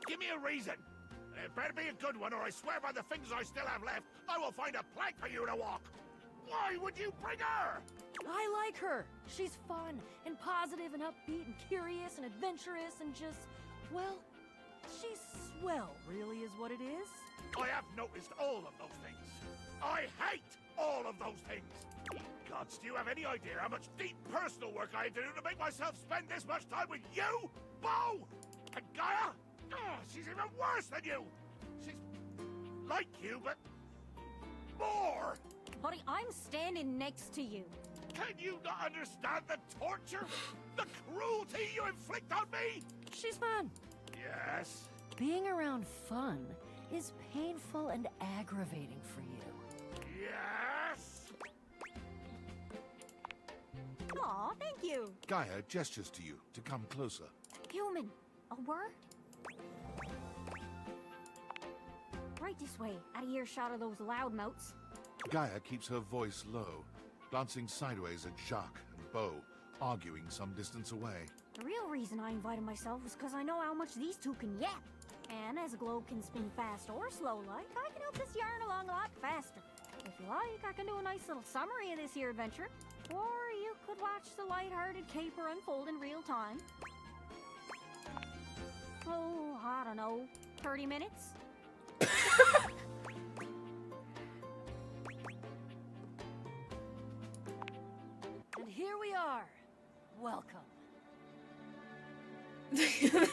Speaker 9: Give me a reason. It better be a good one, or I swear by the fingers I still have left, I will find a plank for you to walk. Why would you bring her?
Speaker 20: I like her. She's fun and positive and upbeat and curious and adventurous and just, well, she's swell, really is what it is.
Speaker 9: I have noticed all of those things. I hate all of those things. Gods, do you have any idea how much deep personal work I had to do to make myself spend this much time with you, Bo? And Gaia? Oh, she's even worse than you. She's like you, but more.
Speaker 12: Buddy, I'm standing next to you.
Speaker 9: Can you not understand the torture? The cruelty you inflict on me?
Speaker 20: She's fun.
Speaker 9: Yes.
Speaker 20: Being around fun is painful and aggravating for you.
Speaker 9: Yes.
Speaker 12: Aw, thank you.
Speaker 9: Gaia gestures to you to come closer.
Speaker 12: Human, a word? Right this way, out of earshot of those loudmouths.
Speaker 9: Gaia keeps her voice low, glancing sideways at Jacques and Bo, arguing some distance away.
Speaker 12: The real reason I invited myself was because I know how much these two can yap. And as a globe can spin fast or slow like, I can help this yarn along a lot faster. If you like, I can do a nice little summary of this here adventure. Or you could watch the lighthearted caper unfold in real time. Oh, I don't know, 30 minutes?
Speaker 20: And here we are. Welcome. To the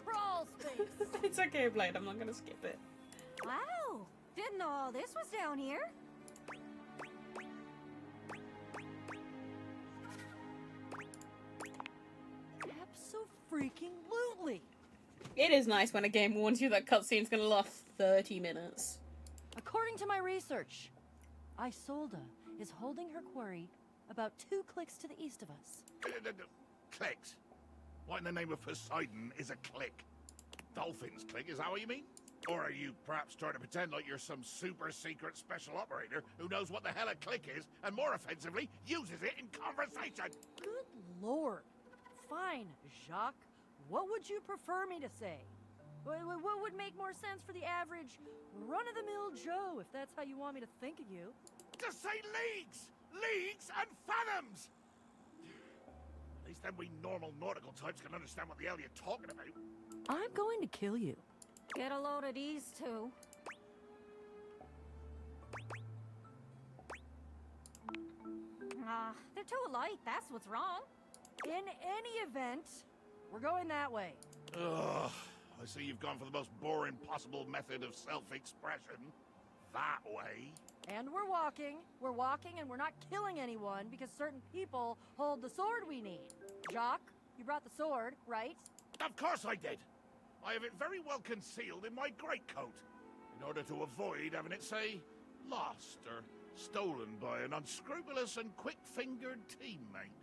Speaker 20: crawl space.
Speaker 1: It's okay, Blade. I'm not gonna skip it.
Speaker 12: Wow, didn't know all this was down here.
Speaker 20: Abso-freaking-lutely.
Speaker 1: It is nice when a game warns you that cutscene's gonna last 30 minutes.
Speaker 20: According to my research, Isolde is holding her quarry about 2 clicks to the east of us.
Speaker 9: Clicks? What in the name of Poseidon is a click? Dolphin's click, is that what you mean? Or are you perhaps trying to pretend like you're some super secret special operator who knows what the hell a click is, and more offensively, uses it in conversation?
Speaker 20: Good lord. Fine, Jacques. What would you prefer me to say? What would make more sense for the average run-of-the-mill Joe, if that's how you want me to think of you?
Speaker 9: Just say leagues! Leagues and fathoms! At least then we normal nautical types can understand what the hell you're talking about.
Speaker 20: I'm going to kill you.
Speaker 12: Get a load of these two. They're too alike, that's what's wrong.
Speaker 20: In any event, we're going that way.
Speaker 9: Ugh, I see you've gone for the most boring possible method of self-expression. That way.
Speaker 20: And we're walking, and we're not killing anyone because certain people hold the sword we need. Jacques, you brought the sword, right?
Speaker 9: Of course I did. I have it very well concealed in my greatcoat, in order to avoid having it, say, lost or stolen by an unscrupulous and quick-fingered teammate.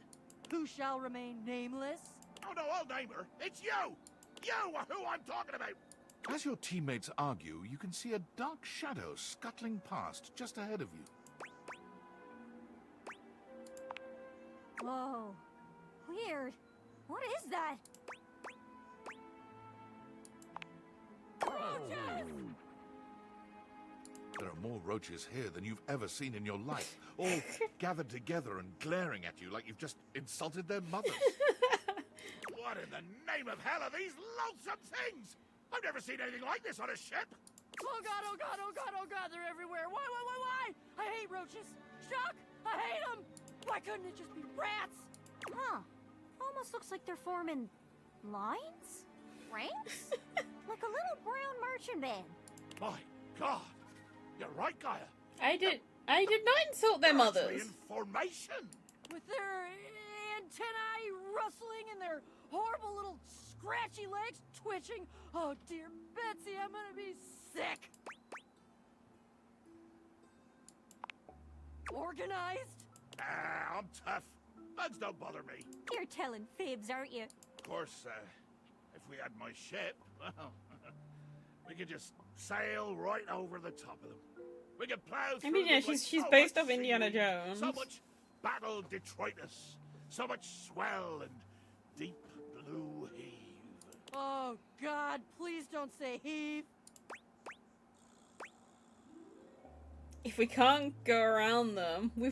Speaker 20: Who shall remain nameless?
Speaker 9: Oh no, I'll name her. It's you! You are who I'm talking about! As your teammates argue, you can see a dark shadow scuttling past just ahead of you.
Speaker 12: Whoa. Weird. What is that? Roaches!
Speaker 9: There are more roaches here than you've ever seen in your life, all gathered together and glaring at you like you've just insulted their mothers. What in the name of hell are these loathsome things? I've never seen anything like this on a ship.
Speaker 20: Oh god, oh god, oh god, oh god, they're everywhere. Why? I hate roaches. Shock! I hate them! Why couldn't it just be rats?
Speaker 12: Huh. Almost looks like they're forming lines? Ranks? Like a little brown marching band.
Speaker 9: My God. You're right, Gaia.
Speaker 1: I did not insult their
Speaker 9: They're actually
Speaker 1: mothers.
Speaker 9: in formation.
Speaker 20: With their antennae rustling and their horrible little scratchy legs twitching. Oh dear Betsy, I'm gonna be sick. Organized?
Speaker 9: I'm tough. Bugs don't bother me.
Speaker 12: You're telling fibs, aren't you?
Speaker 9: Of course, if we had my ship, well, we could just sail right over the top of them. We could plow through
Speaker 1: I mean, yeah,
Speaker 9: them like
Speaker 1: she's
Speaker 9: so
Speaker 1: based
Speaker 9: much
Speaker 1: off Indiana
Speaker 9: seaweed,
Speaker 1: Jones.
Speaker 9: So much battle detritus, so much swell and deep blue heave.
Speaker 20: Oh god, please don't say heave.
Speaker 1: If we can't go around them, we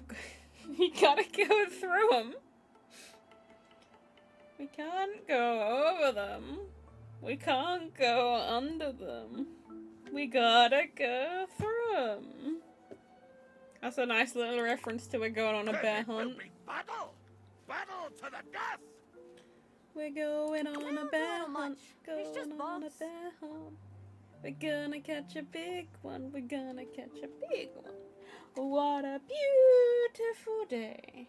Speaker 1: gotta go through them. We can't go over them. We can't go under them. We gotta go through them. That's a nice little reference to it going on a bear
Speaker 9: It will
Speaker 1: hunt.
Speaker 9: be battle! Battle to the death!
Speaker 1: We're going on a bear hunt.
Speaker 12: It's just
Speaker 1: Going on a
Speaker 12: bugs.
Speaker 1: bear hunt. We're gonna catch a big one. We're gonna catch a big one. What a beautiful day.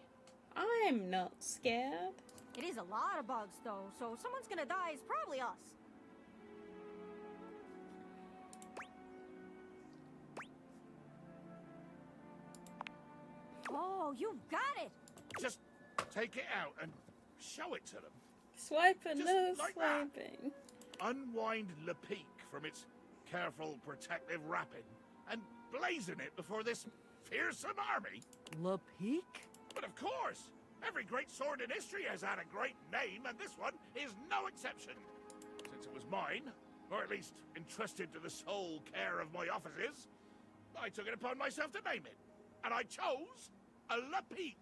Speaker 1: I'm not scared.
Speaker 12: It is a lot of bugs, though, so someone's gonna die is probably us. Oh, you got it!
Speaker 9: Just take it out and show it to them.
Speaker 1: Swiping,
Speaker 9: Just
Speaker 1: no
Speaker 9: like that.
Speaker 1: swiping.
Speaker 9: Unwind S.P.E.C.S from its careful protective wrapping and blazon it before this fearsome army.
Speaker 20: S.P.E.C.S?
Speaker 9: But of course, every great sword in history has had a great name, and this one is no exception. Since it was mine, or at least entrusted to the sole care of my officers, I took it upon myself to name it, and I chose a S.P.E.C.S.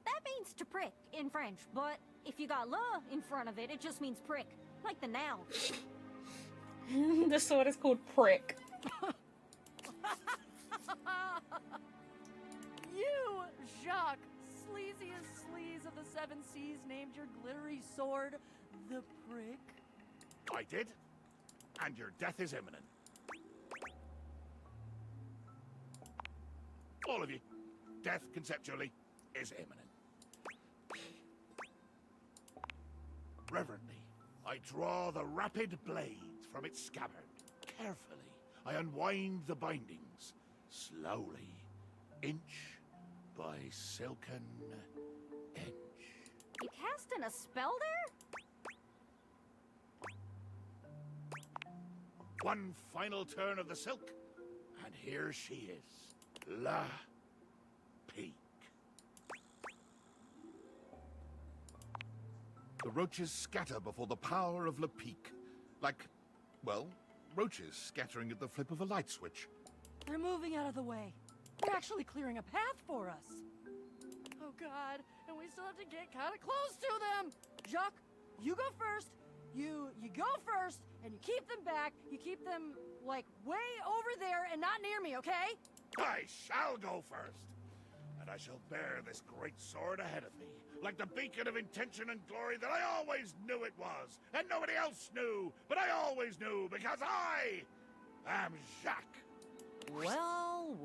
Speaker 12: That means to prick in French, but if you got le in front of it, it just means prick, like the noun.
Speaker 1: The sword is called Prick.
Speaker 20: You, Jacques, sleaziest sleaze of the Seven Seas, named your glittery sword the Prick.
Speaker 9: I did, and your death is imminent. All of you. Death, conceptually, is imminent. Reverently, I draw the rapid blade from its scabbard. Carefully, I unwind the bindings. Slowly, inch by silken inch.
Speaker 12: You casting a spell there?
Speaker 9: One final turn of the silk, and here she is. S.P.E.C.S. The roaches scatter before the power of S.P.E.C.S. Like, well, roaches scattering at the flip of a light switch.
Speaker 20: They're moving out of the way. They're actually clearing a path for us. Oh god, and we still have to get kind of close to them. Jacques, you go first. You go first, and you keep them back. You keep them, like, way over there and not near me, okay?
Speaker 9: I shall go first, and I shall bear this great sword ahead of me, like the beacon of intention and glory that I always knew it was, and nobody else knew, but I always knew, because I am Jacques.
Speaker 21: Well.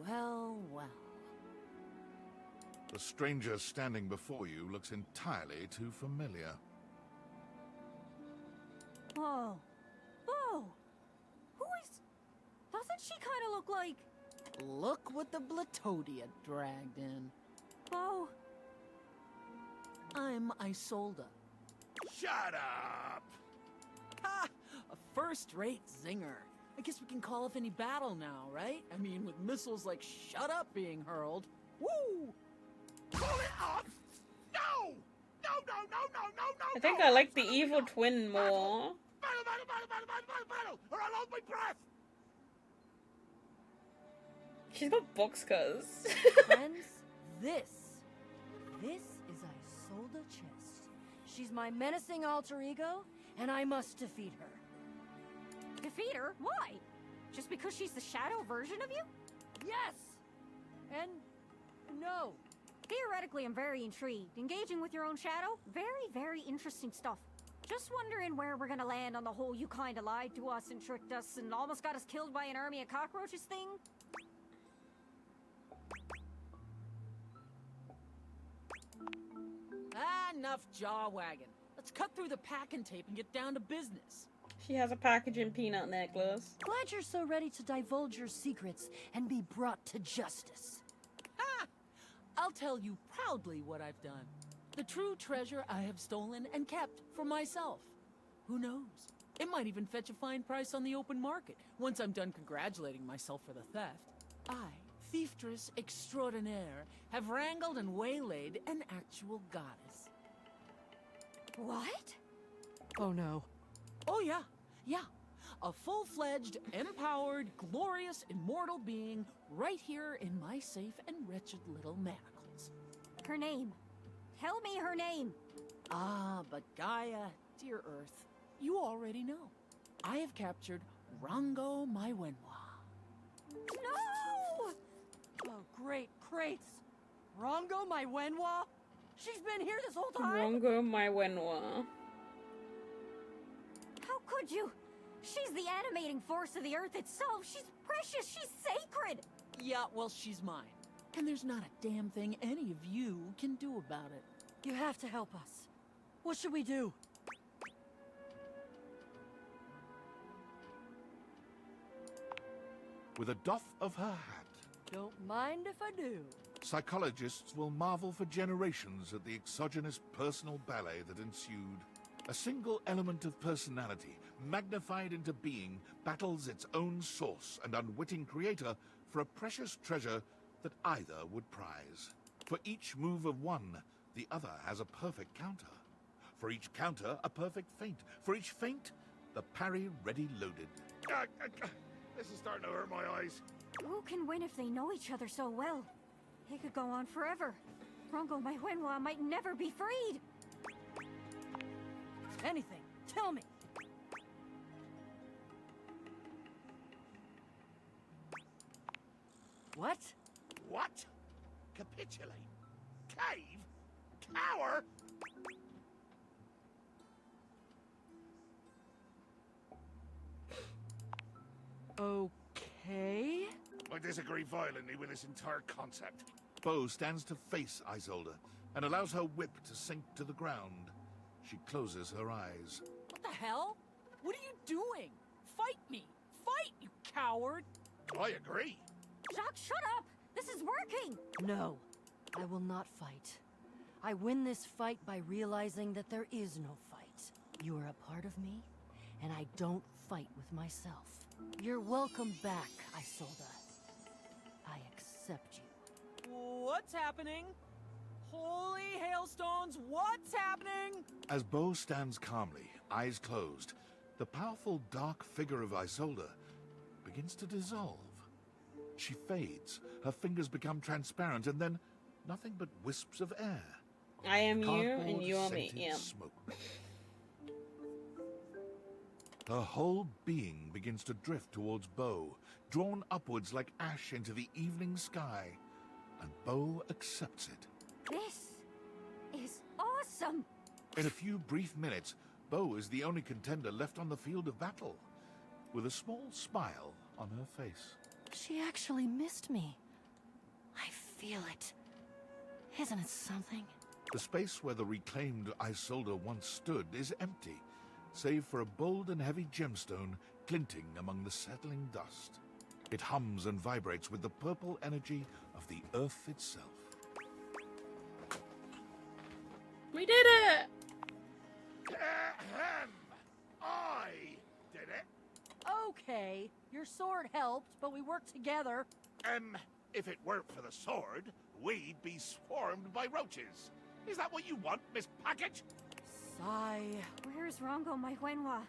Speaker 9: The stranger standing before you looks entirely too familiar.
Speaker 12: Whoa. Whoa. Who is... Doesn't she kind of look like...
Speaker 21: Look what the Blatodia dragged in.
Speaker 12: Whoa.
Speaker 21: I'm Isolda,
Speaker 6: Shut up!
Speaker 21: Ha! A first-rate zinger. I guess we can call off any battle now, right? I mean, with missiles like "Shut Up" being hurled. Woo!
Speaker 6: Call it off! No! No, no, no, no, no, no!
Speaker 1: I think I like the evil twin more.
Speaker 6: Battle, battle, battle, battle, battle, battle, battle! Or I'll hold my breath!
Speaker 1: She's got box cutters.
Speaker 20: Friends, this is Isolde Chest. She's my menacing alter ego, and I must defeat her.
Speaker 18: Defeat her? Why? Just because she's the shadow version of you?
Speaker 20: Yes! And no.
Speaker 18: Theoretically, I'm very intrigued. Engaging with your own shadow? Very, very interesting stuff. Just wondering where we're gonna land on the whole "you kinda lied to us and tricked us and almost got us killed by an army of cockroaches" thing.
Speaker 21: Enough jaw wagging. Let's cut through the packing tape and get down to business.
Speaker 1: She has a packaging peanut necklace.
Speaker 20: Glad you're so ready to divulge your secrets and be brought to justice.
Speaker 21: I'll tell you proudly what I've done. The true treasure I have stolen and kept for myself. Who knows? It might even fetch a fine price on the open market once I'm done congratulating myself for the theft. I, thieftress extraordinaire, have wrangled and waylaid an actual goddess.
Speaker 18: What?
Speaker 20: Oh no.
Speaker 21: Oh yeah. A full-fledged, empowered, glorious, immortal being right here in my safe and wretched little manacles.
Speaker 18: Her name. Tell me her name.
Speaker 21: But Gaia, dear Earth, you already know. I have captured Rango Maiwenwa.
Speaker 18: No!
Speaker 20: Oh, great crates. Rongo, my Wenwa? She's been here this whole time?
Speaker 1: Rango Maiwenwa.
Speaker 18: How could you? She's the animating force of the Earth itself. She's precious. She's sacred.
Speaker 21: Yeah, well, she's mine. And there's not a damn thing any of you can do about it.
Speaker 20: You have to help us. What should we do?
Speaker 9: With a doff of her hat,
Speaker 20: Don't mind if I do.
Speaker 9: psychologists will marvel for generations at the exogenous personal ballet that ensued. A single element of personality, magnified into being, battles its own source and unwitting creator for a precious treasure that either would prize. For each move of one, the other has a perfect counter. For each counter, a perfect feint. For each feint, the parry ready loaded.
Speaker 6: This is starting to hurt my eyes.
Speaker 18: Who can win if they know each other so well? It could go on forever. Rongo Maiwenwa might never be freed.
Speaker 20: Anything. Tell me. What?
Speaker 6: What? Capitulate? Cave? Cower?
Speaker 20: Okay.
Speaker 6: I disagree violently with this entire concept.
Speaker 9: Bo stands to face Isolde and allows her whip to sink to the ground. She closes her eyes.
Speaker 21: What the hell? What are you doing? Fight me! Fight, you coward!
Speaker 6: I agree.
Speaker 18: Jacques, shut up! This is working!
Speaker 20: No, I will not fight. I win this fight by realizing that there is no fight. You are a part of me, and I don't fight with myself. You're welcome back, Isolde. I accept you.
Speaker 21: What's happening? Holy hailstones, what's happening?
Speaker 9: As Bo stands calmly, eyes closed, the powerful dark figure of Isolde begins to dissolve. She fades, her fingers become transparent, and then nothing but wisps of air.
Speaker 1: I am you, and you are me.
Speaker 9: Cardboard-scented
Speaker 1: Yeah.
Speaker 9: smoke. Her whole being begins to drift towards Bo, drawn upwards like ash into the evening sky, and Bo accepts it.
Speaker 18: This is awesome!
Speaker 9: In a few brief minutes, Bo is the only contender left on the field of battle, with a small smile on her face.
Speaker 20: She actually missed me. I feel it. Isn't it something?
Speaker 9: The space where the reclaimed Isolde once stood is empty, save for a bold and heavy gemstone glinting among the settling dust. It hums and vibrates with the purple energy of the earth itself.
Speaker 1: We did it!
Speaker 20: okay. Your sword helped, but we worked together.
Speaker 9: If it weren't for the sword, we'd be swarmed by roaches. Is that what you want, Miss Package?
Speaker 20: Sigh.
Speaker 12: Where's Rongo, my Wenhua?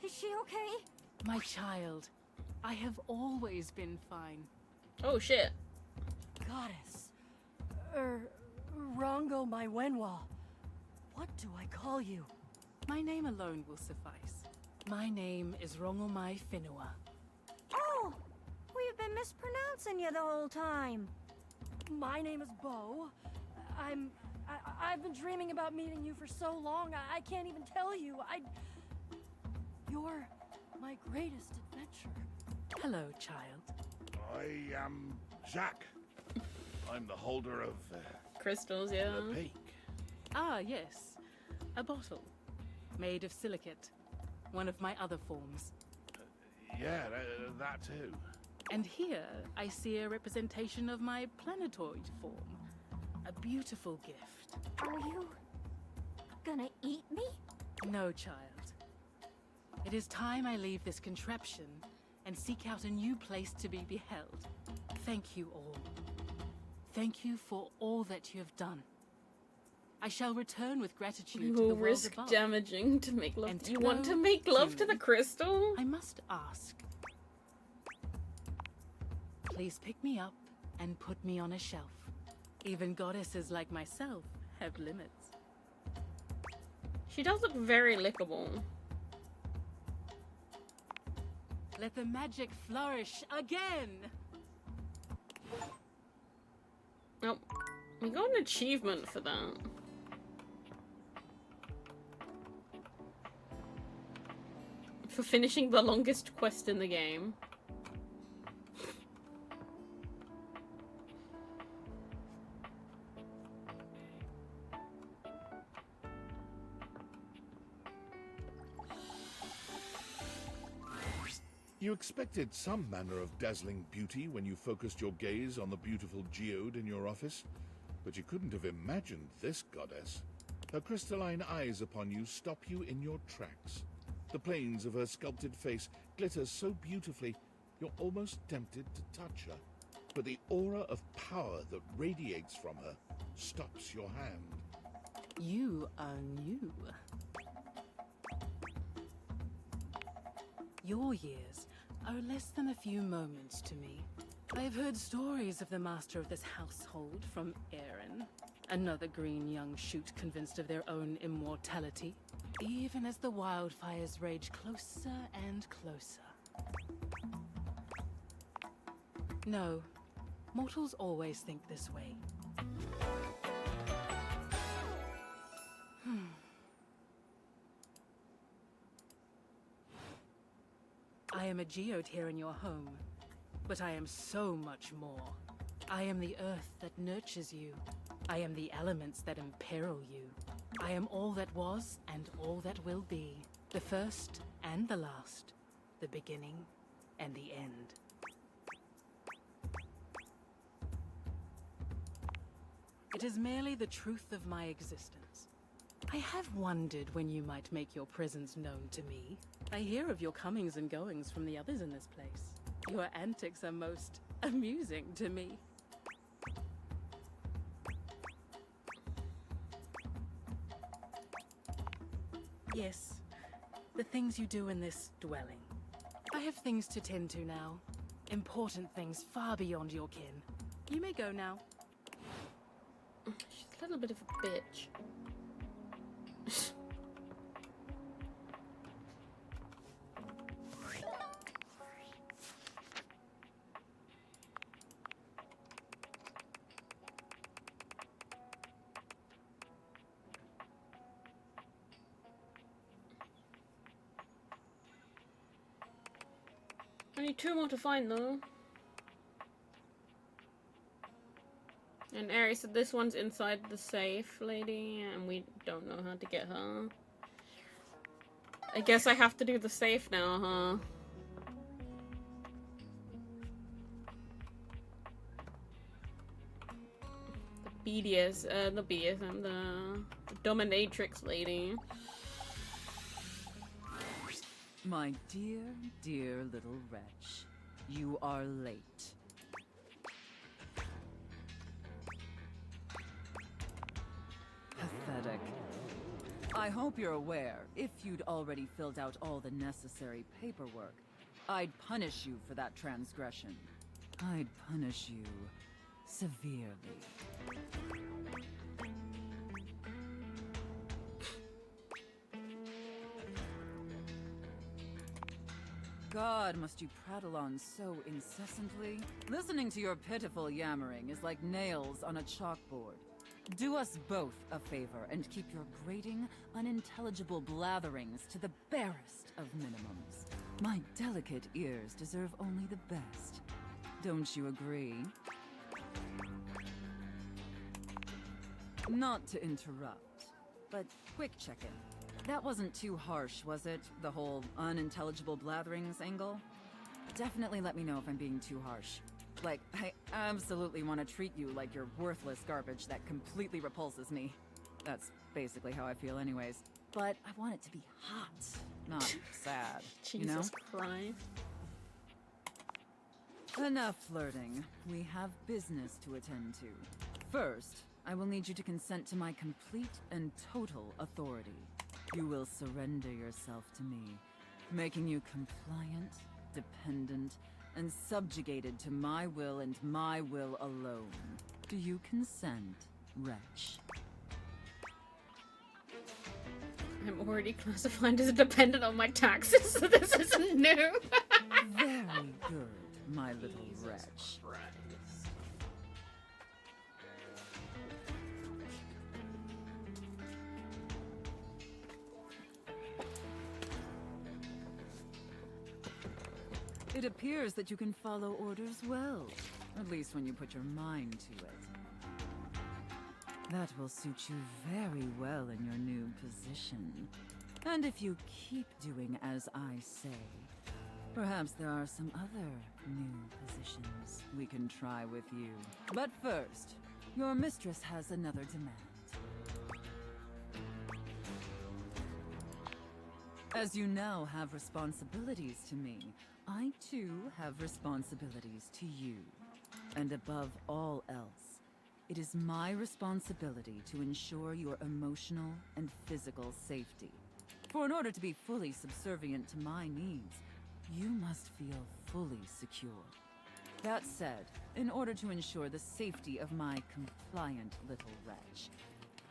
Speaker 12: Is she okay?
Speaker 21: My child, I have always been fine.
Speaker 1: Oh shit.
Speaker 20: Goddess. Rongo, my Wenhua. What do I call you?
Speaker 21: My name alone will suffice. My name is Rongomai Whenua.
Speaker 12: Oh! We've been mispronouncing you the whole time.
Speaker 20: My name is Bo. I've been dreaming about meeting you for so long, I can't even tell you. You're my greatest adventure.
Speaker 21: Hello, child.
Speaker 9: I am Jack. I'm the holder of
Speaker 1: crystals, yeah.
Speaker 9: the peak.
Speaker 21: Ah, yes. A bottle. Made of silicate. One of my other forms.
Speaker 9: Yeah, that too.
Speaker 21: And here, I see a representation of my planetoid form. A beautiful gift.
Speaker 12: Are you gonna eat me?
Speaker 21: No, child. It is time I leave this contraption and seek out a new place to be beheld. Thank you all. Thank you for all that you have done. I shall return with gratitude
Speaker 1: You
Speaker 21: to the
Speaker 1: will
Speaker 21: world
Speaker 1: risk
Speaker 21: above.
Speaker 1: damaging to make love.
Speaker 21: And
Speaker 1: You want to make love to the crystal?
Speaker 21: I must ask. Please pick me up and put me on a shelf. Even goddesses like myself have limits.
Speaker 1: She does look very lickable.
Speaker 21: Let the magic flourish again!
Speaker 1: Oh, we got an achievement for that. For finishing the longest quest in the game.
Speaker 9: You expected some manner of dazzling beauty when you focused your gaze on the beautiful geode in your office, but you couldn't have imagined this goddess. Her crystalline eyes upon you stop you in your tracks. The planes of her sculpted face glitter so beautifully, you're almost tempted to touch her. But the aura of power that radiates from her stops your hand.
Speaker 21: You are new. Your years are less than a few moments to me. I have heard stories of the master of this household from Aaron, another green young shoot convinced of their own immortality, even as the wildfires rage closer and closer. No, mortals always think this way. I am a geode here in your home, but I am so much more. I am the earth that nurtures you. I am the elements that imperil you. I am all that was and all that will be. The first and the last. The beginning and the end. It is merely the truth of my existence. I have wondered when you might make your presence known to me. I hear of your comings and goings from the others in this place. Your antics are most amusing to me. Yes, the things you do in this dwelling. I have things to tend to now. Important things far beyond your kin. You may go now.
Speaker 1: She's a little bit of a bitch. Only 2 more to find though. And Ari said this one's inside the safe, lady, and we don't know how to get her. I guess I have to do the safe now, huh? The BDSM, the dominatrix lady.
Speaker 5: My dear, dear little wretch, you are late. Pathetic. I hope you're aware, if you'd already filled out all the necessary paperwork, I'd punish you for that transgression. I'd punish you severely. God, must you prattle on so incessantly? Listening to your pitiful yammering is like nails on a chalkboard. Do us both a favor and keep your grating, unintelligible blatherings to the barest of minimums. My delicate ears deserve only the best. Don't you agree? Not to interrupt, but quick check-in. That wasn't too harsh, was it? The whole unintelligible blatherings angle? Definitely let me know if I'm being too harsh. Like, I absolutely want to treat you like you're worthless garbage that completely repulses me. That's basically how I feel anyways. But I want it to be hot, not sad, you know?
Speaker 1: Jesus Christ.
Speaker 5: Enough flirting. We have business to attend to. First, I will need you to consent to my complete and total authority. You will surrender yourself to me, making you compliant, dependent, and subjugated to my will and my will alone. Do you consent, wretch?
Speaker 1: I'm already classified as a dependent on my taxes, so this isn't new.
Speaker 5: Very good, my little wretch. It appears that you can follow orders well, at least when you put your mind to it. That will suit you very well in your new position. And if you keep doing as I say, perhaps there are some other new positions we can try with you. But first, your mistress has another demand. As you now have responsibilities to me, I too have responsibilities to you. And above all else, it is my responsibility to ensure your emotional and physical safety. For in order to be fully subservient to my needs, you must feel fully secure. That said, in order to ensure the safety of my compliant little wretch,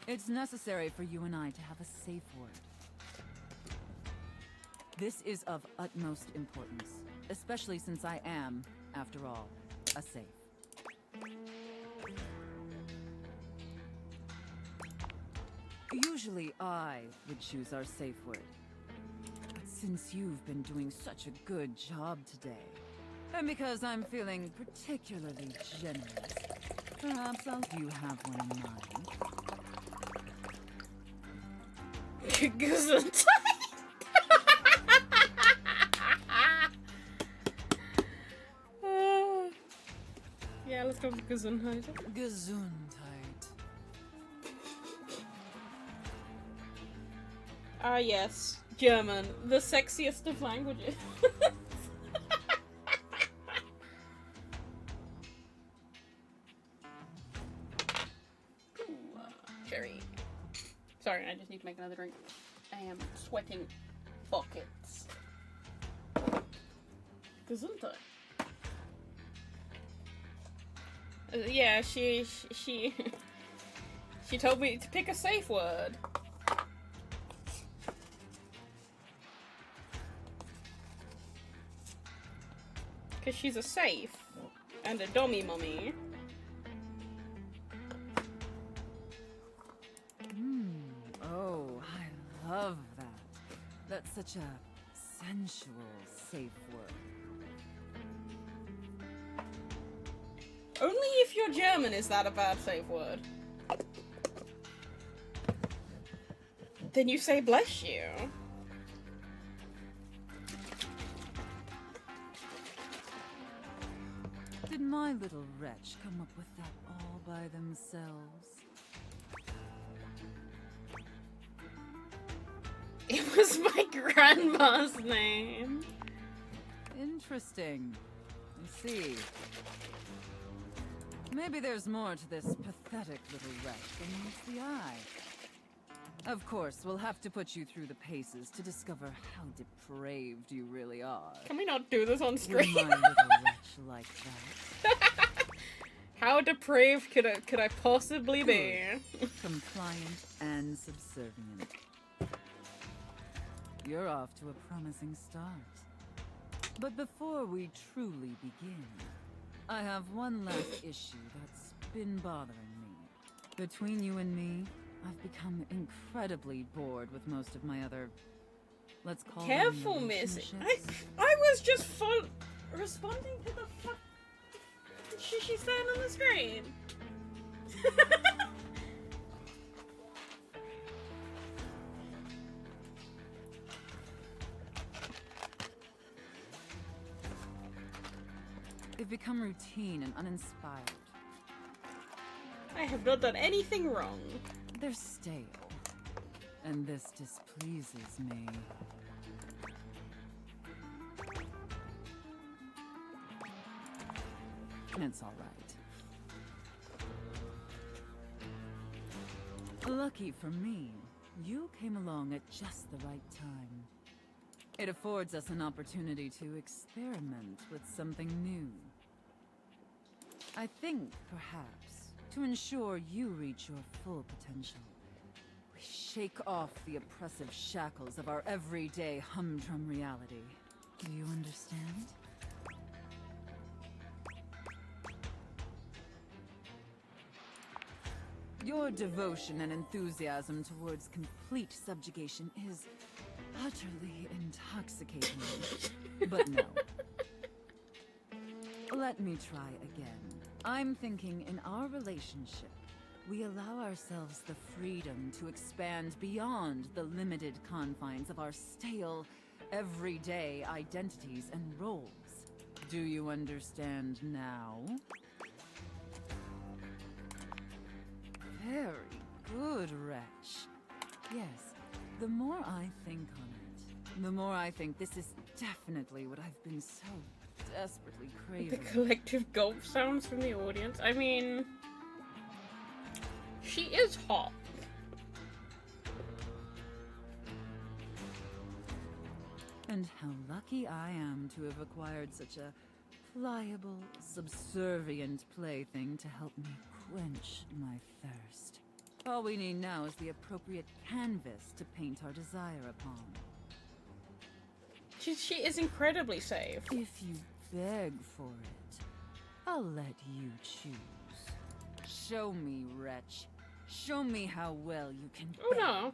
Speaker 5: it's necessary for you and I to have a safe word. This is of utmost importance, especially since I am, after all, a safe. Usually I would choose our safe word. But since you've been doing such a good job today, and because I'm feeling particularly generous, perhaps I'll you have one in mind.
Speaker 1: Gesundheit. Yeah, let's go with Gesundheit.
Speaker 5: Gesundheit.
Speaker 1: Ah, yes. German. The sexiest of languages. Cherry. Sorry, I just need to make another drink. I am sweating buckets. Gesundheit. Yeah, she told me to pick a safe word. Cause she's a safe and a dummy mummy.
Speaker 5: Oh, I love that. That's such a sensual safe word.
Speaker 1: Only if you're German is that a bad safe word. Then you say bless you.
Speaker 5: Did my little wretch come up with that all by themselves?
Speaker 1: It was my grandma's name.
Speaker 5: Interesting. I see. Maybe there's more to this pathetic little wretch than meets the eye. Of course, we'll have to put you through the paces to discover how depraved you really are.
Speaker 1: Can we not do this on screen?
Speaker 5: With my little wretch like that.
Speaker 1: How depraved could I possibly be?
Speaker 5: Compliant and subservient. You're off to a promising start. But before we truly begin, I have one last issue that's been bothering me. Between you and me, I've become incredibly bored with most of my other, let's call
Speaker 1: Careful,
Speaker 5: them
Speaker 1: Missy.
Speaker 5: relationships.
Speaker 1: I was just responding to the fuck she's saying on the screen.
Speaker 5: They've become routine and uninspired.
Speaker 1: I have not done anything wrong.
Speaker 5: They're stale. And this displeases me. It's all right. Lucky for me, you came along at just the right time. It affords us an opportunity to experiment with something new. I think, perhaps, to ensure you reach your full potential, we shake off the oppressive shackles of our everyday humdrum reality. Do you understand? Your devotion and enthusiasm towards complete subjugation is utterly intoxicating. But no. Let me try again. I'm thinking in our relationship, we allow ourselves the freedom to expand beyond the limited confines of our stale, everyday identities and roles. Do you understand now? Very good, Wretch. Yes, the more I think on it, the more I think this is definitely what I've been so desperately craving.
Speaker 1: The collective gulp sounds from the audience. I mean, she is hot.
Speaker 5: And how lucky I am to have acquired such a pliable, subservient plaything to help me quench my thirst. All we need now is the appropriate canvas to paint our desire upon.
Speaker 1: She is incredibly safe.
Speaker 5: If you beg for it, I'll let you choose. Show me, Wretch. Show me how well you can beg.
Speaker 1: Oh no.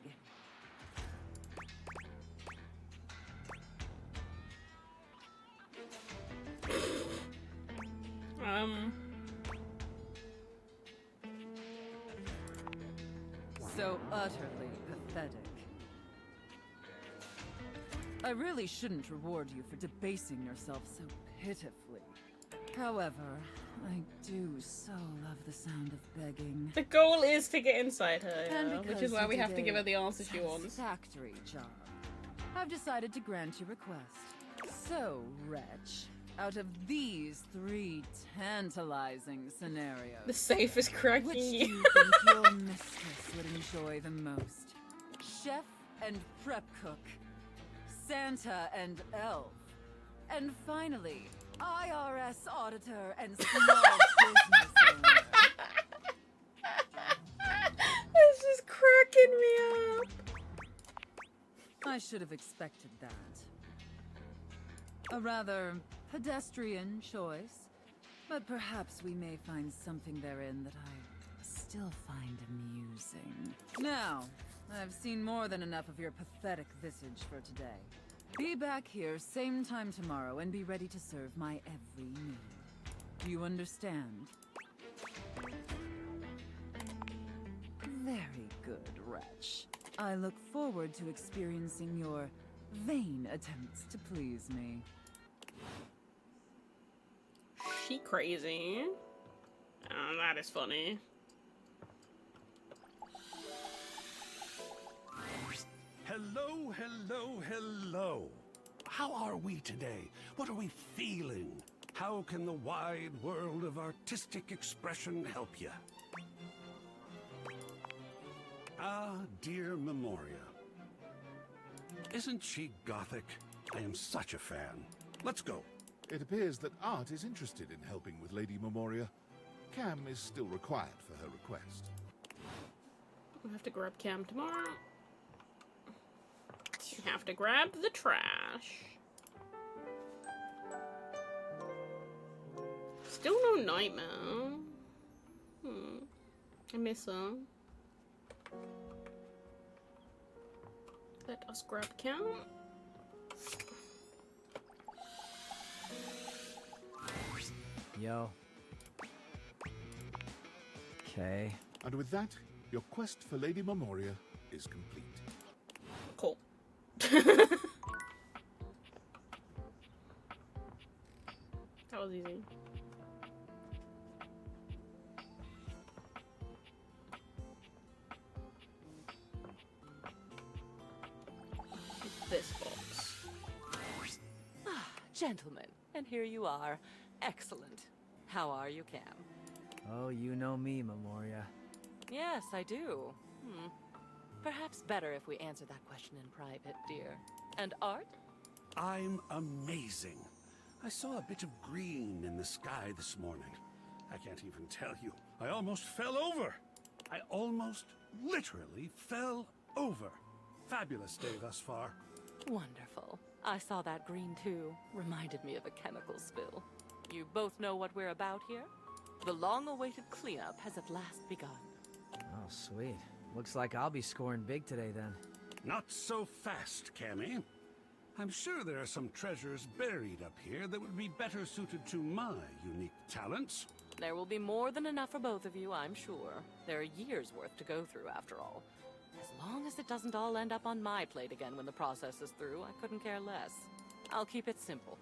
Speaker 5: So utterly pathetic. I really shouldn't reward you for debasing yourself so pitifully. However, I do so love the sound of begging.
Speaker 1: The goal is to get inside her,
Speaker 5: And
Speaker 1: yeah, which
Speaker 5: because
Speaker 1: is why
Speaker 5: you
Speaker 1: we have
Speaker 5: did
Speaker 1: to give
Speaker 5: a
Speaker 1: her the answer she wants.
Speaker 5: Satisfactory job. I've decided to grant your request. So, Wretch, out of these 3 tantalizing scenarios,
Speaker 1: The safe is cracking
Speaker 5: which do
Speaker 1: you.
Speaker 5: you think your mistress would enjoy the most? Chef and prep cook, Santa and elf, and finally, IRS auditor and small business owner.
Speaker 1: This is cracking me up.
Speaker 5: I should have expected that. A rather pedestrian choice, but perhaps we may find something therein that I still find amusing. Now, I've seen more than enough of your pathetic visage for today. Be back here same time tomorrow and be ready to serve my every need. Do you understand? Very good, Wretch. I look forward to experiencing your vain attempts to please me.
Speaker 1: She crazy. Oh, that is funny.
Speaker 17: Hello, hello, hello. How are we today? What are we feeling? How can the wide world of artistic expression help you? Ah, dear Memoria. Isn't she gothic? I am such a fan. Let's go.
Speaker 9: It appears that Art is interested in helping with Lady Memoria. Cam is still required for her request.
Speaker 1: We'll have to grab Cam tomorrow. You have to grab the trash. Still no Nightmare. I miss her. Let us grab Cam.
Speaker 10: Yo. Okay.
Speaker 9: And with that, your quest for Lady Memoria is complete.
Speaker 1: Cool. That was easy. This box.
Speaker 4: Ah, gentlemen, and here you are. Excellent. How are you, Cam?
Speaker 10: Oh, you know me, Memoria.
Speaker 4: Yes, I do. Perhaps better if we answer that question in private, dear. And Art?
Speaker 17: I'm amazing. I saw a bit of green in the sky this morning. I can't even tell you. I almost fell over. I almost literally fell over. Fabulous day thus far.
Speaker 4: Wonderful. I saw that green too. Reminded me of a chemical spill. You both know what we're about here? The long-awaited cleanup has at last begun.
Speaker 10: Oh, sweet. Looks like I'll be scoring big today then.
Speaker 17: Not so fast, Cammy. I'm sure there are some treasures buried up here that would be better suited to my unique talents.
Speaker 4: There will be more than enough for both of you, I'm sure. There are years' worth to go through, after all. As long as it doesn't all end up on my plate again when the process is through, I couldn't care less. I'll keep it simple.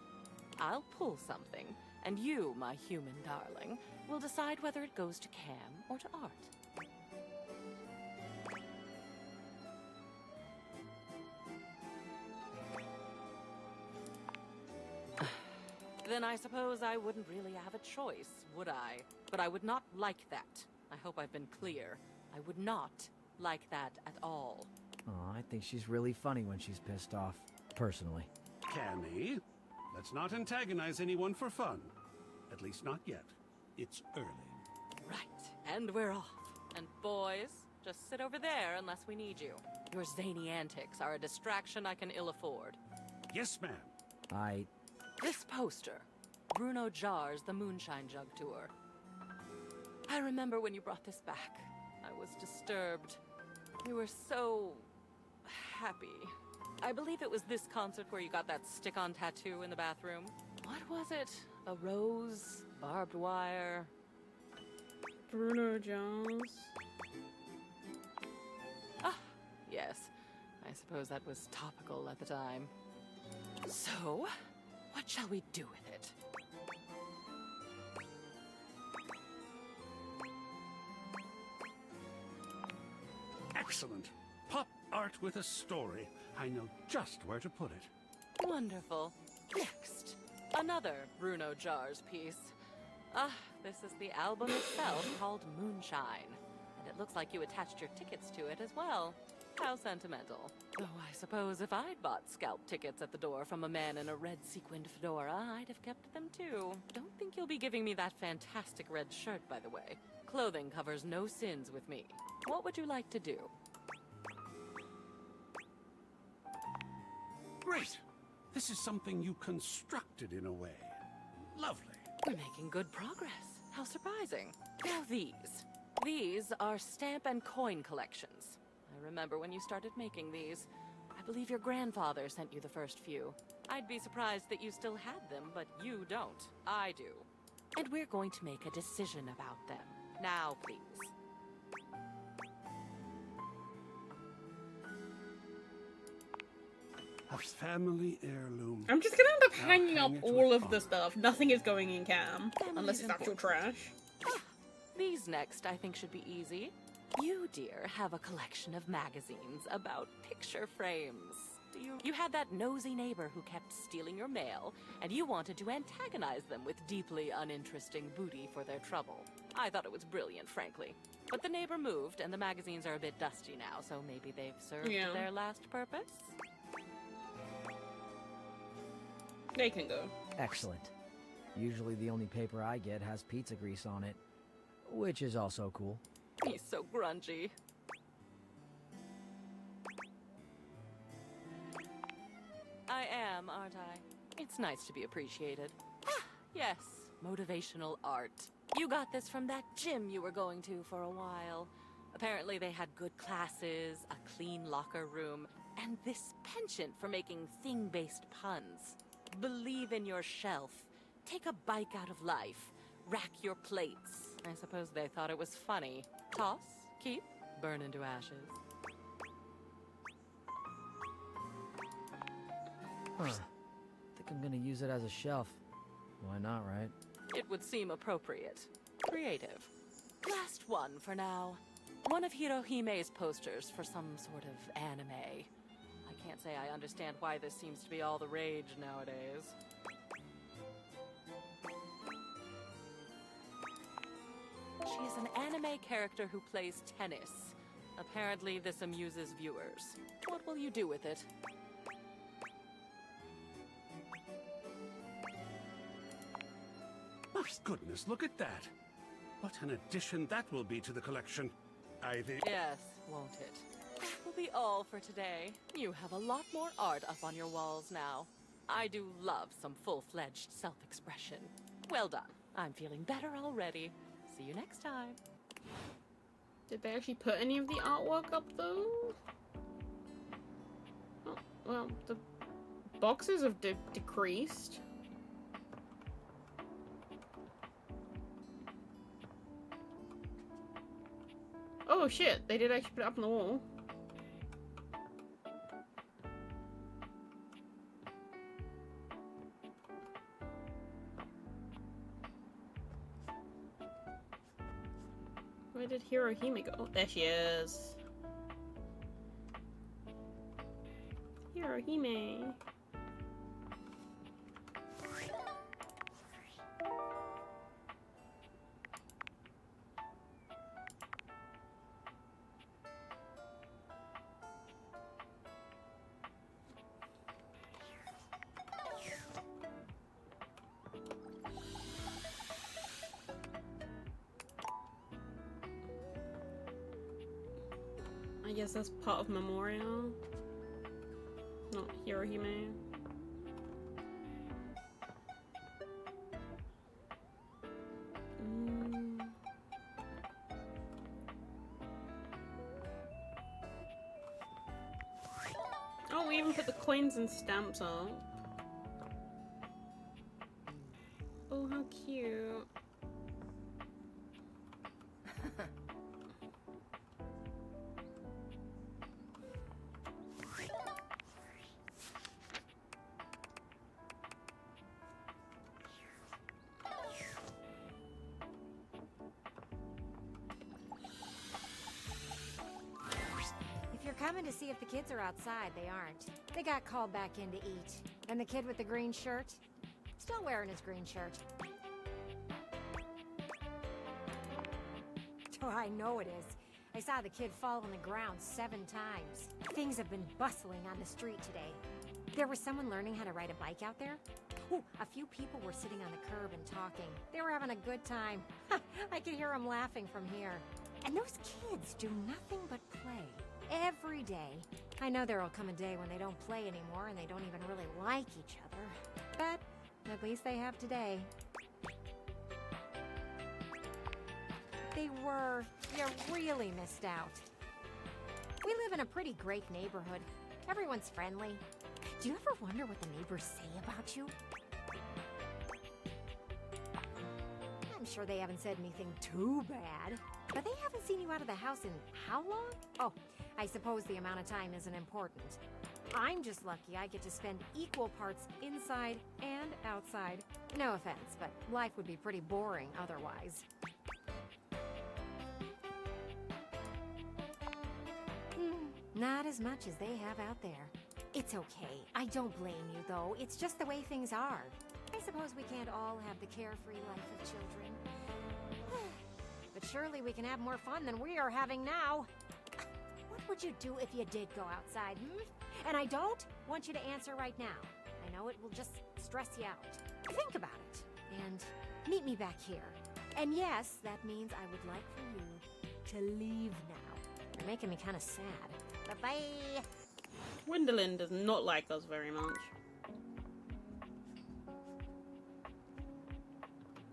Speaker 4: I'll pull something, and you, my human darling, will decide whether it goes to Cam or to Art. Then I suppose I wouldn't really have a choice, would I? But I would not like that. I hope I've been clear. I would not like that at all.
Speaker 10: Oh, I think she's really funny when she's pissed off, personally.
Speaker 17: Cammy, let's not antagonize anyone for fun. At least not yet. It's early.
Speaker 4: Right, and we're off. And boys, just sit over there unless we need you. Your zany antics are a distraction I can ill afford.
Speaker 17: Yes, ma'am.
Speaker 4: This poster, Bruno Jar's The Moonshine Jug Tour. I remember when you brought this back. I was disturbed. You were so happy. I believe it was this concert where you got that stick-on tattoo in the bathroom. What was it? A rose? Barbed wire?
Speaker 1: Bruno Jones.
Speaker 4: Ah, yes. I suppose that was topical at the time. So, what shall we do with it?
Speaker 17: Excellent. Pop art with a story. I know just where to put it.
Speaker 4: Wonderful. Next, another Bruno Jar's piece. Ah, this is the album itself called Moonshine. And it looks like you attached your tickets to it as well. How sentimental. Though I suppose if I'd bought scalp tickets at the door from a man in a red sequined fedora, I'd have kept them too. Don't think you'll be giving me that fantastic red shirt, by the way. Clothing covers no sins with me. What would you like to do?
Speaker 17: Great. This is something you constructed in a way. Lovely.
Speaker 4: We're making good progress. How surprising. Now these. These are stamp and coin collections. I remember when you started making these. I believe your grandfather sent you the first few. I'd be surprised that you still had them, but you don't. I do. And we're going to make a decision about them. Now, please.
Speaker 17: A family heirloom.
Speaker 1: I'm just gonna end up
Speaker 17: Now
Speaker 1: hanging up
Speaker 17: hang it
Speaker 1: all
Speaker 17: with
Speaker 1: of the stuff. Nothing is going in Cam. Unless it's actual trash.
Speaker 4: These next, I think, should be easy. You, dear, have a collection of magazines about picture frames. You had that nosy neighbor who kept stealing your mail, and you wanted to antagonize them with deeply uninteresting booty for their trouble. I thought it was brilliant, frankly. But the neighbor moved, and the magazines are a bit dusty now, so maybe they've served their last purpose?
Speaker 1: They can go.
Speaker 10: Excellent. Usually the only paper I get has pizza grease on it, which is also cool.
Speaker 4: He's so grungy. I am, aren't I? It's nice to be appreciated. Ah, yes, motivational art. You got this from that gym you were going to for a while. Apparently they had good classes, a clean locker room, and this penchant for making thing-based puns. Believe in yourself. Take a bike out of life. Rack your plates. I suppose they thought it was funny. Toss, keep, burn into ashes.
Speaker 10: Huh. Think I'm gonna use it as a shelf. Why not, right?
Speaker 4: It would seem appropriate. Creative. Last one for now. One of Hirohime's posters for some sort of anime. I can't say I understand why this seems to be all the rage nowadays. She is an anime character who plays tennis. Apparently this amuses viewers. What will you do with it?
Speaker 17: Oh, goodness, look at that. What an addition that will be to the collection.
Speaker 4: Yes, won't it? That will be all for today. You have a lot more art up on your walls now. I do love some full-fledged self-expression. Well done. I'm feeling better already. See you next time.
Speaker 1: Did they actually put any of the artwork up, though? Oh, well, the boxes have decreased. Oh shit, they did actually put it up on the wall. Where did Hirohime go? Oh, there she is. Hirohime. I guess that's part of Memorial. Not Hirohime. Oh, we even put the coins and stamps up. Oh, how cute.
Speaker 18: Coming to see if the kids are outside. They aren't. They got called back in to eat. And the kid with the green shirt? Still wearing his green shirt. Oh, I know it is. I saw the kid fall on the ground 7 times. Things have been bustling on the street today. There was someone learning how to ride a bike out there. Ooh, a few people were sitting on the curb and talking. They were having a good time. I could hear them laughing from here. And those kids do nothing but play. Every day. I know there'll come a day when they don't play anymore and they don't even really like each other. But at least they have today. You really missed out. We live in a pretty great neighborhood. Everyone's friendly. Do you ever wonder what the neighbors say about you? I'm sure they haven't said anything too bad. But they haven't seen you out of the house in how long? Oh, I suppose the amount of time isn't important. I'm just lucky I get to spend equal parts inside and outside. No offense, but life would be pretty boring otherwise. Not as much as they have out there. It's okay. I don't blame you, though. It's just the way things are. I suppose we can't all have the carefree life of children. But surely we can have more fun than we are having now. What would you do if you did go outside, And I don't want you to answer right now. I know it will just stress you out. Think about it, and meet me back here. And yes, that means I would like for you to leave now. You're making me kind of sad. Bye-bye!
Speaker 1: Gwendolyn does not like us very much.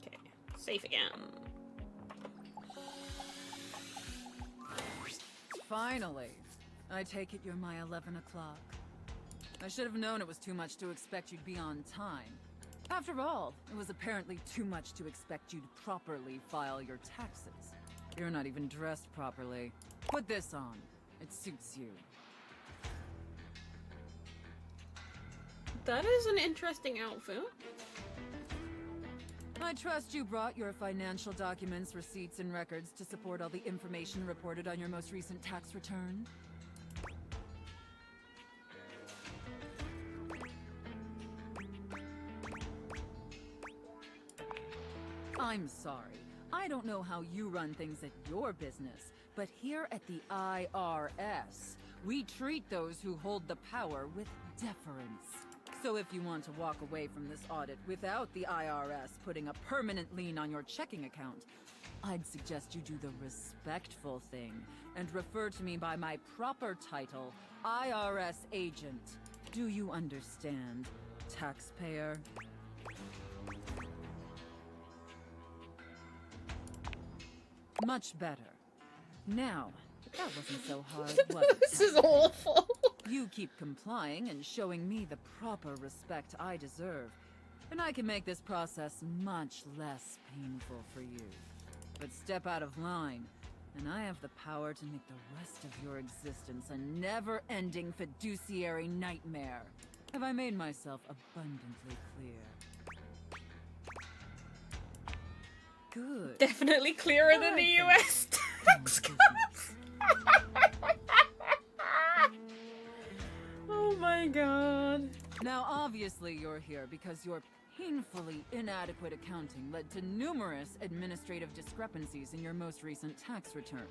Speaker 1: Okay, safe again.
Speaker 5: Finally. I take it you're my 11 o'clock. I should have known it was too much to expect you'd be on time. After all, it was apparently too much to expect you'd properly file your taxes. You're not even dressed properly. Put this on. It suits you.
Speaker 1: That is an interesting outfit.
Speaker 5: I trust you brought your financial documents, receipts, and records to support all the information reported on your most recent tax return. I'm sorry. I don't know how you run things at your business, but here at the IRS, we treat those who hold the power with deference. So if you want to walk away from this audit without the IRS putting a permanent lien on your checking account, I'd suggest you do the respectful thing and refer to me by my proper title, IRS agent. Do you understand, taxpayer? Much better. Now, that wasn't so hard, was it?
Speaker 1: This is awful.
Speaker 5: You keep complying and showing me the proper respect I deserve, and I can make this process much less painful for you. But step out of line, and I have the power to make the rest of your existence a never-ending fiduciary nightmare. Have I made myself abundantly clear? Good.
Speaker 1: Definitely clearer than the US tax codes. Oh my god.
Speaker 5: Now obviously you're here because your painfully inadequate accounting led to numerous administrative discrepancies in your most recent tax return.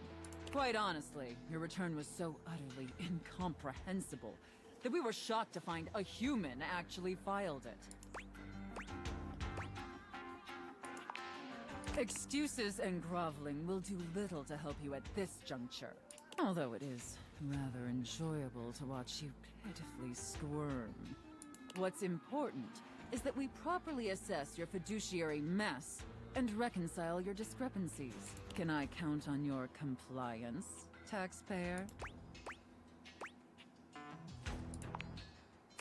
Speaker 5: Quite honestly, your return was so utterly incomprehensible that we were shocked to find a human actually filed it. Excuses and groveling will do little to help you at this juncture. Although it is rather enjoyable to watch you pitifully squirm. What's important is that we properly assess your fiduciary mess and reconcile your discrepancies. Can I count on your compliance, taxpayer?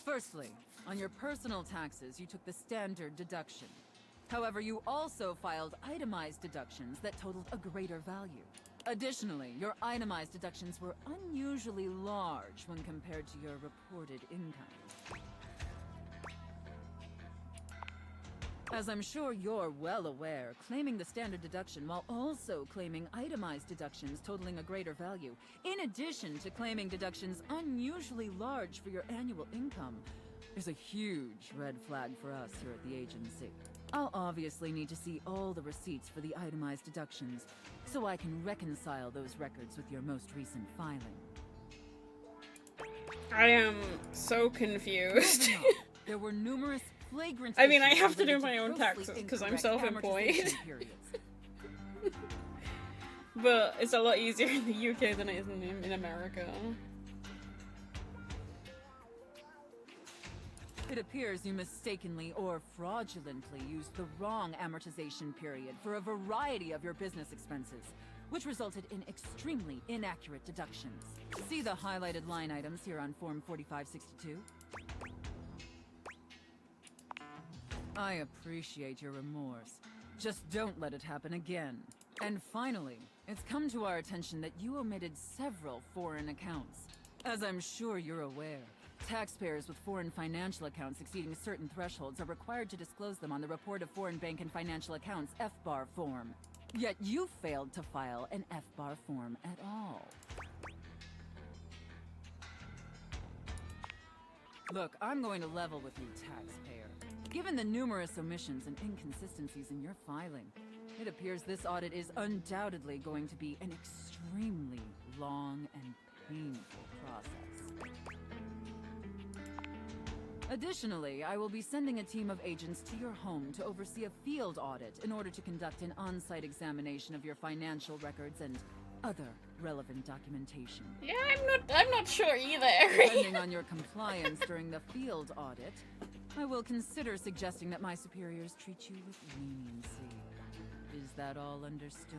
Speaker 5: Firstly, on your personal taxes, you took the standard deduction. However, you also filed itemized deductions that totaled a greater value. Additionally, your itemized deductions were unusually large when compared to your reported income. As I'm sure you're well aware, claiming the standard deduction while also claiming itemized deductions totaling a greater value, in addition to claiming deductions unusually large for your annual income, is a huge red flag for us here at the agency. I'll obviously need to see all the receipts for the itemized deductions, so I can reconcile those records with your most recent filing.
Speaker 1: I am so confused.
Speaker 5: There were numerous flagrant
Speaker 1: I mean, I
Speaker 5: issues
Speaker 1: have to do
Speaker 5: related
Speaker 1: my own
Speaker 5: grossly
Speaker 1: taxes because I'm
Speaker 5: incorrect
Speaker 1: self-employed.
Speaker 5: amortization periods.
Speaker 1: But it's a lot easier in the UK than it is in America.
Speaker 5: It appears you mistakenly or fraudulently used the wrong amortization period for a variety of your business expenses, which resulted in extremely inaccurate deductions. See the highlighted line items here on Form 4562? I appreciate your remorse. Just don't let it happen again. And finally, it's come to our attention that you omitted several foreign accounts. As I'm sure you're aware, taxpayers with foreign financial accounts exceeding certain thresholds are required to disclose them on the Report of Foreign Bank and Financial Accounts FBAR form. Yet you failed to file an FBAR form at all. Look, I'm going to level with you, taxpayer. Given the numerous omissions and inconsistencies in your filing, it appears this audit is undoubtedly going to be an extremely long and painful process. Additionally, I will be sending a team of agents to your home to oversee a field audit in order to conduct an on-site examination of your financial records and other relevant documentation.
Speaker 1: Yeah, I'm not sure either.
Speaker 5: Depending on your compliance during the field audit, I will consider suggesting that my superiors treat you with leniency. Is that all understood?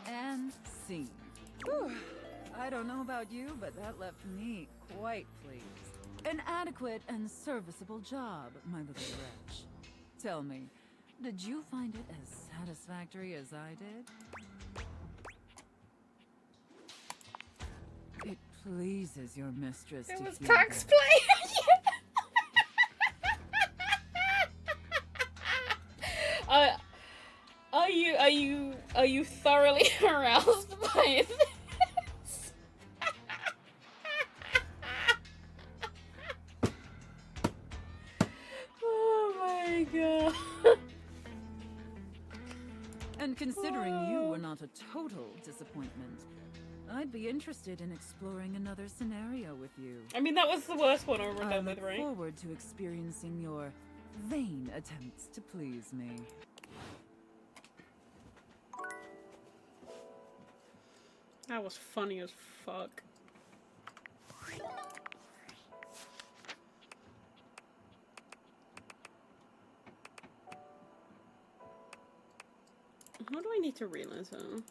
Speaker 5: And scene. Whew. I don't know about you, but that left me quite pleased. An adequate and serviceable job, my little wretch. Tell me, did you find it as satisfactory as I did? It pleases your mistress
Speaker 1: It
Speaker 5: to
Speaker 1: was
Speaker 5: hear
Speaker 1: tax
Speaker 5: that.
Speaker 1: play. Are you thoroughly aroused by this? Oh my god.
Speaker 5: And considering you were not a total disappointment, I'd be interested in exploring another scenario with you.
Speaker 1: I mean, that was the worst one over and
Speaker 5: I
Speaker 1: done
Speaker 5: look
Speaker 1: with, right?
Speaker 5: forward to experiencing your vain attempts to please me.
Speaker 1: That was funny as fuck. How do I need to realize that?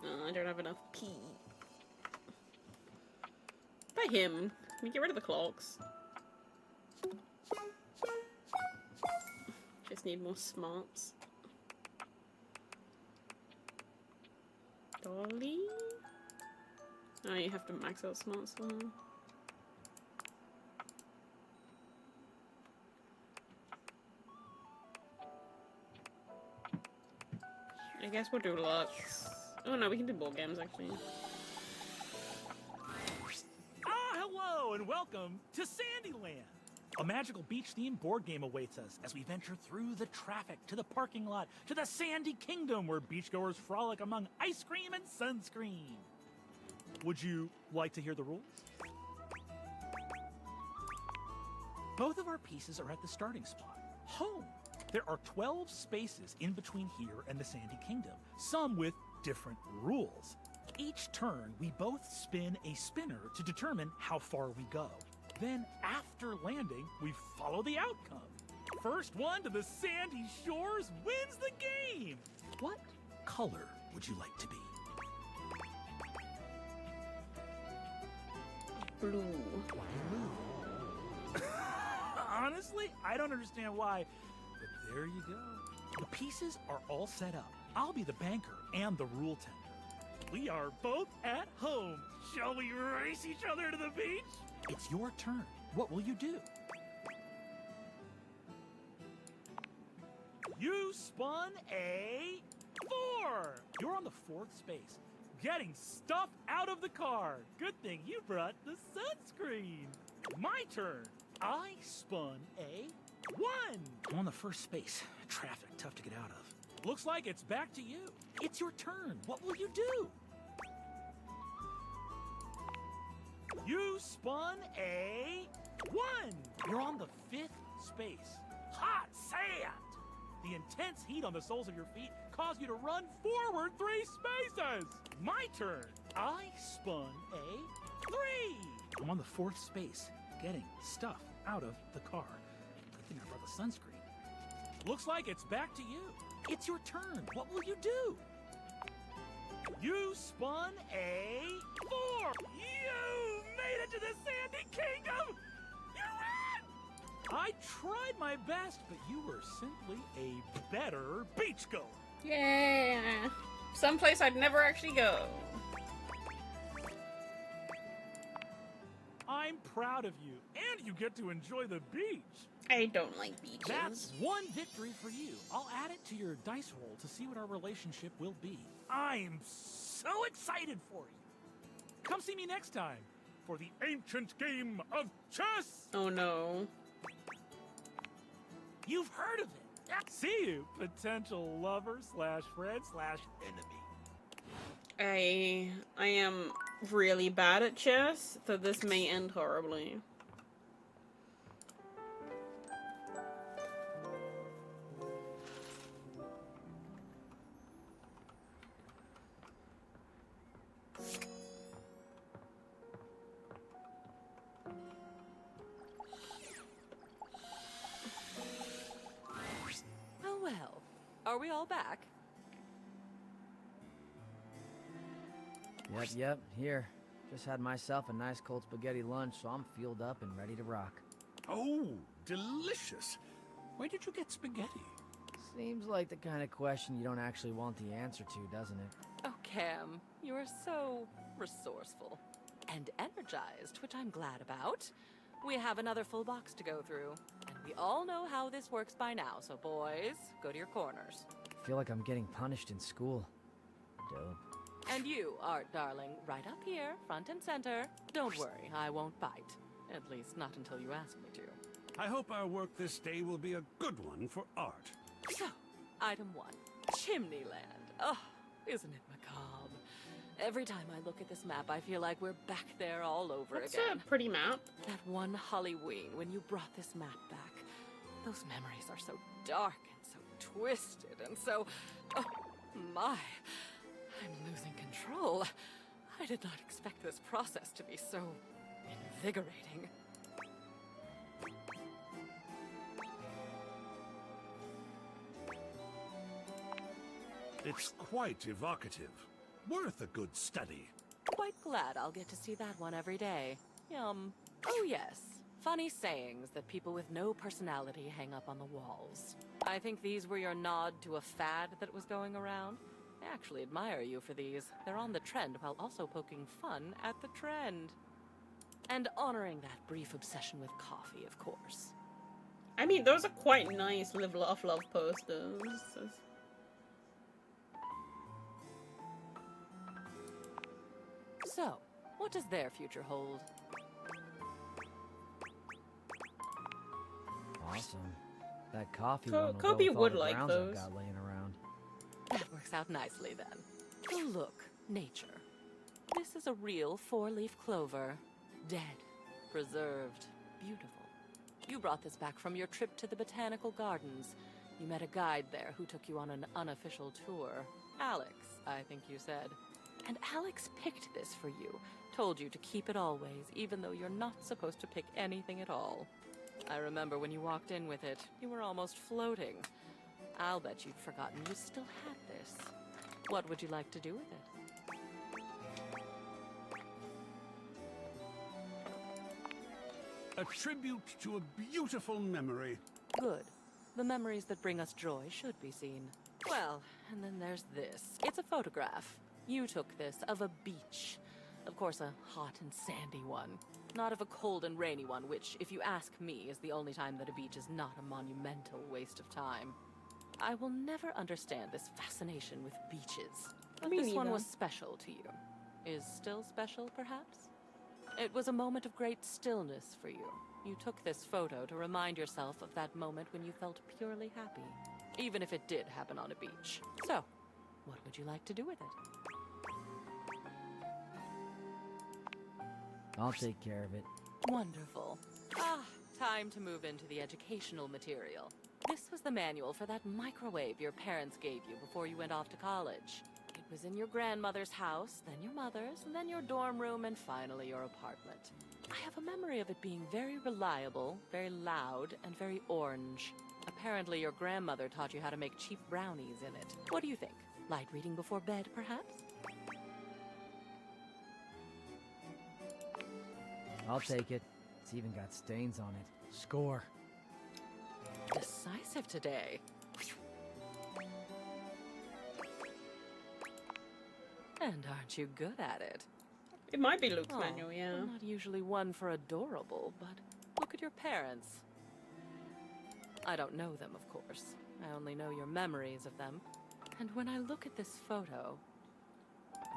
Speaker 1: No, I don't have enough P. By him. Can we get rid of the clocks? Just need more smarts. Dolly? Oh, you have to max out smarts for her. I guess we'll do Lux. Oh no, we can do board games actually.
Speaker 13: Hello and welcome to Sandyland. A magical beach-themed board game awaits us as we venture through the traffic to the parking lot to the Sandy Kingdom where beachgoers frolic among ice cream and sunscreen. Would you like to hear the rules? Both of our pieces are at the starting spot, home. There are 12 spaces in between here and the Sandy Kingdom, some with different rules. Each turn, we both spin a spinner to determine how far we go. Then, after landing, we follow the outcome. First one to the sandy shores wins the game! What color would you like to be?
Speaker 1: Blue.
Speaker 13: Honestly, I don't understand why, but there you go. The pieces are all set up. I'll be the banker and the rule tender. We are both at home. Shall we race each other to the beach? It's your turn. What will you do? You spun a 4. You're on the 4th space, getting stuff out of the car. Good thing you brought the sunscreen. My turn. I spun a 1. I'm on the 1st space. Traffic, tough to get out of. Looks like it's back to you. It's your turn. What will you do? You spun a 1. You're on the 5th space. Hot sand. The intense heat on the soles of your feet caused you to run forward 3 spaces. My turn. I spun a 3. I'm on the 4th space, getting stuff out of the car. Good thing I brought the sunscreen. Looks like it's back to you. It's your turn. What will you do? You spun a 4. You made it to the Sandy Kingdom. You win! I tried my best, but you were simply a better beachgoer.
Speaker 1: Yeah. Someplace I'd never actually go.
Speaker 13: I'm proud of you, and you get to enjoy the beach.
Speaker 1: I don't like beaches.
Speaker 13: That's 1 victory for you. I'll add it to your dice roll to see what our relationship will be. I'm so excited for you. Come see me next time for the ancient game of chess.
Speaker 1: Oh no.
Speaker 13: You've heard of it. See you, potential lover slash friend slash enemy.
Speaker 1: I am really bad at chess, so this may end horribly.
Speaker 4: Well, are we all back?
Speaker 10: Yep, here. Just had myself a nice cold spaghetti lunch, so I'm fueled up and ready to rock.
Speaker 17: Oh, delicious. Where did you get spaghetti?
Speaker 10: Seems like the kind of question you don't actually want the answer to, doesn't it?
Speaker 4: Oh, Cam, you are so resourceful and energized, which I'm glad about. We have another full box to go through, and we all know how this works by now, so boys, go to your corners.
Speaker 10: I feel like I'm getting punished in school. Dope.
Speaker 4: And you, Art darling, right up here, front and center. Don't worry, I won't bite. At least not until you ask me to.
Speaker 17: I hope our work this day will be a good one for Art.
Speaker 4: So, item 1, Chimneyland. Oh, isn't it macabre? Every time I look at this map, I feel like we're back there all over
Speaker 1: That's
Speaker 4: again.
Speaker 1: a pretty map.
Speaker 4: That one Halloween when you brought this map back. Those memories are so dark and so twisted and so... Oh, my. I'm losing control. I did not expect this process to be so invigorating.
Speaker 17: It's quite evocative. Worth a good study.
Speaker 4: Quite glad I'll get to see that one every day. Yum. Oh yes, funny sayings that people with no personality hang up on the walls. I think these were your nod to a fad that was going around. I actually admire you for these. They're on the trend while also poking fun at the trend. And honoring that brief obsession with coffee, of course.
Speaker 1: I mean, those are quite nice Live, Laugh, Love posters.
Speaker 4: So, what does their future hold?
Speaker 10: Awesome. That coffee
Speaker 1: Co-
Speaker 10: one will
Speaker 1: Kobe
Speaker 10: go with all
Speaker 1: would
Speaker 10: the
Speaker 1: like
Speaker 10: browns
Speaker 1: those.
Speaker 10: I've got laying around.
Speaker 4: That works out nicely then. Oh look, nature. This is a real 4-leaf clover. Dead. Preserved. Beautiful. You brought this back from your trip to the botanical gardens. You met a guide there who took you on an unofficial tour. Alex, I think you said. And Alex picked this for you. Told you to keep it always, even though you're not supposed to pick anything at all. I remember when you walked in with it, you were almost floating. I'll bet you'd forgotten you still had this. What would you like to do with it?
Speaker 17: A tribute to a beautiful memory.
Speaker 4: Good. The memories that bring us joy should be seen. Well, and then there's this. It's a photograph. You took this of a beach. Of course, a hot and sandy one. Not of a cold and rainy one, which, if you ask me, is the only time that a beach is not a monumental waste of time. I will never understand this fascination with beaches. But
Speaker 1: Me
Speaker 4: this one
Speaker 1: neither.
Speaker 4: was special to you. Is still special, perhaps? It was a moment of great stillness for you. You took this photo to remind yourself of that moment when you felt purely happy, even if it did happen on a beach. So, what would you like to do with it?
Speaker 10: I'll take care of it.
Speaker 4: Wonderful. Ah, time to move into the educational material. This was the manual for that microwave your parents gave you before you went off to college. It was in your grandmother's house, then your mother's, and then your dorm room, and finally your apartment. I have a memory of it being very reliable, very loud, and very orange. Apparently your grandmother taught you how to make cheap brownies in it. What do you think? Light reading before bed, perhaps?
Speaker 10: I'll take it. It's even got stains on it. Score.
Speaker 4: Decisive today. And aren't you good at it?
Speaker 1: It might be Luke's
Speaker 4: Oh,
Speaker 1: manual, yeah.
Speaker 4: I'm not usually one for adorable, but look at your parents. I don't know them, of course. I only know your memories of them. And when I look at this photo,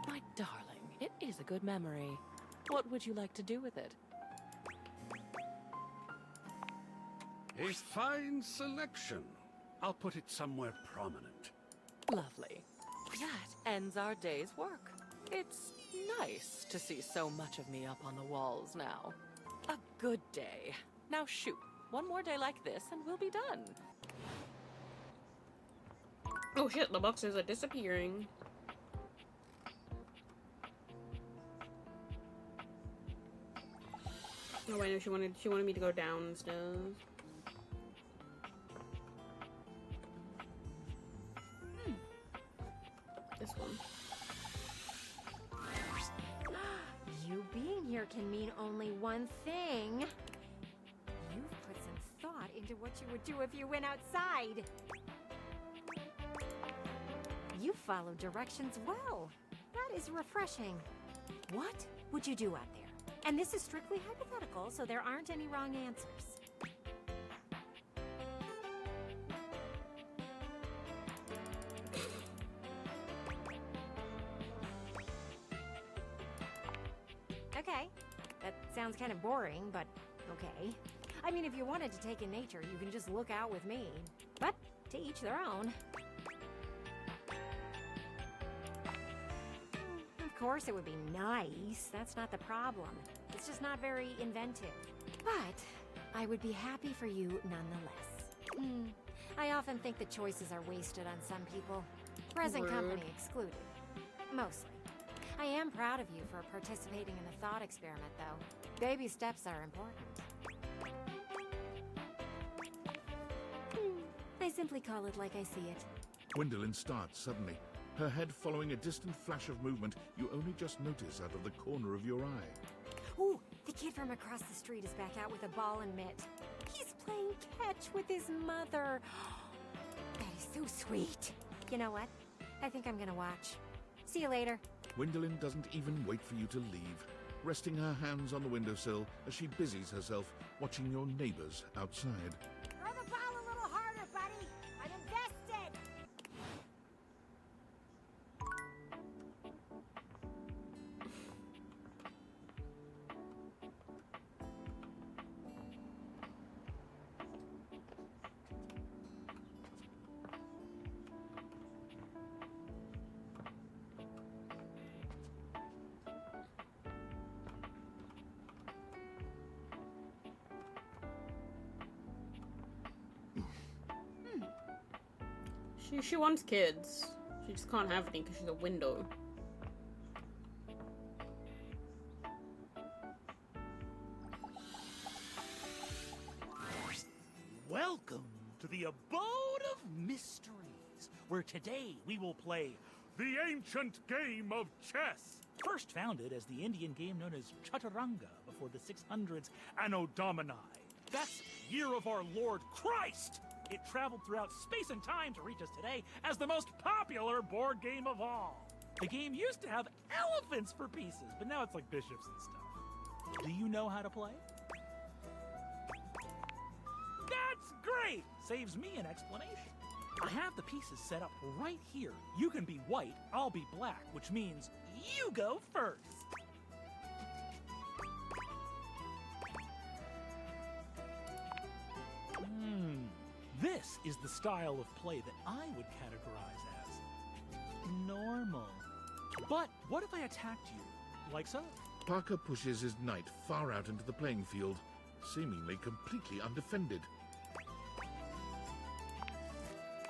Speaker 4: My darling, it is a good memory. What would you like to do with it?
Speaker 17: A fine selection. I'll put it somewhere prominent.
Speaker 4: Lovely. That ends our day's work. It's nice to see so much of me up on the walls now. A good day. Now shoot, one more day like this and we'll be done.
Speaker 1: Oh shit, the boxes are disappearing. Oh wait, no, she wanted me to go downstairs. This one.
Speaker 18: You being here can mean only one thing. You've put some thought into what you would do if you went outside. You follow directions well. That is refreshing. What would you do out there? And this is strictly hypothetical, so there aren't any wrong answers. Okay, that sounds kind of boring, but okay. I mean, if you wanted to take in nature, you can just look out with me. But to each their own. Of course, it would be nice. That's not the problem. It's just not very inventive. But I would be happy for you nonetheless. I often think the choices are wasted on some people. Present
Speaker 1: Rude.
Speaker 18: company excluded. Mostly. I am proud of you for participating in the thought experiment, though. Baby steps are important. I simply call it like I see it.
Speaker 9: Gwendolyn starts suddenly, her head following a distant flash of movement you only just notice out of the corner of your eye.
Speaker 18: Ooh, the kid from across the street is back out with a ball and mitt. He's playing catch with his mother. That is so sweet. You know what? I think I'm gonna watch. See you later.
Speaker 9: Gwendolyn doesn't even wait for you to leave, resting her hands on the windowsill as she busies herself watching your neighbors outside.
Speaker 18: Throw the ball a little harder, buddy. I'm invested.
Speaker 1: She wants kids. She just can't have any because she's a window.
Speaker 13: Welcome to the Abode of Mysteries, where today we will play the ancient game of chess. First founded as the Indian game known as Chaturanga before the 600s Anno Domini. That's year of our Lord Christ! It traveled throughout space and time to reach us today as the most popular board game of all. The game used to have elephants for pieces, but now it's like bishops and stuff. Do you know how to play? That's great! Saves me an explanation. I have the pieces set up right here. You can be white, I'll be black, which means you go first. This is the style of play that I would categorize as normal. But what if I attacked you, like so?
Speaker 9: Parker pushes his knight far out into the playing field, seemingly completely undefended.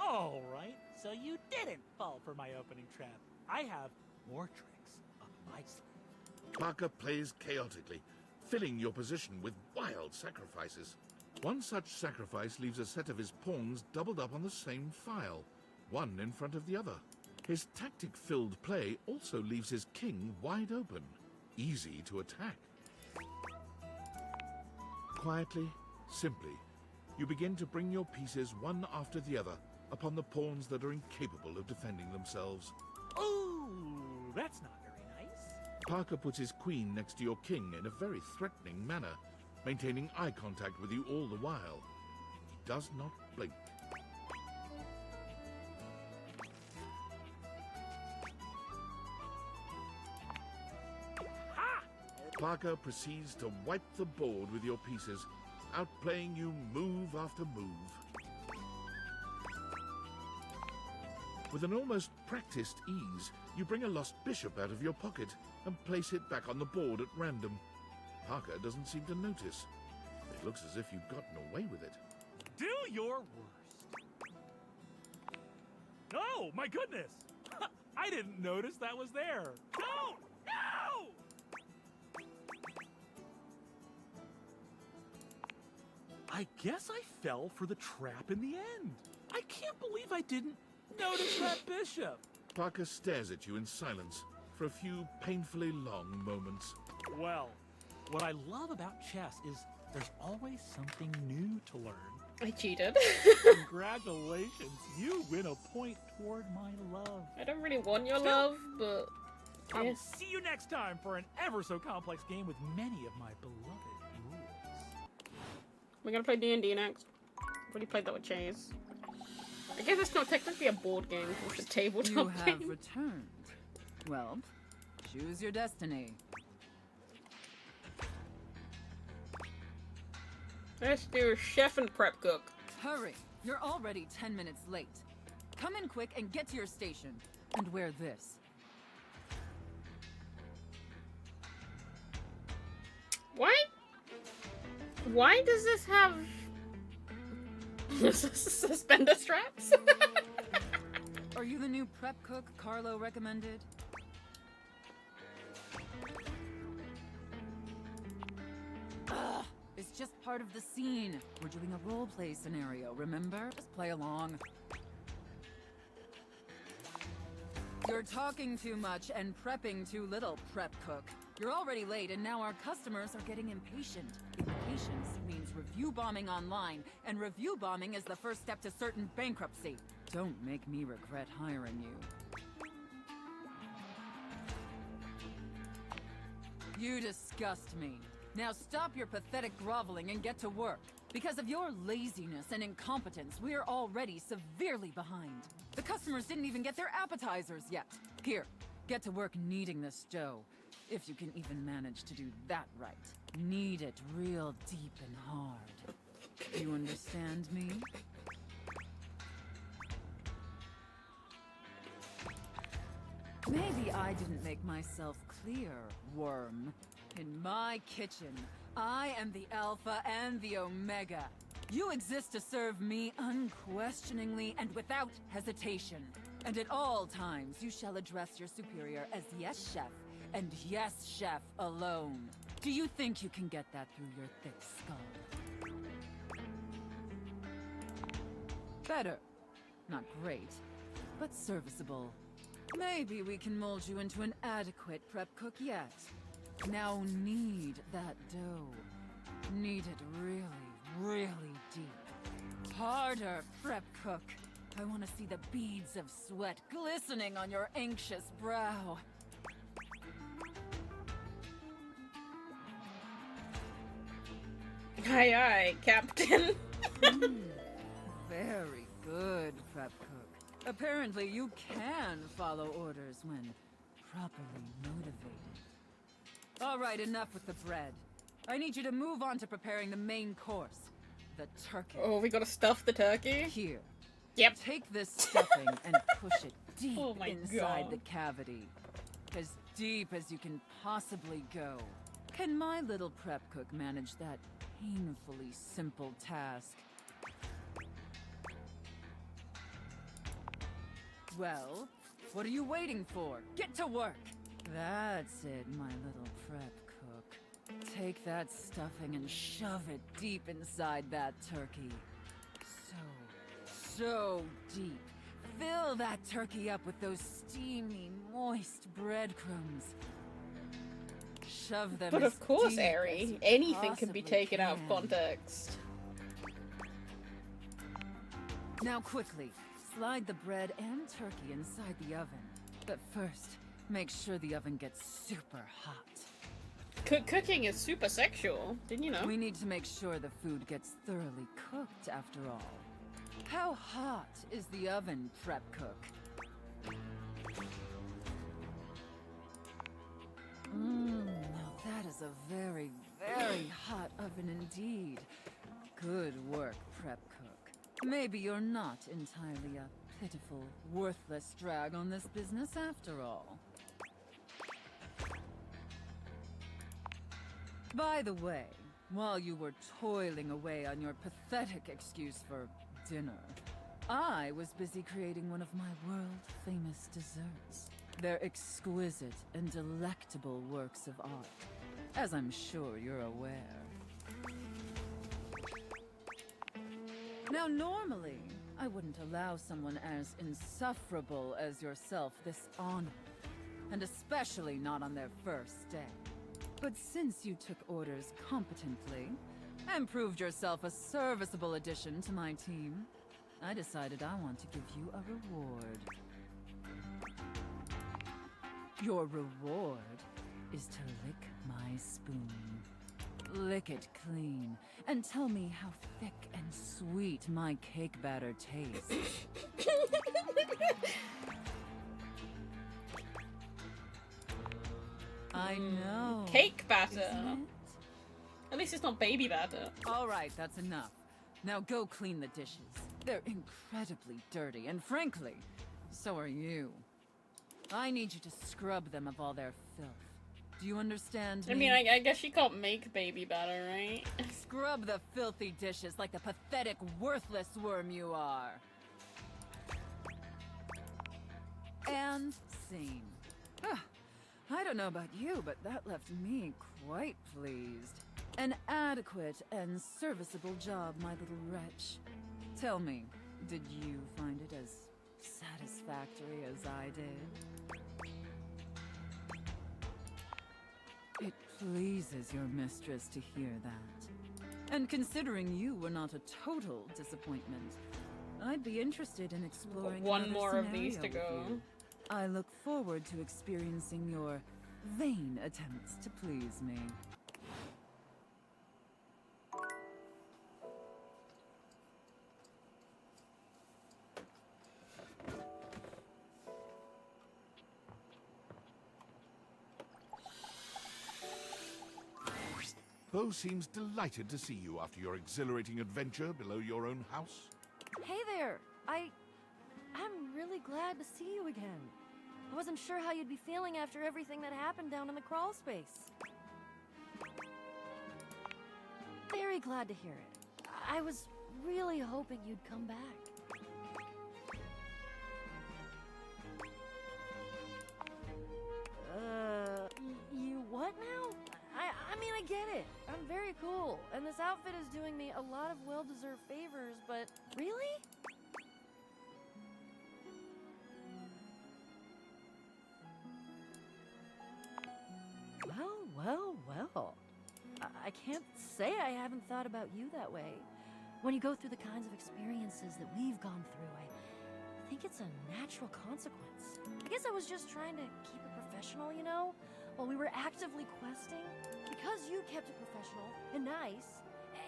Speaker 13: All right, so you didn't fall for my opening trap. I have more tricks up my sleeve.
Speaker 9: Parker plays chaotically, filling your position with wild sacrifices. One such sacrifice leaves a set of his pawns doubled up on the same file, one in front of the other. His tactic-filled play also leaves his king wide open, easy to attack. Quietly, simply, you begin to bring your pieces one after the other upon the pawns that are incapable of defending themselves.
Speaker 13: Ooh, that's not very nice.
Speaker 9: Parker puts his queen next to your king in a very threatening manner, maintaining eye contact with you all the while. He does not blink. Parker proceeds to wipe the board with your pieces, outplaying you move after move. With an almost practiced ease, you bring a lost bishop out of your pocket and place it back on the board at random. Parker doesn't seem to notice. It looks as if you've gotten away with it.
Speaker 13: Do your worst. Oh, my goodness! I didn't notice that was there. Don't! No! I guess I fell for the trap in the end. I can't believe I didn't notice that bishop.
Speaker 9: Parker stares at you in silence for a few painfully long moments.
Speaker 13: Well, what I love about chess is there's always something new to learn.
Speaker 1: I cheated.
Speaker 13: Congratulations, you win a point toward my love.
Speaker 1: I don't really want your love, but...
Speaker 13: I
Speaker 1: yeah.
Speaker 13: will see you next time for an ever so complex game with many of my beloved rules.
Speaker 1: We're gonna play D&D next. I've already played that with Chase. I guess it's not technically a board game, it's a tabletop
Speaker 5: You have
Speaker 1: game.
Speaker 5: returned. Well, choose your destiny.
Speaker 1: Let's do chef and prep cook.
Speaker 5: Hurry! You're already 10 minutes late. Come in quick and get to your station. And wear this.
Speaker 1: Why does this have... suspender straps?
Speaker 5: Are you the new prep cook Carlo recommended? Ugh, it's just part of the scene. We're doing a roleplay scenario, remember? Just play along. You're talking too much and prepping too little, prep cook. You're already late, and now our customers are getting impatient. Impatience means review bombing online, and review bombing is the first step to certain bankruptcy. Don't make me regret hiring you. You disgust me. Now stop your pathetic groveling and get to work. Because of your laziness and incompetence, we're already severely behind. The customers didn't even get their appetizers yet. Here, get to work kneading this dough. If you can even manage to do that right. Knead it real deep and hard. You understand me? Maybe I didn't make myself clear, worm. In my kitchen, I am the Alpha and the Omega. You exist to serve me unquestioningly and without hesitation. And at all times, you shall address your superior as yes, chef, and yes, chef alone. Do you think you can get that through your thick skull? Better. Not great, but serviceable. Maybe we can mold you into an adequate prep cook yet. Now knead that dough. Knead it really, really deep. Harder, prep cook. I want to see the beads of sweat glistening on your anxious brow.
Speaker 1: Aye, aye, Captain.
Speaker 5: Very good, prep cook. Apparently you can follow orders when properly motivated. All right, enough with the bread. I need you to move on to preparing the main course. The turkey.
Speaker 1: Oh, we gotta stuff the turkey?
Speaker 5: Here.
Speaker 1: Yep.
Speaker 5: Take this stuffing and push it deep
Speaker 1: Oh my
Speaker 5: inside
Speaker 1: God.
Speaker 5: the cavity. As deep as you can possibly go. Can my little prep cook manage that painfully simple task? Well, what are you waiting for? Get to work! That's it, my little prep cook. Take that stuffing and shove it deep inside that turkey. So deep. Fill that turkey up with those steamy, moist breadcrumbs. Shove them
Speaker 1: But
Speaker 5: as
Speaker 1: of course,
Speaker 5: deep as
Speaker 1: Ari,
Speaker 5: you
Speaker 1: anything can be
Speaker 5: possibly
Speaker 1: taken out of
Speaker 5: can.
Speaker 1: context.
Speaker 5: Now quickly, slide the bread and turkey inside the oven. But first, make sure the oven gets super hot.
Speaker 1: Cooking is super sexual, didn't you know?
Speaker 5: We need to make sure the food gets thoroughly cooked after all. How hot is the oven, prep cook? Now That is a very, very hot oven indeed. Good work, prep cook. Maybe you're not entirely a pitiful, worthless drag on this business after all. By the way, while you were toiling away on your pathetic excuse for dinner, I was busy creating one of my world-famous desserts. They're exquisite and delectable works of art, as I'm sure you're aware. Now, normally, I wouldn't allow someone as insufferable as yourself this honor, and especially not on their first day. But since you took orders competently, and proved yourself a serviceable addition to my team, I decided I want to give you a reward. Your reward is to lick my spoon. Lick it clean, and tell me how thick and sweet my cake batter tastes. I know.
Speaker 1: Cake batter.
Speaker 5: Isn't it?
Speaker 1: At least it's not baby batter.
Speaker 5: All right, that's enough. Now go clean the dishes. They're incredibly dirty, and frankly, so are you. I need you to scrub them of all their filth. Do you understand me?
Speaker 1: I mean, I guess she can't make baby batter, right?
Speaker 5: Scrub the filthy dishes like the pathetic, worthless worm you are. And scene. I don't know about you, but that left me quite pleased. An adequate and serviceable job, my little wretch. Tell me, did you find it as satisfactory as I did? It pleases your mistress to hear that. And considering you were not a total disappointment, I'd be interested in exploring
Speaker 1: one more of these to go.
Speaker 5: I look forward to experiencing your vain attempts to please me.
Speaker 9: Bo seems delighted to see you after your exhilarating adventure below your own house.
Speaker 20: Hey there! I'm really glad to see you again. I wasn't sure how you'd be feeling after everything that happened down in the crawl space. Very glad to hear it. I was really hoping you'd come back. You what now? I mean, I get it. I'm very cool, and this outfit is doing me a lot of well-deserved favors, but really? Well. I can't say I haven't thought about you that way. When you go through the kinds of experiences that we've gone through, I think it's a natural consequence. I guess I was just trying to keep it professional, you know? While we were actively questing. Because you kept it professional and nice,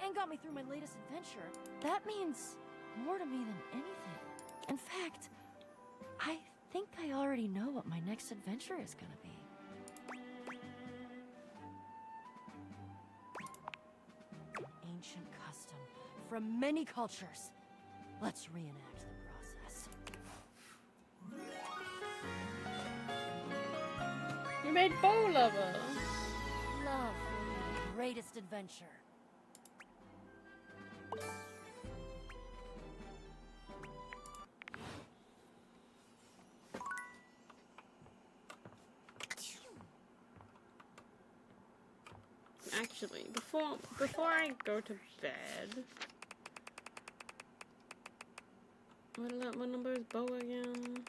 Speaker 20: and got me through my latest adventure, that means more to me than anything. In fact, I think I already know what my next adventure is gonna be. Ancient custom from many cultures. Let's reenact the process.
Speaker 1: You made Bow Lover.
Speaker 20: Love will be the greatest adventure.
Speaker 1: Actually, before I go to bed, what number is Bo again?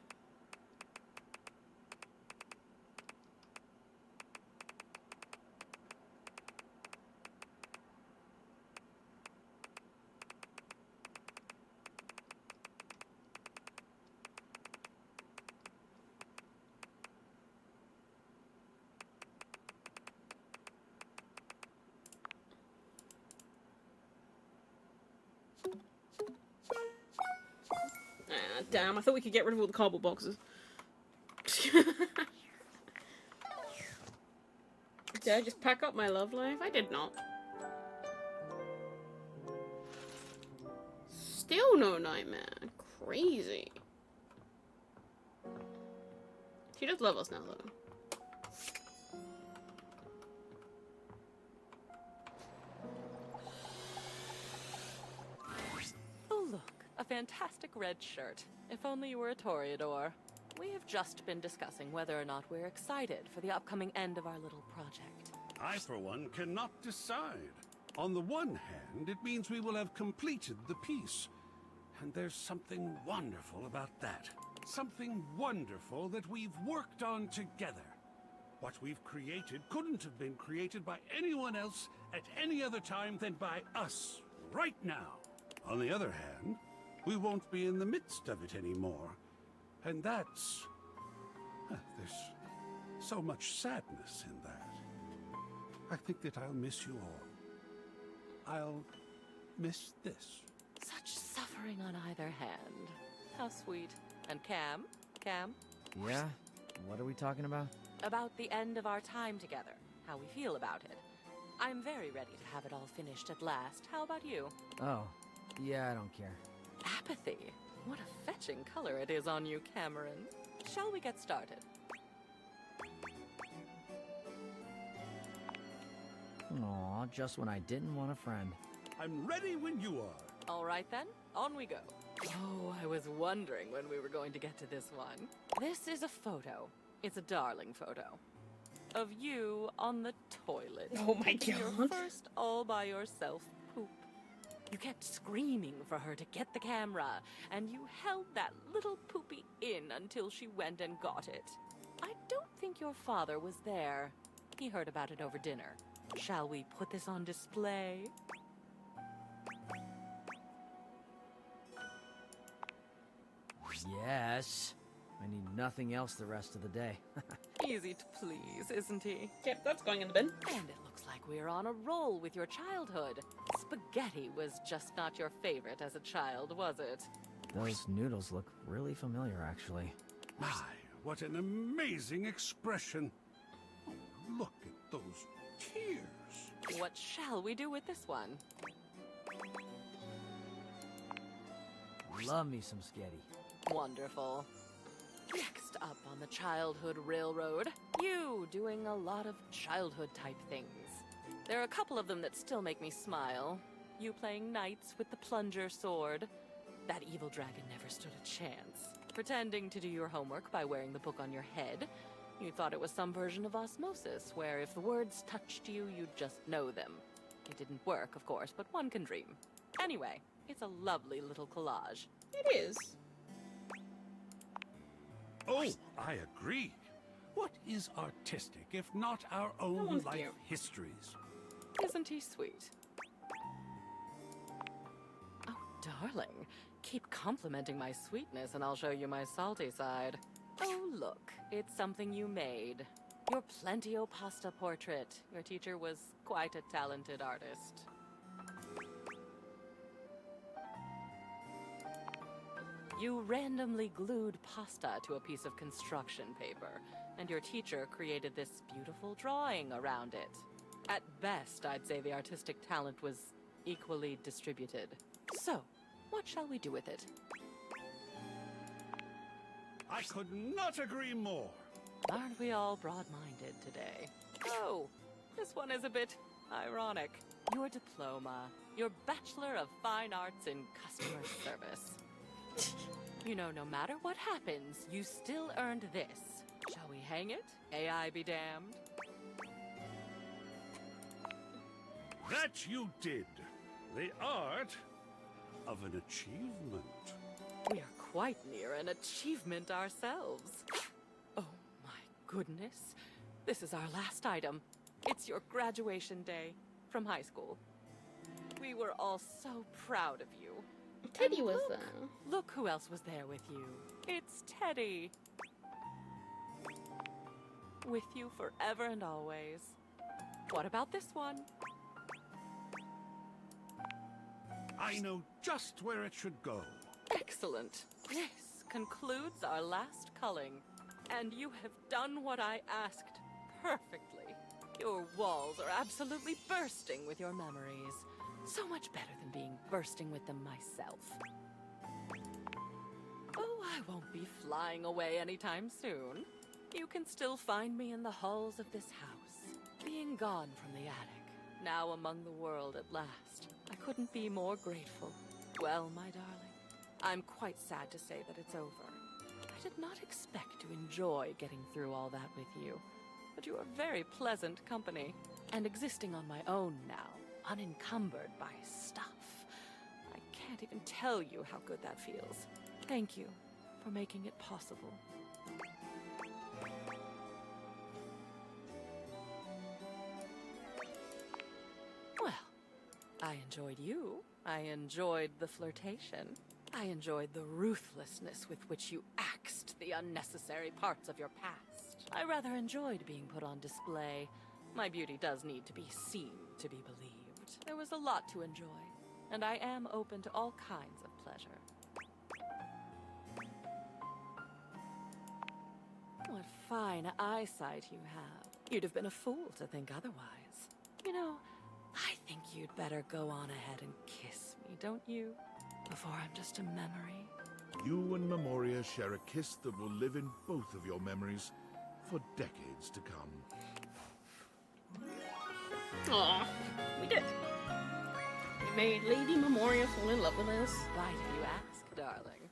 Speaker 1: Damn, I thought we could get rid of all the cardboard boxes. Did I just pack up my love life? I did not. Still no nightmare. Crazy. She does love us now, though.
Speaker 4: Oh, look. A fantastic red shirt. If only you were a Toreador. We have just been discussing whether or not we're excited for the upcoming end of our little project.
Speaker 17: I, for one, cannot decide. On the one hand, it means we will have completed the piece. And there's something wonderful about that. Something wonderful that we've worked on together. What we've created couldn't have been created by anyone else at any other time than by us, right now. On the other hand, we won't be in the midst of it anymore. And that's... there's so much sadness in that. I think that I'll miss you all. I'll miss this.
Speaker 4: Such suffering on either hand. How sweet. And Cam? Cam?
Speaker 10: Yeah? What are we talking about?
Speaker 4: About the end of our time together. How we feel about it. I'm very ready to have it all finished at last. How about you?
Speaker 10: Oh, yeah, I don't care.
Speaker 4: Apathy. What a fetching color it is on you, Cameron. Shall we get started?
Speaker 10: Aw, just when I didn't want a friend.
Speaker 17: I'm ready when you are.
Speaker 4: All right then, on we go. Oh, I was wondering when we were going to get to this one. This is a photo. It's a darling photo. Of you on the toilet.
Speaker 1: Oh my
Speaker 4: Your
Speaker 1: god.
Speaker 4: first all by yourself poop. You kept screaming for her to get the camera, and you held that little poopy in until she went and got it. I don't think your father was there. He heard about it over dinner. Shall we put this on display?
Speaker 10: Yes. I need nothing else the rest of the day.
Speaker 4: Easy to please, isn't he?
Speaker 1: Yep, that's going in the bin.
Speaker 4: And it looks like we're on a roll with your childhood. Spaghetti was just not your favorite as a child, was it?
Speaker 10: Those noodles look really familiar, actually.
Speaker 17: My, what an amazing expression. Oh, look at those tears.
Speaker 4: What shall we do with this one?
Speaker 10: Love me some spaghetti.
Speaker 4: Wonderful. Next up on the Childhood Railroad, you doing a lot of childhood-type things. There are a couple of them that still make me smile. You playing knights with the plunger sword. That evil dragon never stood a chance. Pretending to do your homework by wearing the book on your head. You thought it was some version of osmosis, where if the words touched you, you'd just know them. It didn't work, of course, but one can dream. Anyway, it's a lovely little collage.
Speaker 1: It is.
Speaker 17: Oh, I agree. What is artistic if not our own life histories?
Speaker 4: Isn't he sweet? Oh, darling. Keep complimenting my sweetness and I'll show you my salty side. Oh, look. It's something you made. Your Plentio pasta portrait. Your teacher was quite a talented artist. You randomly glued pasta to a piece of construction paper, and your teacher created this beautiful drawing around it. At best, I'd say the artistic talent was equally distributed. So, what shall we do with it?
Speaker 17: I could not agree more.
Speaker 4: Aren't we all broad-minded today? Oh, this one is a bit ironic. Your diploma, your Bachelor of Fine Arts in Customer Service. You know, no matter what happens, you still earned this. Shall we hang it? AI be damned.
Speaker 17: That you did. The art of an achievement.
Speaker 4: We are quite near an achievement ourselves. Oh my goodness. This is our last item. It's your graduation day from high school. We were all so proud of you.
Speaker 1: Teddy was there.
Speaker 4: Look who else was there with you. It's Teddy. With you forever and always. What about this one?
Speaker 17: I know just where it should go.
Speaker 4: Excellent. This concludes our last culling. And you have done what I asked perfectly. Your walls are absolutely bursting with your memories. So much better than being bursting with them myself. Oh, I won't be flying away anytime soon. You can still find me in the halls of this house, being gone from the attic, now among the world at last. I couldn't be more grateful. Well, my darling, I'm quite sad to say that it's over. I did not expect to enjoy getting through all that with you, but you are very pleasant company, and existing on my own now, unencumbered by stuff. I can't even tell you how good that feels. Thank you for making it possible. Well, I enjoyed you. I enjoyed the flirtation. I enjoyed the ruthlessness with which you axed the unnecessary parts of your past. I rather enjoyed being put on display. My beauty does need to be seen to be believed. There was a lot to enjoy, and I am open to all kinds of pleasure. What fine eyesight you have. You'd have been a fool to think otherwise. You know, I think you'd better go on ahead and kiss me, don't you? Before I'm just a memory.
Speaker 9: You and Memoria share a kiss that will live in both of your memories for decades to come.
Speaker 1: Aw, we did. We made Lady Memoria fall in love with us.
Speaker 4: Why did you ask, darling?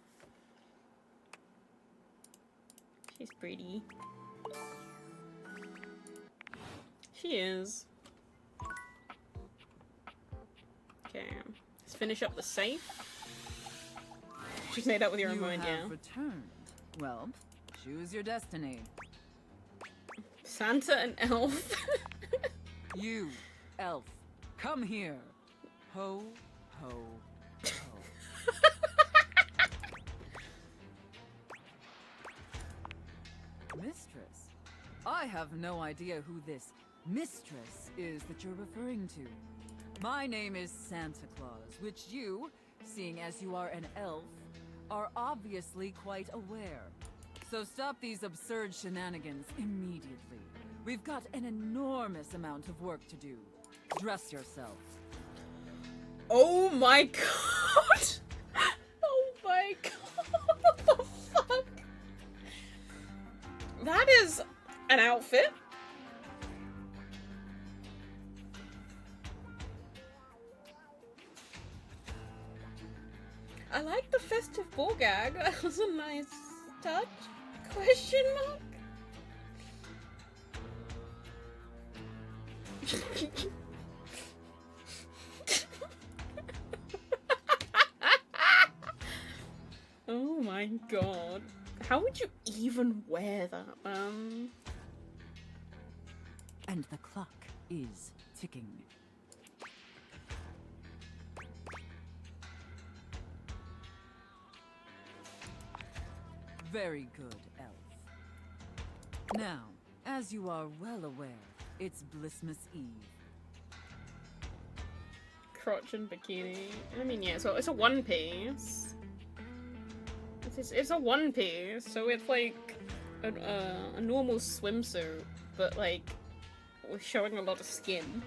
Speaker 1: She's pretty. She is. Okay, let's finish up the safe. She's made up with your mind, yeah.
Speaker 5: You have returned. Well, choose your destiny.
Speaker 1: Santa and Elf.
Speaker 5: You, Elf, come here. Ho, ho, ho. Mistress? I have no idea who this mistress is that you're referring to. My name is Santa Claus, which you, seeing as you are an elf, are obviously quite aware. So stop these absurd shenanigans immediately. We've got an enormous amount of work to do. Dress yourself.
Speaker 1: Oh my god! Oh my god! What the fuck? That is an outfit. I like the festive ball gag. That was a nice touch. Question mark? Oh my god. How would you even wear that,
Speaker 5: And the clock is ticking. Very good, Elf. Now, as you are well aware, it's Blissmas Eve.
Speaker 1: Crotch and bikini. I mean, yeah, so it's a one piece. It's a one piece, so it's like a normal swimsuit, but like we're showing a lot of skin.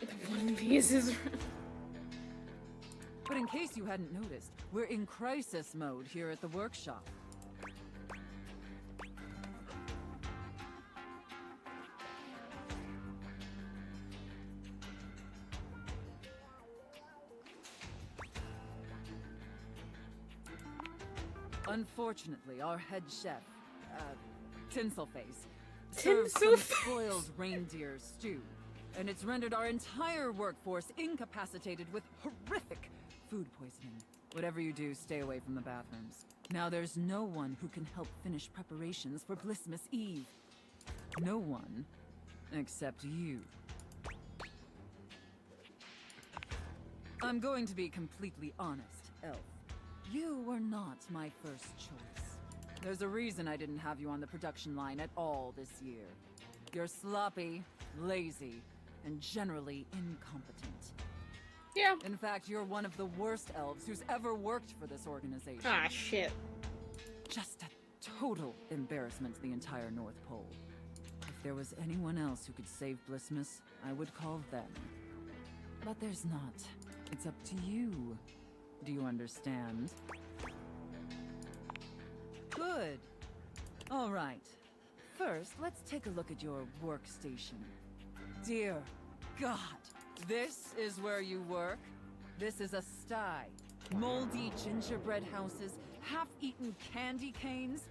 Speaker 1: The one piece is.
Speaker 5: But in case you hadn't noticed, we're in crisis mode here at the workshop. Unfortunately, our head chef, Tinselface, serves some spoiled reindeer stew, and it's rendered our entire workforce incapacitated with horrific food poisoning. Whatever you do, stay away from the bathrooms. Now there's no one who can help finish preparations for Blissmas Eve. No one, except you. I'm going to be completely honest, Elf. You were not my first choice. There's a reason I didn't have you on the production line at all this year. You're sloppy, lazy, and generally incompetent.
Speaker 1: Yeah.
Speaker 5: In fact, you're one of the worst elves who's ever worked for this organization.
Speaker 1: Ah, shit.
Speaker 5: Just a total embarrassment to the entire North Pole. If there was anyone else who could save Blissmas, I would call them. But there's not. It's up to you. Do you understand? Good. All right. First, let's take a look at your workstation. Dear God, this is where you work? This is a sty. Moldy gingerbread houses, half-eaten candy canes.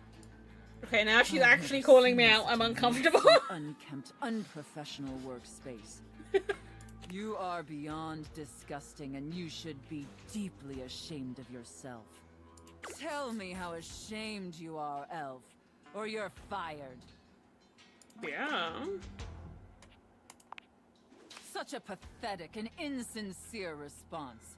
Speaker 1: Okay, now she's actually calling me out. I'm uncomfortable.
Speaker 5: Unkempt, unprofessional workspace. You are beyond disgusting, and you should be deeply ashamed of yourself. Tell me how ashamed you are, Elf, or you're fired.
Speaker 1: Yeah.
Speaker 5: Such a pathetic and insincere response.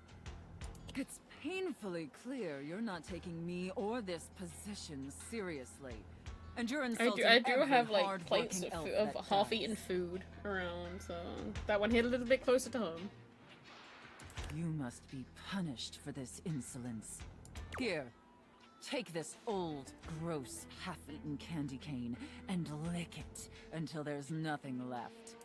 Speaker 5: It's painfully clear you're not taking me or this position seriously. And you're insulting
Speaker 1: I do
Speaker 5: every
Speaker 1: have like plates
Speaker 5: hard-working
Speaker 1: of
Speaker 5: elf that
Speaker 1: half-eaten food around, so that one hit a little bit closer to home.
Speaker 5: You must be punished for this insolence. Here, take this old, gross, half-eaten candy cane and lick it until there's nothing left.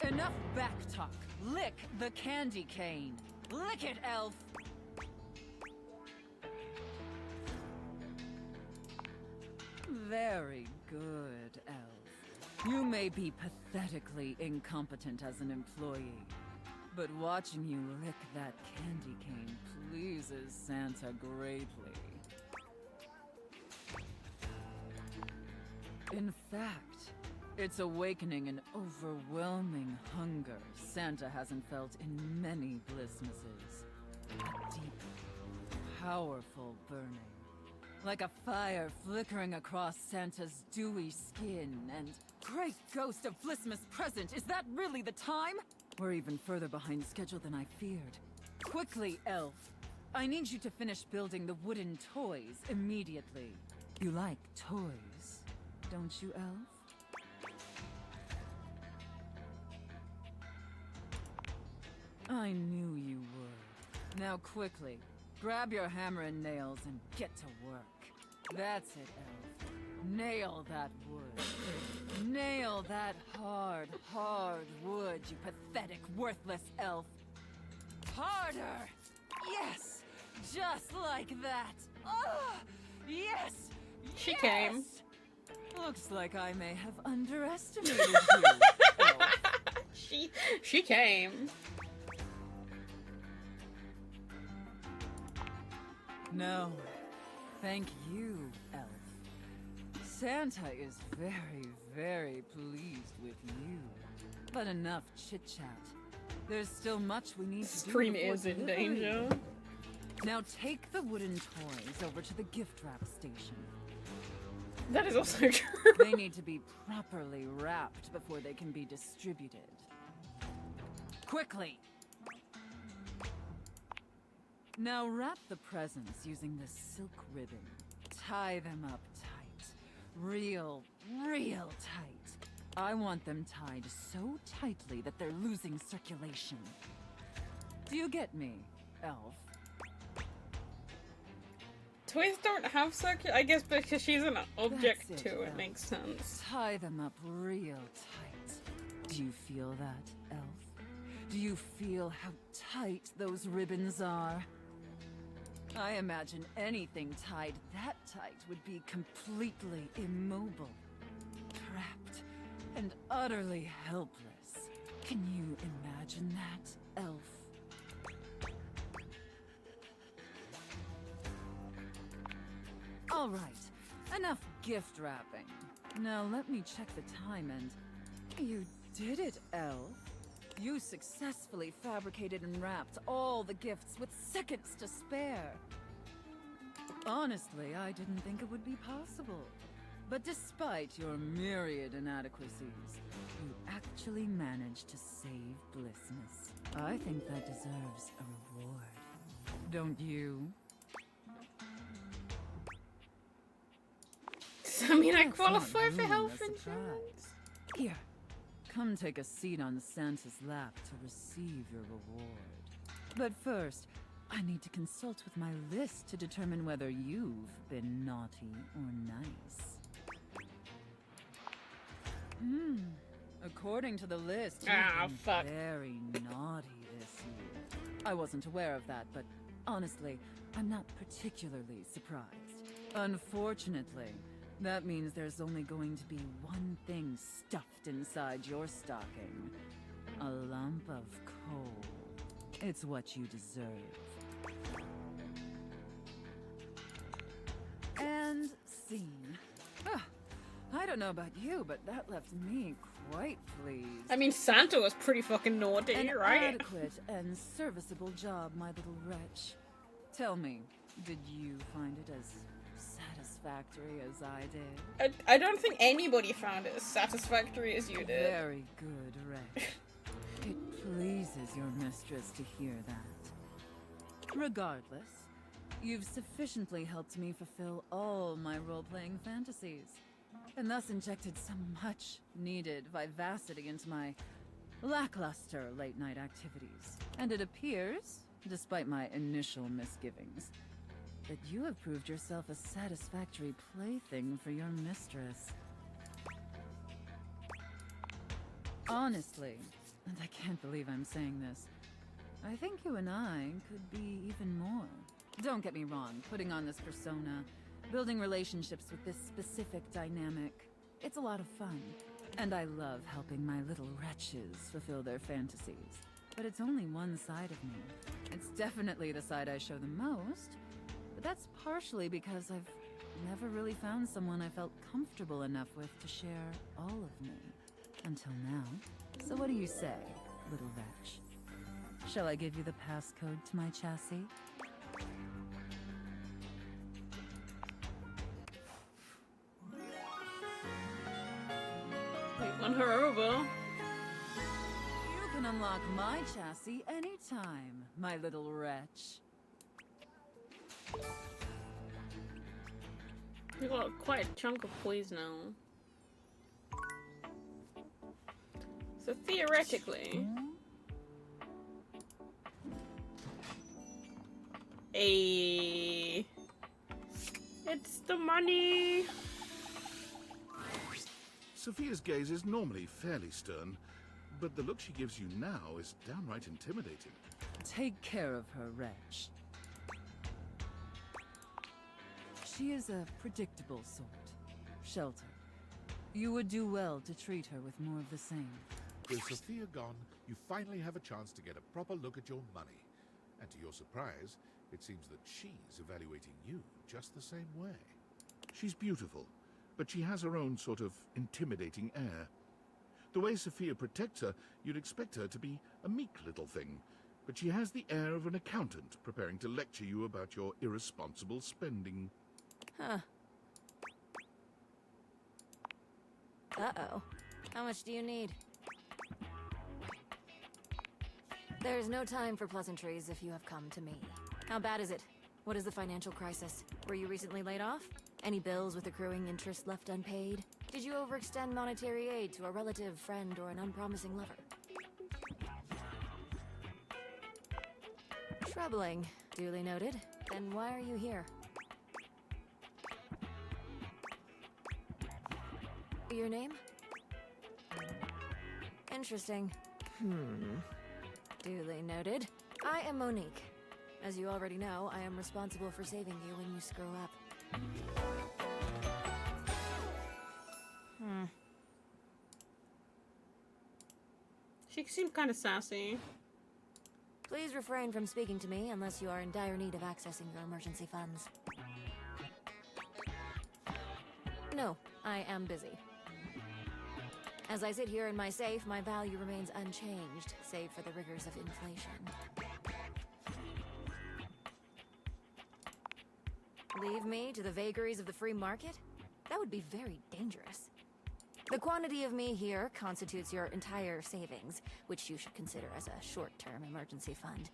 Speaker 5: Enough backtalk. Lick the candy cane. Lick it, Elf! Very good, Elf. You may be pathetically incompetent as an employee, but watching you lick that candy cane pleases Santa greatly. In fact, it's awakening an overwhelming hunger Santa hasn't felt in many Blissmases. A deep, powerful burning. Like a fire flickering across Santa's dewy skin and... Great ghost of Blissmas present! Is that really the time? We're even further behind schedule than I feared. Quickly, Elf. I need you to finish building the wooden toys immediately. You like toys, don't you, Elf? I knew you would. Now quickly, grab your hammer and nails and get to work. That's it, Elf. Nail that wood. Nail that hard, hard wood, you pathetic, worthless elf. Harder! Yes! Just like that! Oh! Yes!
Speaker 1: She came.
Speaker 5: Looks like I may have underestimated you, elf.
Speaker 1: She came.
Speaker 5: No. Thank you, Elf. Santa is very, very pleased with you. But enough chit-chat. There's still much we need to do.
Speaker 1: Scream is in danger.
Speaker 5: Now take the wooden toys over to the gift wrap station.
Speaker 1: That is also true.
Speaker 5: They need to be properly wrapped before they can be distributed. Quickly! Now wrap the presents using this silk ribbon. Tie them up tight. Real tight. I want them tied so tightly that they're losing circulation. Do you get me, Elf?
Speaker 1: Toys don't have circuit. I guess because she's an object
Speaker 5: That's
Speaker 1: too, it
Speaker 5: Elf.
Speaker 1: makes sense.
Speaker 5: Tie them up real tight. Do you feel that, Elf? Do you feel how tight those ribbons are? I imagine anything tied that tight would be completely immobile, trapped, and utterly helpless. Can you imagine that, Elf? All right, enough gift wrapping. Now let me check the time and... You did it, Elf. You successfully fabricated and wrapped all the gifts with seconds to spare. Honestly, I didn't think it would be possible. But despite your myriad inadequacies, you actually managed to save Blissmas. I think that deserves a reward. Don't you?
Speaker 1: Does that mean I
Speaker 5: Let's
Speaker 1: qualify
Speaker 5: not
Speaker 1: for
Speaker 5: ruin
Speaker 1: health
Speaker 5: the
Speaker 1: insurance?
Speaker 5: surprise. Here, come take a seat on Santa's lap to receive your reward. But first, I need to consult with my list to determine whether you've been naughty or nice. According to the list, you've been very naughty this year. I wasn't aware of that, but honestly, I'm not particularly surprised. Unfortunately, that means there's only going to be one thing stuffed inside your stocking. A lump of coal. It's what you deserve. And scene. I don't know about you, but that left me quite pleased.
Speaker 1: I mean, Santa was pretty fucking naughty,
Speaker 5: An
Speaker 1: right?
Speaker 5: adequate and serviceable job, my little wretch. Tell me, did you find it as satisfactory as I did?
Speaker 1: I don't think anybody found it as satisfactory as you did.
Speaker 5: Very good, Wretch. It pleases your mistress to hear that. Regardless, you've sufficiently helped me fulfill all my role-playing fantasies, and thus injected some much-needed vivacity into my lackluster late-night activities. And it appears, despite my initial misgivings, that you have proved yourself a satisfactory plaything for your mistress. Honestly, and I can't believe I'm saying this, I think you and I could be even more. Don't get me wrong, putting on this persona, building relationships with this specific dynamic, it's a lot of fun. And I love helping my little wretches fulfill their fantasies. But it's only one side of me. It's definitely the side I show the most, but that's partially because I've never really found someone I felt comfortable enough with to share all of me. Until now. So what do you say, little wretch? Shall I give you the passcode to my chassis?
Speaker 1: Wait, won her over.
Speaker 5: You can unlock my chassis anytime, my little wretch.
Speaker 1: We got quite a chunk of poise now. So theoretically... It's the money!
Speaker 9: Sophia's gaze is normally fairly stern, but the look she gives you now is downright intimidating.
Speaker 5: Take care of her, wretch. She is a predictable sort. Sheltered. You would do well to treat her with more of the same.
Speaker 9: With Sophia gone, you finally have a chance to get a proper look at your money. And to your surprise, it seems that she's evaluating you just the same way. She's beautiful, but she has her own sort of intimidating air. The way Sophia protects her, you'd expect her to be a meek little thing, but she has the air of an accountant preparing to lecture you about your irresponsible spending.
Speaker 18: Huh. Uh-oh. How much do you need? There's no time for pleasantries if you have come to me. How bad is it? What is the financial crisis? Were you recently laid off? Any bills with accruing interest left unpaid? Did you overextend monetary aid to a relative, friend, or an unpromising lover? Troubling. Duly noted. Then why are you here? Your name? Interesting. Duly noted. I am Monique. As you already know, I am responsible for saving you when you screw up.
Speaker 1: She seemed kind of sassy.
Speaker 18: Please refrain from speaking to me unless you are in dire need of accessing your emergency funds. No, I am busy. As I sit here in my safe, my value remains unchanged, save for the rigors of inflation. Leave me to the vagaries of the free market? That would be very dangerous. The quantity of me here constitutes your entire savings, which you should consider as a short-term emergency fund.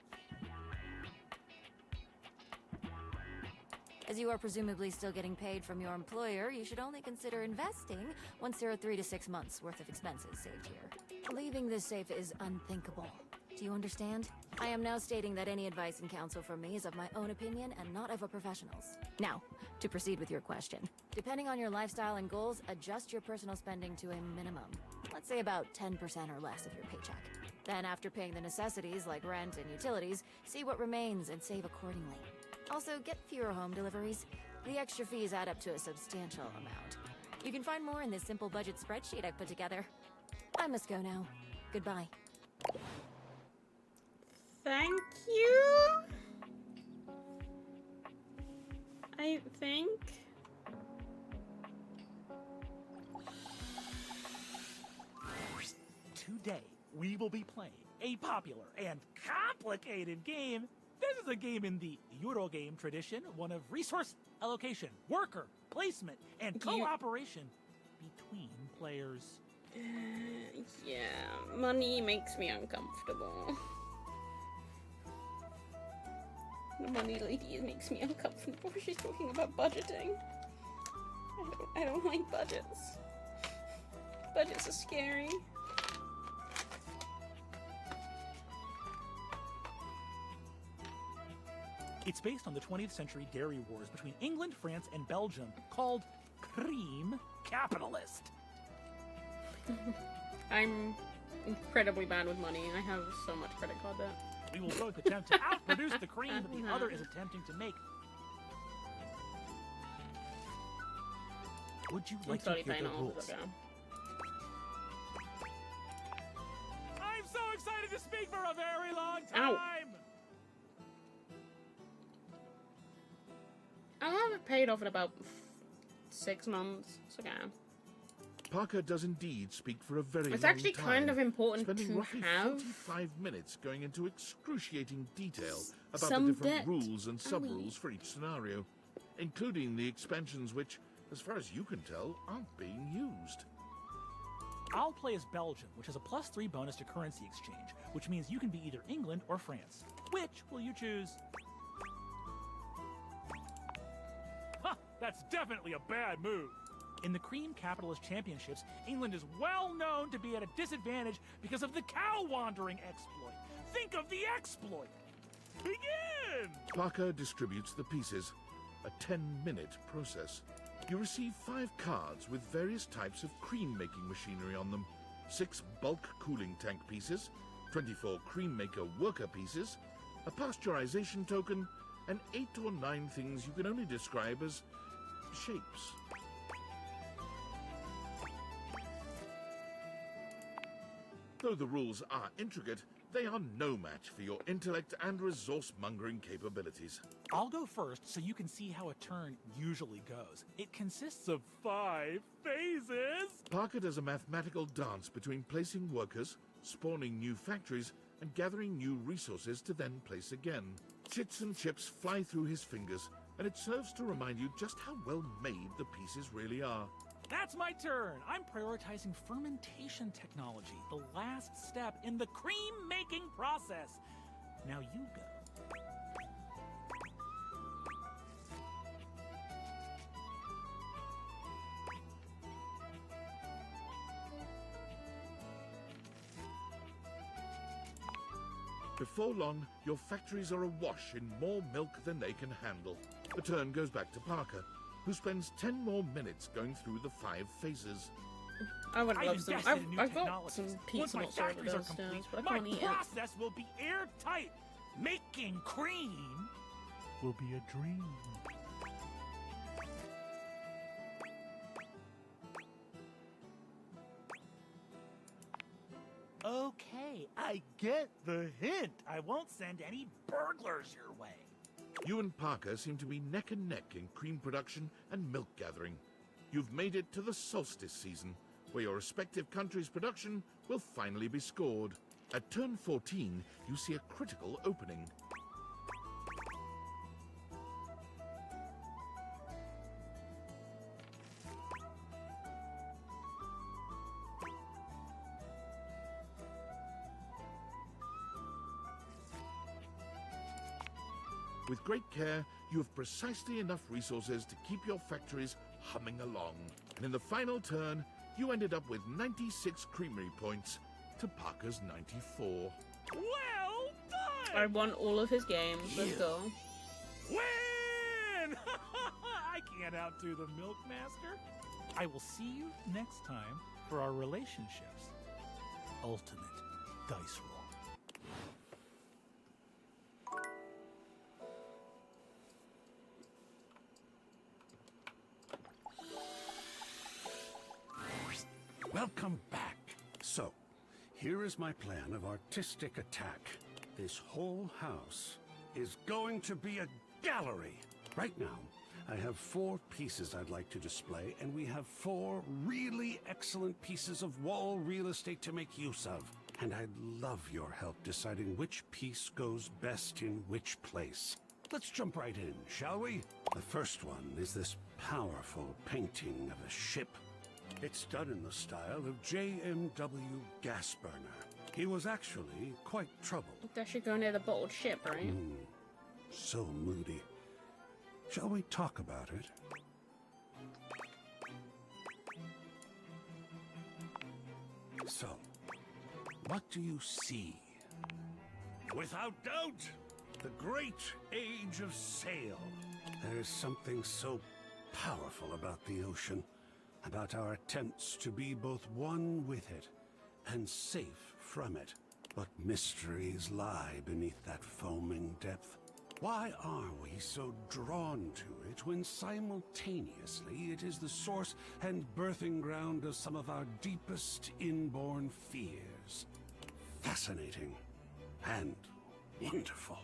Speaker 18: As you are presumably still getting paid from your employer, you should only consider investing once there are 3 to 6 months worth of expenses saved here. Leaving this safe is unthinkable. Do you understand? I am now stating that any advice and counsel from me is of my own opinion and not of a professional's. Now, to proceed with your question. Depending on your lifestyle and goals, adjust your personal spending to a minimum. Let's say about 10% or less of your paycheck. Then after paying the necessities like rent and utilities, see what remains and save accordingly. Also, get fewer home deliveries. The extra fees add up to a substantial amount. You can find more in this simple budget spreadsheet I've put together. I must go now. Goodbye.
Speaker 1: Thank you. I think.
Speaker 13: Today, we will be playing a popular and complicated game. This is a game in the Eurogame tradition, one of resource allocation, worker, placement, and cooperation between players.
Speaker 1: Yeah, money makes me uncomfortable. The money lady makes me uncomfortable. She's talking about budgeting. I don't like budgets. Budgets are scary.
Speaker 13: It's based on the 20th century dairy wars between England, France, and Belgium, called Cream Capitalist.
Speaker 1: I'm incredibly bad with money. I have so much credit card debt.
Speaker 13: We will both attempt to outproduce the cream that the other is attempting to make. Would you like to hear the rules? I'm so excited to speak for a very long time!
Speaker 1: Ow. I'll have it paid off in about 6 months. It's okay.
Speaker 9: Parker does indeed speak for a very long time.
Speaker 1: It's actually kind of important
Speaker 9: spending
Speaker 1: to
Speaker 9: roughly
Speaker 1: have
Speaker 9: 45 minutes going into excruciating detail about
Speaker 1: some
Speaker 9: the different
Speaker 1: debt.
Speaker 9: rules and sub-rules for each scenario, including the expansions which, as far as you can tell, aren't being used.
Speaker 13: I'll play as Belgium, which has a +3 bonus to currency exchange, which means you can be either England or France. Which will you choose? Huh, that's definitely a bad move. In the Cream Capitalist Championships, England is well known to be at a disadvantage because of the cow wandering exploit. Think of the exploit! Begin!
Speaker 9: Parker distributes the pieces, a 10-minute process. You receive 5 cards with various types of cream-making machinery on them, 6 bulk cooling tank pieces, 24 cream maker worker pieces, a pasteurization token, and 8 or 9 things you can only describe as shapes. Though the rules are intricate, they are no match for your intellect and resource-mongering capabilities.
Speaker 13: I'll go first so you can see how a turn usually goes. It consists of 5 phases!
Speaker 9: Parker does a mathematical dance between placing workers, spawning new factories, and gathering new resources to then place again. Chits and chips fly through his fingers, and it serves to remind you just how well made the pieces really are.
Speaker 13: That's my turn! I'm prioritizing fermentation technology, the last step in the cream-making process. Now you go.
Speaker 9: Before long, your factories are awash in more milk than they can handle. The turn goes back to Parker, who spends 10 more minutes going through the 5 phases.
Speaker 1: I would love some. I've got
Speaker 13: technologies.
Speaker 1: some
Speaker 13: Once
Speaker 1: pizza
Speaker 13: my
Speaker 1: nuts over
Speaker 13: factories are
Speaker 1: those
Speaker 13: complete,
Speaker 1: stones, but I
Speaker 13: my
Speaker 1: can't eat it.
Speaker 13: process will be airtight. Making cream will be a dream. Okay, I get the hint. I won't send any burglars your way.
Speaker 9: You and Parker seem to be neck and neck in cream production and milk gathering. You've made it to the solstice season, where your respective countries' production will finally be scored. At turn 14, you see a critical opening. With great care, you have precisely enough resources to keep your factories humming along. And in the final turn, you ended up with 96 creamery points to Parker's 94.
Speaker 13: Well done!
Speaker 1: I won all of his games. Let's go.
Speaker 13: Win! I can't outdo the Milkmaster. I will see you next time for our relationships. Ultimate dice roll.
Speaker 17: Welcome back. So, here is my plan of artistic attack. This whole house is going to be a gallery. Right now, I have 4 pieces I'd like to display, and we have 4 really excellent pieces of wall real estate to make use of. And I'd love your help deciding which piece goes best in which place. Let's jump right in, shall we? The first one is this powerful painting of a ship. It's done in the style of J.M.W. Gasburner. He was actually quite troubled.
Speaker 1: That should go near the bottled ship, right?
Speaker 17: So moody. Shall we talk about it? So, what do you see? Without doubt, the great age of sail. There's something so powerful about the ocean, about our attempts to be both one with it and safe from it. What mysteries lie beneath that foaming depth? Why are we so drawn to it when simultaneously it is the source and birthing ground of some of our deepest inborn fears? Fascinating and wonderful.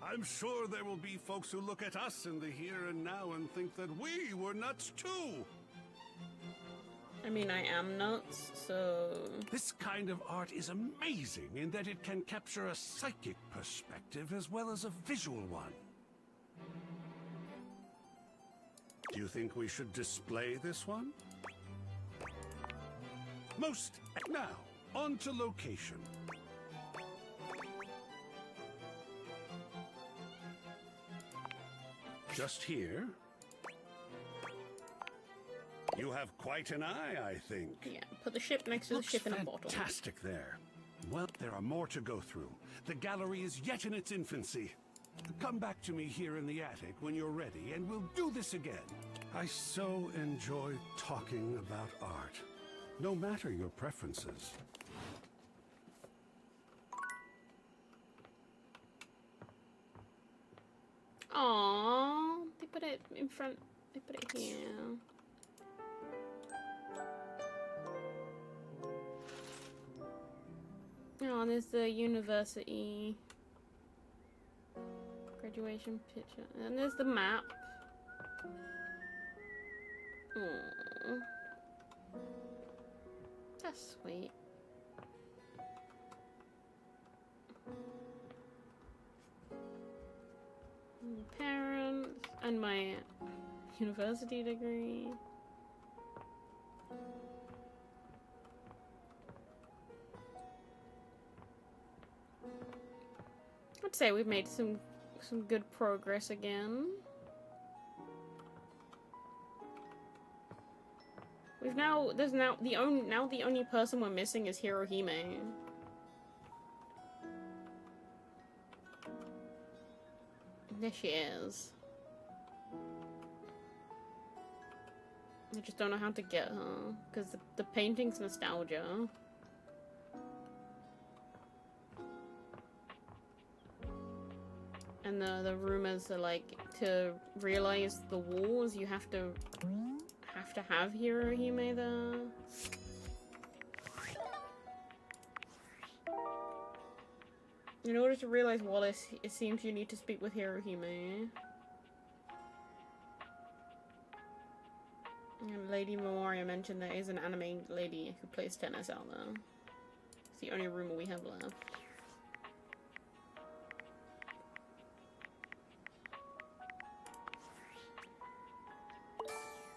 Speaker 17: I'm sure there will be folks who look at us in the here and now and think that we were nuts too.
Speaker 1: I mean, I am nuts, so...
Speaker 17: This kind of art is amazing in that it can capture a psychic perspective as well as a visual one. Do you think we should display this one? Now, on to location. Just here. You have quite an eye, I think.
Speaker 1: Yeah, put the ship next to the ship in a bottle.
Speaker 17: Fantastic there. Well, there are more to go through. The gallery is yet in its infancy. Come back to me here in the attic when you're ready, and we'll do this again. I so enjoy talking about art, no matter your preferences.
Speaker 1: Aww, they put it in front. They put it here. Oh, and there's the university graduation picture, and there's the map. Aww, that's sweet. My parents and my university degree. I'd say we've made some good progress again. There's now the only person we're missing is Hirohime. There she is. I just don't know how to get her because the painting's nostalgia. And the rumors are like, to realize the wars, you have to have Hirohime there. In order to realize Wallace, it seems you need to speak with Hirohime. And Lady Memoria mentioned there is an anime lady who plays tennis out there. It's the only rumor we have left.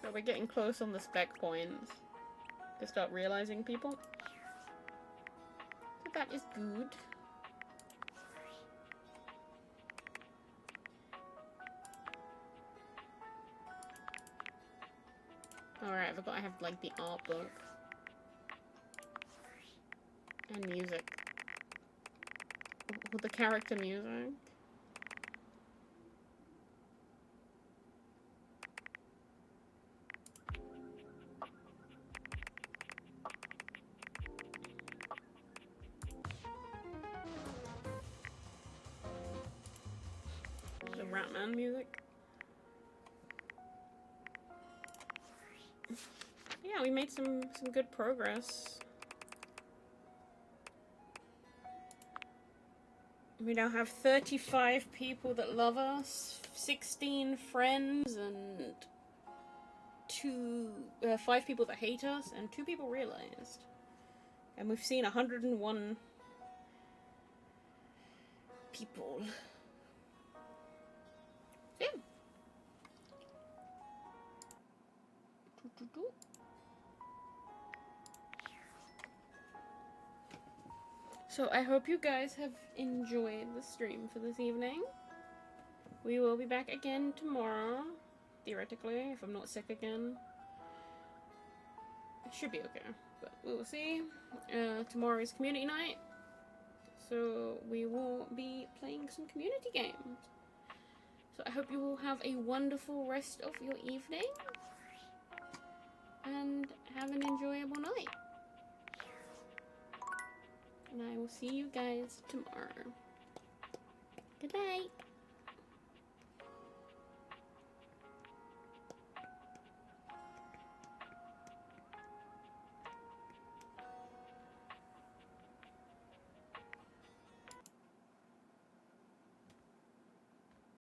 Speaker 1: But we're getting close on the spec points to start realizing people. So that is good. Alright, I forgot I have like the art book. And music. With the character music. The Ratman music. Yeah, we made some good progress. We now have 35 people that love us, 16 friends, and 5 people that hate us, and 2 people realized. And we've seen 101 people. Yeah. So I hope you guys have enjoyed the stream for this evening. We will be back again tomorrow, theoretically, if I'm not sick again. It should be okay, but we will see. Tomorrow is community night, so we will be playing some community games. So I hope you all have a wonderful rest of your evening, and have an enjoyable night. And I will see you guys tomorrow. Good night.